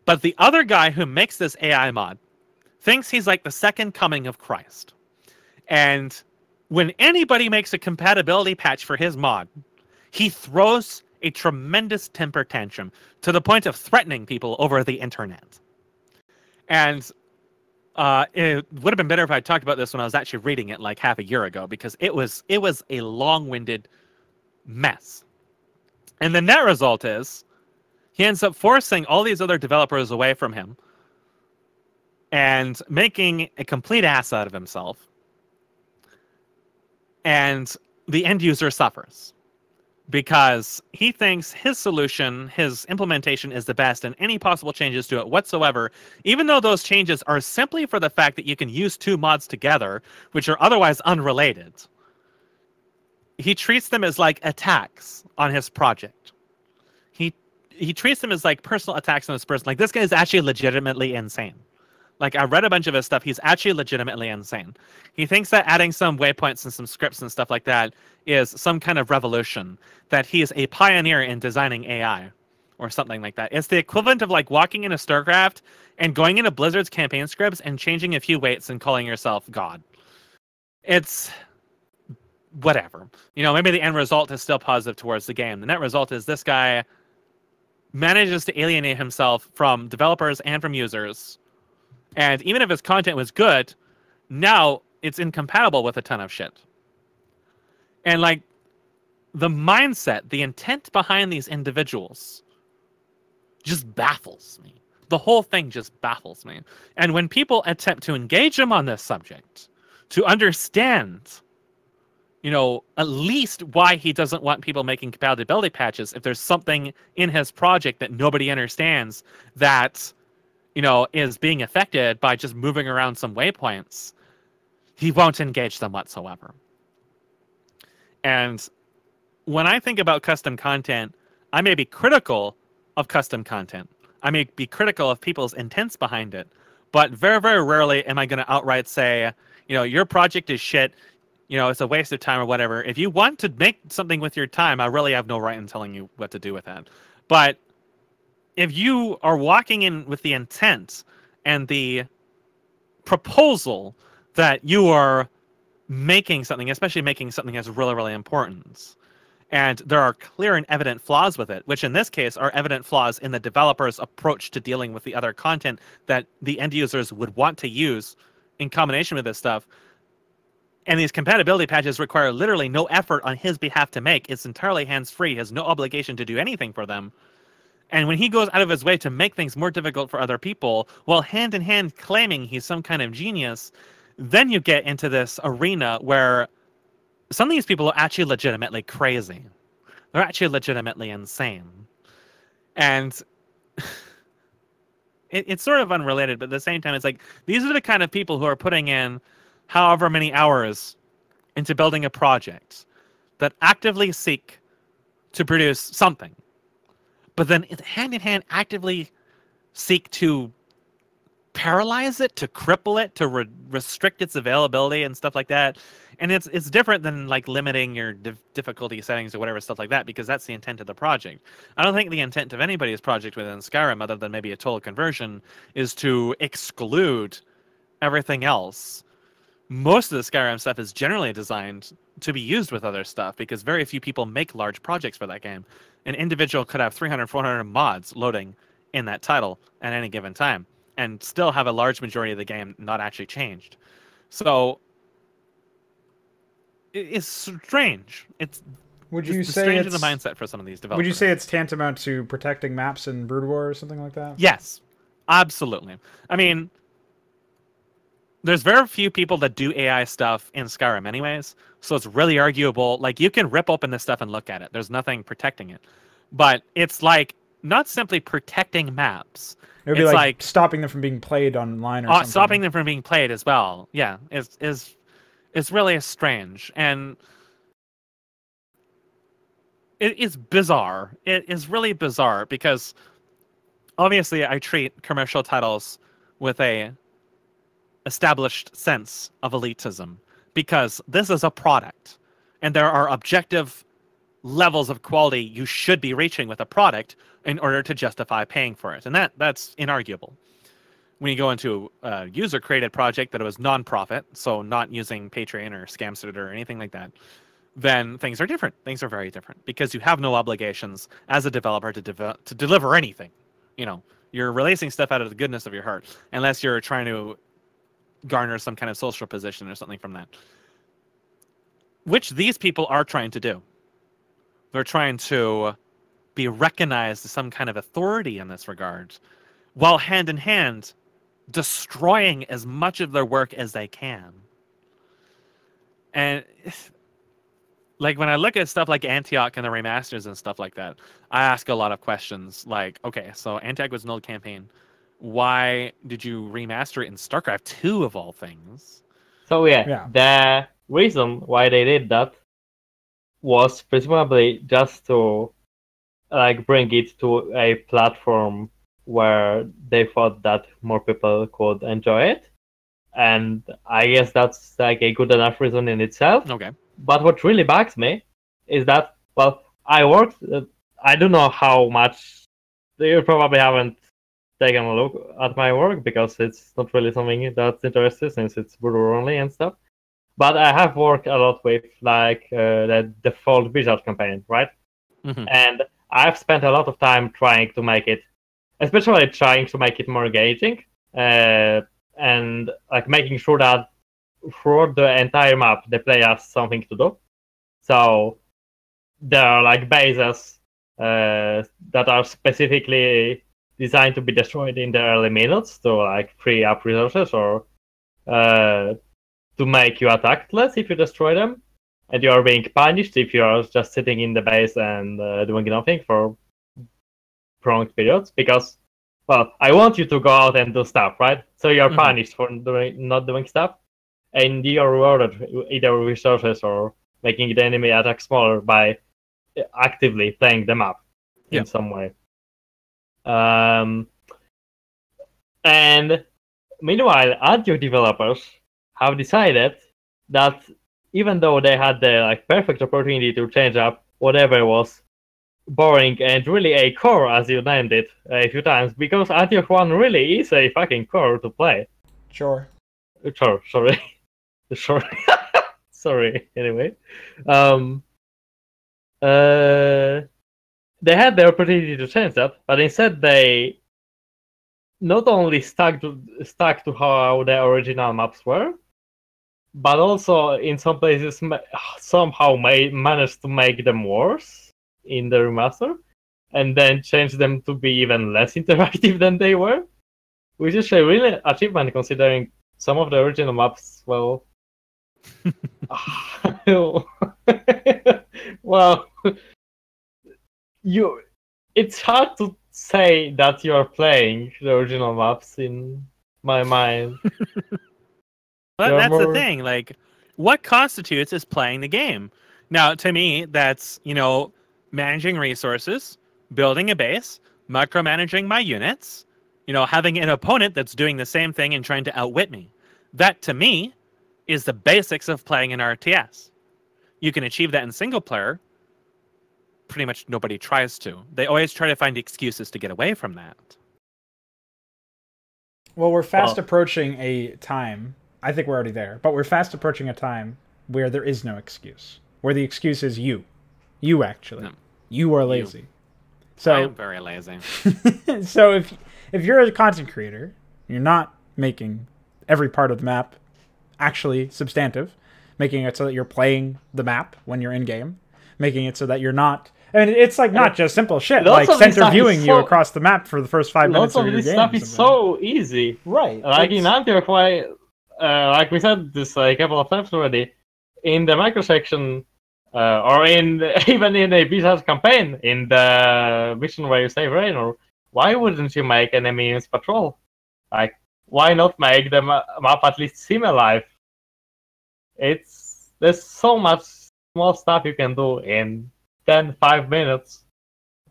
But the other guy who makes this AI mod thinks he's like the second coming of Christ. And when anybody makes a compatibility patch for his mod, he throws a tremendous temper tantrum to the point of threatening people over the internet. And it would have been better if I talked about this when I was actually reading it like half a year ago, because it was a long-winded mess. And the net result is he ends up forcing all these other developers away from him and making a complete ass out of himself. And the end user suffers because he thinks his solution, his implementation is the best, and any possible changes to it whatsoever, even though those changes are simply for the fact that you can use 2 mods together, which are otherwise unrelated, he treats them as like attacks on his project. He treats them as like personal attacks on his person. Like, this guy is actually legitimately insane. Like, I read a bunch of his stuff. He's actually legitimately insane. He thinks that adding some waypoints and some scripts and stuff like that is some kind of revolution, that he is a pioneer in designing AI or something like that. It's the equivalent of like walking into StarCraft and going into Blizzard's campaign scripts and changing a few weights and calling yourself God. It's whatever. Maybe the end result is still positive towards the game. The net result is this guy manages to alienate himself from developers and from users. And even if his content was good, now it's incompatible with a ton of shit. And like, the mindset, the intent behind these individuals just baffles me. The whole thing just baffles me. And when people attempt to engage him on this subject, to understand, at least why he doesn't want people making compatibility patches, if there's something in his project that nobody understands that is being affected by just moving around some waypoints, he won't engage them whatsoever. And when I think about custom content, I may be critical of custom content. I may be critical of people's intents behind it. But very, very rarely am I going to outright say, your project is shit. It's a waste of time or whatever. If you want to make something with your time, I really have no right in telling you what to do with that. But if you are walking in with the intent and the proposal that you are making something, especially making something that's really, really important, and there are clear and evident flaws with it, which in this case are evident flaws in the developer's approach to dealing with the other content that the end users would want to use in combination with this stuff. And these compatibility patches require literally no effort on his behalf to make. It's entirely hands-free. He has no obligation to do anything for them. And when he goes out of his way to make things more difficult for other people, while hand-in-hand claiming he's some kind of genius, then you get into this arena where some of these people are actually legitimately crazy. They're actually legitimately insane. And it's sort of unrelated, but at the same time, it's like, these are the kind of people who are putting in however many hours into building a project that actively seek to produce something, but then hand in hand actively seek to paralyze it, to cripple it, to restrict its availability and stuff like that. And it's different than like limiting your difficulty settings or whatever, stuff like that, because that's the intent of the project. I don't think the intent of anybody's project within Skyrim, other than maybe a total conversion, is to exclude everything else. Most of the Skyrim stuff is generally designed to be used with other stuff, because very few people make large projects for that game. An individual could have 300, 400 mods loading in that title at any given time, and still have a large majority of the game not actually changed. So it's strange. Would you say strange it's in the mindset for some of these developers? Would you say it's tantamount to protecting maps in Brood War or something like that? Yes, absolutely. I mean, there's very few people that do AI stuff in Skyrim anyways, so it's really arguable. Like, you can rip open this stuff and look at it. There's nothing protecting it. But it's like not simply protecting maps. It would be like stopping them from being played online or something. Stopping them from being played as well. Yeah, it's really strange. And it's bizarre. It is really bizarre because obviously I treat commercial titles with a established sense of elitism, because this is a product and there are objective levels of quality you should be reaching with a product in order to justify paying for it. And that's inarguable. When you go into a user-created project that was non-profit, so not using Patreon or Scamster or anything like that, then things are different. Things are very different, because you have no obligations as a developer to deliver anything. You're releasing stuff out of the goodness of your heart, unless you're trying to garner some kind of social position or something from that, which these people are trying to do. They're trying to be recognized as some kind of authority in this regard, while hand in hand destroying as much of their work as they can. And like, when I look at stuff like Antioch and the remasters and stuff like that, I ask a lot of questions like, okay, so Antioch was an old campaign. Why did you remaster it in StarCraft 2 of all things? So yeah, the reason why they did that was presumably just to like bring it to a platform where they thought that more people could enjoy it. And I guess that's like a good enough reason in itself. Okay. But what really bugs me is that, well, I don't know how much, you probably haven't taken a look at my work, because it's not really something that's interesting since it's Brewer only and stuff. But I have worked a lot with like the default Wizard campaign, right? Mm-hmm. And I've spent a lot of time trying to make it, especially trying to make it more engaging, and like making sure that throughout the entire map the player has something to do. So there are like bases that are specifically designed to be destroyed in the early minutes to like free up resources, or to make you attacked less if you destroy them, and you are being punished if you are just sitting in the base and doing nothing for prolonged periods. Because, well, I want you to go out and do stuff, right? So you are punished for not doing stuff, and you are rewarded either with resources or making the enemy attack smaller by actively playing them up in some way. And Meanwhile, Antioch developers have decided that even though they had the perfect opportunity to change up whatever was boring and really a core, as you named it a few times, because Antioch 1 really is a fucking core to play. Sure. Sure, sorry. Sure. Sorry, anyway. They had the opportunity to change that, but instead they not only stuck to how the original maps were, but also in some places somehow managed to make them worse in the remaster, and then change them to be even less interactive than they were, which is a real achievement considering some of the original maps, well... well... It's hard to say that you're playing the original maps in my mind. But that's the thing. Like, what constitutes as playing the game? Now, to me, that's, managing resources, building a base, micromanaging my units, having an opponent that's doing the same thing and trying to outwit me. That, to me, is the basics of playing an RTS. You can achieve that in single player. Pretty much nobody tries to. They always try to find excuses to get away from that. Well, we're fast approaching a time. I think we're already there, but we're fast approaching a time where there is no excuse. Where the excuse is you. You, actually. No. You are lazy. So I am very lazy. So if you're a content creator, you're not making every part of the map actually substantive, making it so that you're playing the map when you're in-game, making it so that you're not... I mean, it's like not just simple shit, like center viewing you across the map for the first 5 minutes of your game. Lots of this stuff is so easy. Right. Like in Antioch, like we said this a couple of times already, in the micro section, or even in a B-side campaign, in the mission where you save Raynor, why wouldn't you make enemies patrol? Like, why not make the map at least seem alive? There's so much small stuff you can do in 5 minutes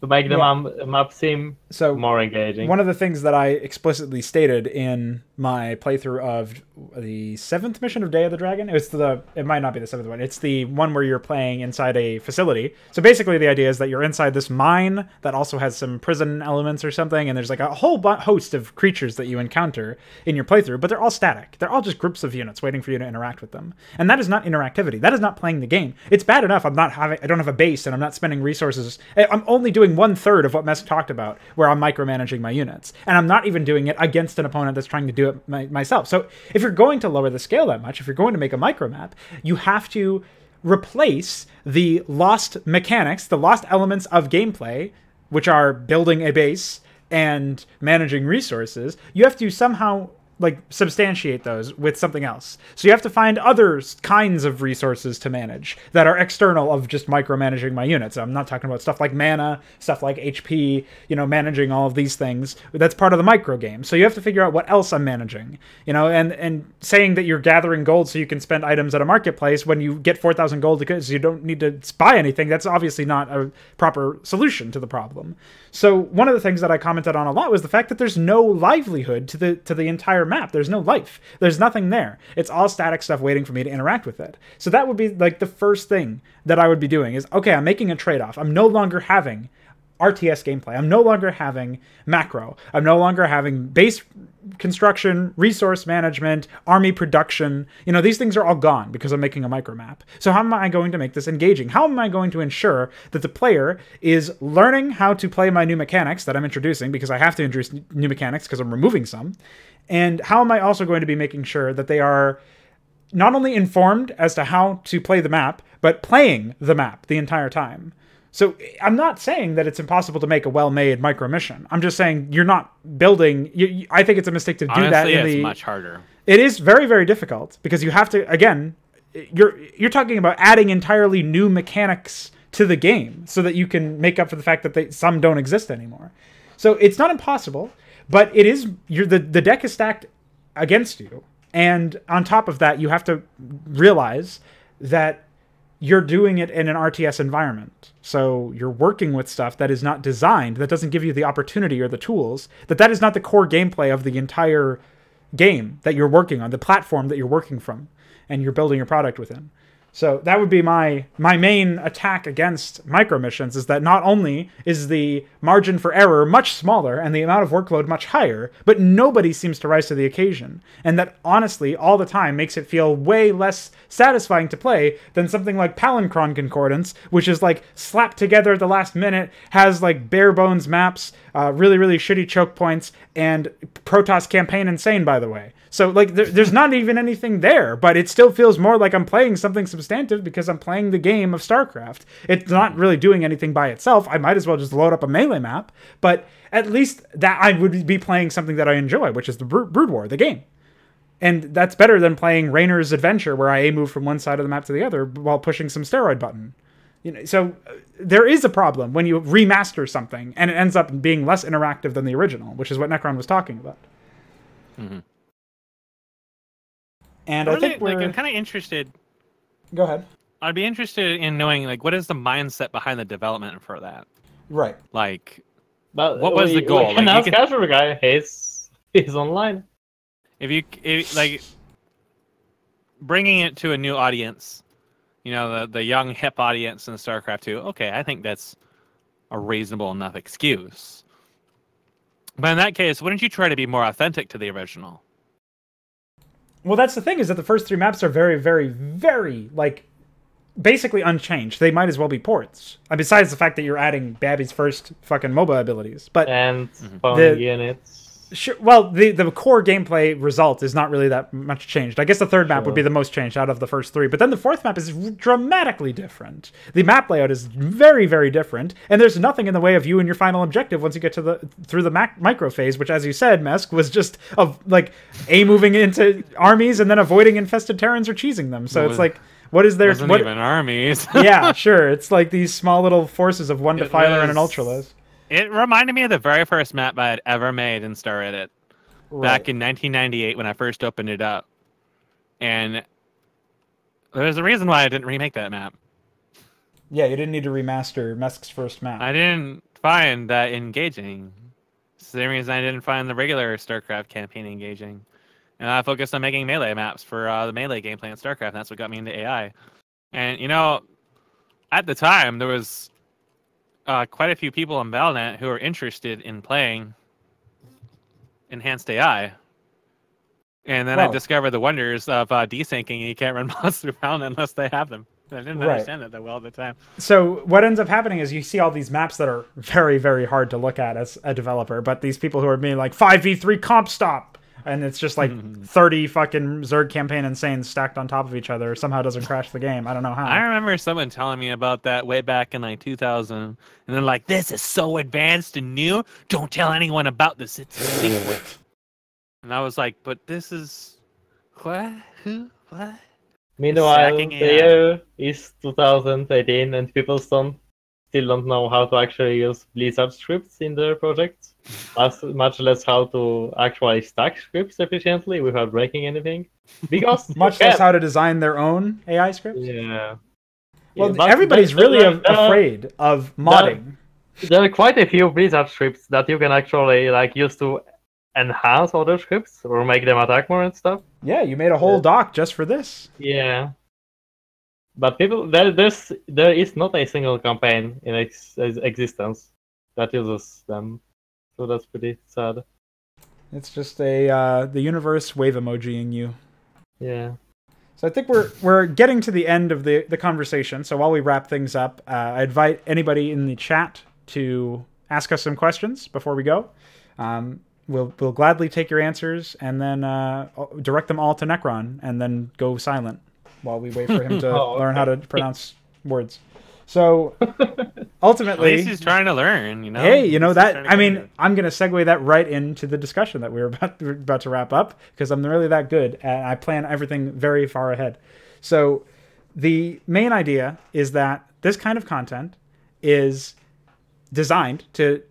to make the map seem more engaging. One of the things that I explicitly stated in my playthrough of the 7th mission of Day of the Dragon, it might not be the 7th one, it's the one where you're playing inside a facility. So basically the idea is that you're inside this mine that also has some prison elements or something, and there's like a whole host of creatures that you encounter in your playthrough, but they're all static. They're all just groups of units waiting for you to interact with them. And that is not interactivity. That is not playing the game. It's bad enough I don't have a base and I'm not spending resources. I'm only doing 1/3 of what Mesk talked about, where I'm micromanaging my units. And I'm not even doing it against an opponent that's trying to do it myself. So if you're going to lower the scale that much, if you're going to make a micro map, you have to replace the lost mechanics, the lost elements of gameplay, which are building a base and managing resources. You have to somehow substantiate those with something else. So you have to find other kinds of resources to manage that are external of just micromanaging my units. I'm not talking about stuff like mana, stuff like HP, managing all of these things. That's part of the micro game. So you have to figure out what else I'm managing, and saying that you're gathering gold so you can spend items at a marketplace when you get 4,000 gold because you don't need to buy anything. That's obviously not a proper solution to the problem. So one of the things that I commented on a lot was the fact that there's no livelihood to the entire map. There's no life. There's nothing there. It's all static stuff waiting for me to interact with it. So that would be the first thing that I would be doing is, okay, I'm making a trade-off. I'm no longer having RTS gameplay. I'm no longer having macro. I'm no longer having base construction, resource management, army production. These things are all gone because I'm making a micro map. So how am I going to make this engaging? How am I going to ensure that the player is learning how to play my new mechanics that I'm introducing, because I have to introduce new mechanics because I'm removing some? And how am I also going to be making sure that they are not only informed as to how to play the map, but playing the map the entire time? So I'm not saying that it's impossible to make a well-made micro mission. I'm just saying you're not building... I think it's a mistake to do that. Honestly, it's much harder. It is very, very difficult because you have to, again, you're talking about adding entirely new mechanics to the game so that you can make up for the fact that some don't exist anymore. So it's not impossible, but it is... the deck is stacked against you. And on top of that, you have to realize that you're doing it in an RTS environment. So you're working with stuff that is not designed, that doesn't give you the opportunity or the tools, that is not the core gameplay of the entire game that you're working on, the platform that you're working from, and you're building your product within. So that would be my main attack against micro missions, is that not only is the margin for error much smaller and the amount of workload much higher, but nobody seems to rise to the occasion. And that honestly, all the time, makes it feel way less satisfying to play than something like Palinchron Concordance, which is like slapped together at the last minute, has like bare bones maps, really, really shitty choke points, and Protoss Campaign Insane, by the way. So, like, there's not even anything there, but it still feels more like I'm playing something substantive because I'm playing the game of StarCraft. It's not really doing anything by itself. I might as well just load up a melee map, but at least that I would be playing something that I enjoy, which is the Brood War, the game. And that's better than playing Rainer's Adventure, where I move from one side of the map to the other while pushing some steroid button. You know, so there is a problem when you remaster something and it ends up being less interactive than the original, which is what Nekron was talking about. Mm-hmm. And I think I'm kind of interested. Go ahead. I'd be interested in knowing, like, what is the mindset behind the development for that? Right. Like, But what was the goal? We can Like, ask Azure guy. He's online. if like bringing it to a new audience, you know, the young hip audience in StarCraft 2. Okay, I think that's a reasonable enough excuse. But in that case, wouldn't you try to be more authentic to the original? Well, that's the thing, is that the first 3 maps are very, very, very, like, basically unchanged. They might as well be ports. Besides the fact that you're adding Babby's first fucking MOBA abilities. But and spawning units. Sure, well, the core gameplay result is not really that much changed. I guess the third map would be the most changed out of the first 3. But then the fourth map is dramatically different. The map layout is very, very different. And there's nothing in the way of you and your final objective once you get to through the micro phase, which, as you said, Mesk, was just of like moving into armies and then avoiding infested Terrans or cheesing them. So it's like, what is there? Wasn't even armies. Yeah, sure. It's like these small little forces of one Defiler and an Ultralis. It reminded me of the very first map I had ever made in Star Edit back in 1998 when I first opened it up. And there's a reason why I didn't remake that map. Yeah, you didn't need to remaster Mesk's first map. I didn't find that engaging. It's the same reason I didn't find the regular StarCraft campaign engaging. And I focused on making melee maps for the melee gameplay in StarCraft, and that's what got me into AI. And, you know, at the time, there was quite a few people on Valnet who are interested in playing enhanced AI. And then I discovered the wonders of desyncing, and you can't run mods through Valnet unless they have them. I didn't understand that well at the time. So what ends up happening is you see all these maps that are very, very hard to look at as a developer, but these people who are being like 5v3 comp stop, and it's just like 30 fucking Zerg Campaign Insane stacked on top of each other, somehow doesn't crash the game. I don't know how. I remember someone telling me about that way back in like 2000, and they're like, this is so advanced and new, don't tell anyone about this, it's a secret. And I was like, but this is... What? Who? What? Meanwhile, the year is 2018 and people still don't know how to actually use Blizzard scripts in their projects. Much less how to actually stack scripts efficiently without breaking anything. Because much less how to design their own AI scripts? Yeah. Well, everybody's really afraid of modding. There are quite a few Blizzard scripts that you can actually like use to enhance other scripts or make them attack more and stuff. Yeah, you made a whole doc just for this. Yeah. But people, there is not a single campaign in existence that uses them. So that's pretty sad. It's just the universe wave emojiing you. Yeah. So I think we're getting to the end of the conversation. So while we wrap things up, I invite anybody in the chat to ask us some questions before we go. We'll gladly take your answers and then direct them all to Nekron and then go silent while we wait for him to learn how to pronounce words. So ultimately, at least he's trying to learn, you know. Hey, you know that. I mean, I'm going to segue that right into the discussion that we're about to wrap up because I'm really that good and I plan everything very far ahead. So the main idea is that this kind of content is designed to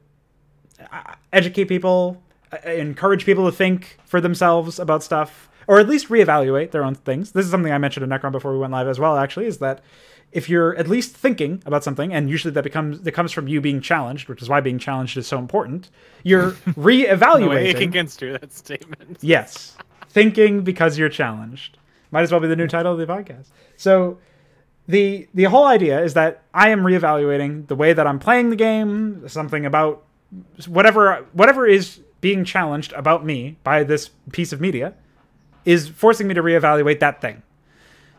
educate people, encourage people to think for themselves about stuff, or at least reevaluate their own things. This is something I mentioned in Nekron before we went live as well, actually, is that if you're at least thinking about something, and usually that comes from you being challenged, which is why being challenged is so important, you're reevaluating. No, you can construe that statement. Yes. thinking because you're challenged. Might as well be the new title of the podcast. So the whole idea is that I am reevaluating the way that I'm playing the game, something about whatever is being challenged about me by this piece of media is forcing me to reevaluate that thing.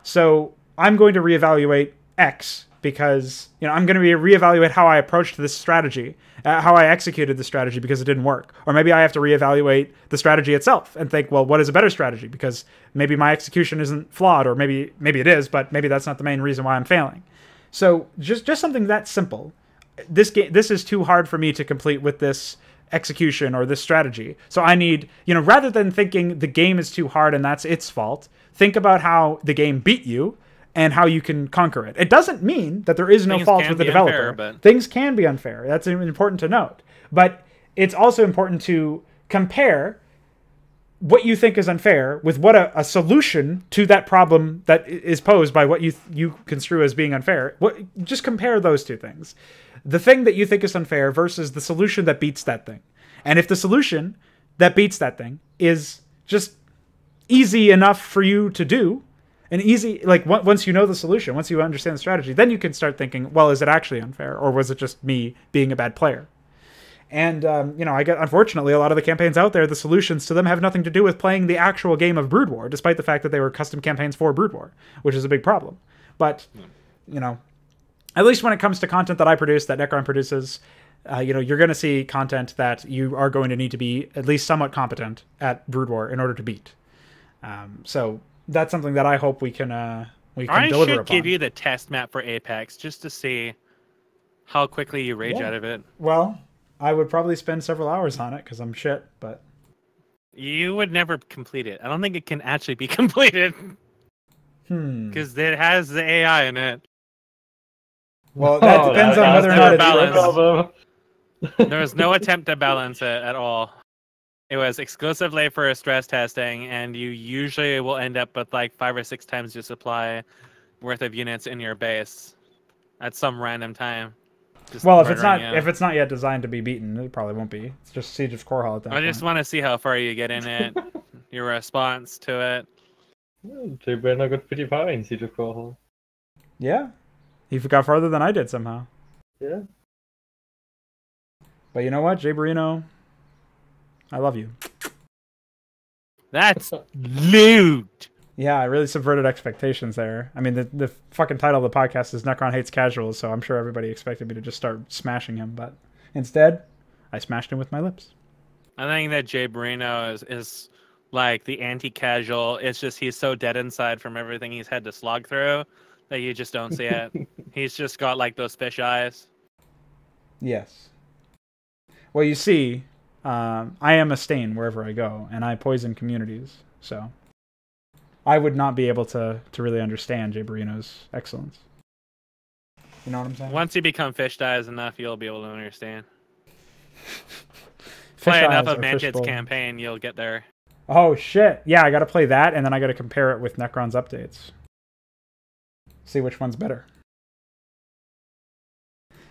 So I'm going to reevaluate X because, I'm going to reevaluate how I approached this strategy, how I executed the strategy because it didn't work. Or maybe I have to reevaluate the strategy itself and think, well, what is a better strategy? Because maybe my execution isn't flawed, or maybe it is, but maybe that's not the main reason why I'm failing. So just something that simple. This is too hard for me to complete with this execution or this strategy. So I need, rather than thinking the game is too hard and that's its fault, think about how the game beat you and how you can conquer it. It doesn't mean that there is no fault with the developer. Things can be unfair. That's important to note. But it's also important to compare what you think is unfair with what a solution to that problem that is posed by what you construe as being unfair. Just compare those two things. The thing that you think is unfair versus the solution that beats that thing. And if the solution that beats that thing is just easy enough for you to do, and easy, like once you know the solution, once you understand the strategy, then you can start thinking, well, is it actually unfair, or was it just me being a bad player? And unfortunately, a lot of the campaigns out there, the solutions to them have nothing to do with playing the actual game of Brood War, despite the fact that they were custom campaigns for Brood War, which is a big problem. But at least when it comes to content that I produce, that Nekron produces, you're going to see content that you are going to need to be at least somewhat competent at Brood War in order to beat. So that's something that I hope we can deliver upon. I should give you the test map for Apex just to see how quickly you rage out of it. Well, I would probably spend several hours on it because I'm shit, but you would never complete it. I don't think it can actually be completed. Because it has the AI in it. Well, that depends on whether or not it's balanced. There was no attempt to balance it at all. It was exclusively for stress testing, and you usually will end up with like 5 or 6 times your supply worth of units in your base at some random time. Well, if it's not yet designed to be beaten, it probably won't be. It's just Siege of Core Hall at that point. I just want to see how far you get in it, your response to it. Jay got pretty far in Siege of Core Hall. Yeah. He got farther than I did somehow. Yeah. But you know what, Jay Barino? I love you. That's lewd. Yeah, I really subverted expectations there. I mean, the fucking title of the podcast is Nekron Hates Casuals, so I'm sure everybody expected me to just start smashing him, but instead, I smashed him with my lips. I think that Jay Barino is like the anti-casual. It's just he's so dead inside from everything he's had to slog through that you just don't see it. He's just got like those fish eyes. Yes. Well, you see, I am a stain wherever I go, and I poison communities, so I would not be able to really understand Jay Barino's excellence. You know what I'm saying? Once you become fish eyes enough, you'll be able to understand. Play enough of Mantid's campaign, you'll get there. Oh, shit. Yeah, I gotta play that, and then I gotta compare it with Nekron's updates. See which one's better.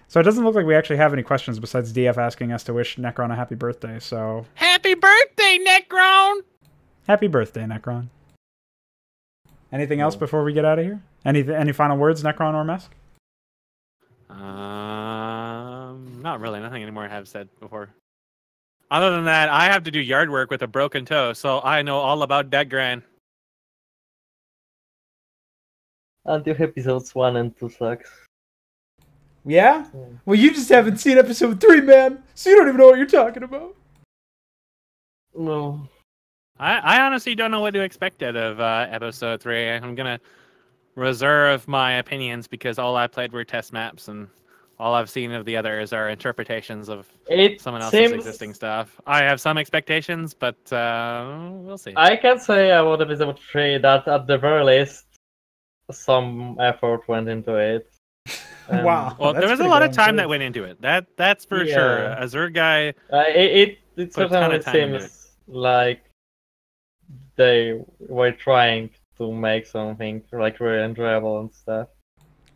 So it doesn't look like we actually have any questions besides DF asking us to wish Nekron a happy birthday, so... Happy birthday, Nekron! Happy birthday, Nekron. Anything else before we get out of here? Any final words, Nekron or Mesk? Not really. Nothing anymore I have said before. Other than that, I have to do yard work with a broken toe, so I know all about that grind. Until episodes 1 and 2 sucks. Yeah? Well, you just haven't seen episode 3, man, so you don't even know what you're talking about. No. I honestly don't know what to expect out of episode 3. I'm going to reserve my opinions because all I played were test maps, and all I've seen of the others are interpretations of someone else's existing stuff. I have some expectations, but we'll see. I can say about episode 3 that at the very least, some effort went into it. Wow. Well, there was a lot of time that went into it. That's for sure. Azure guy. It certainly seems like they were trying to make something like really enjoyable and stuff.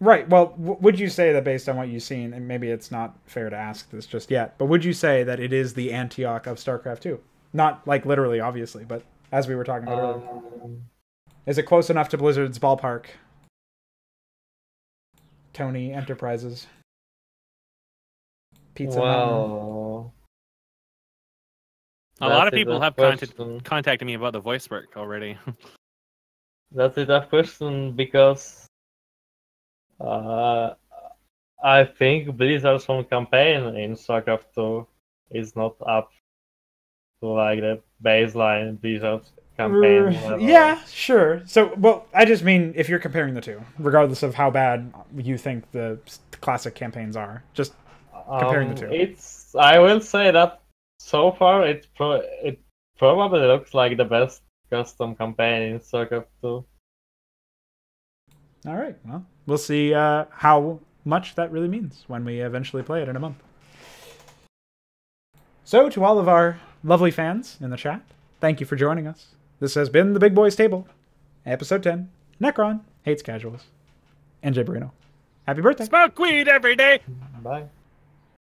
Right. Well, would you say that based on what you've seen, and maybe it's not fair to ask this just yet, but would you say that it is the Antioch of StarCraft 2? Not like literally, obviously, but as we were talking about earlier? Um, Is it close enough to Blizzard's ballpark? Tony Enterprises. Pizza Mountain. well, A lot of that's people a have question. contacted me about the voice work already. That's a tough question because I think Blizzard's own campaign in StarCraft 2 is not up to like the baseline Blizzard campaign level. Yeah, sure. So, well, I just mean if you're comparing the two, regardless of how bad you think the classic campaigns are, just comparing the two. I will say that so far it probably looks like the best custom campaign in StarCraft 2. All right. Well, we'll see how much that really means when we eventually play it in a month. So, to all of our lovely fans in the chat, thank you for joining us. This has been the Big Boys Table, episode 10. Nekron hates casuals. And Jay Bruno. Happy birthday. Smoke weed every day. Bye.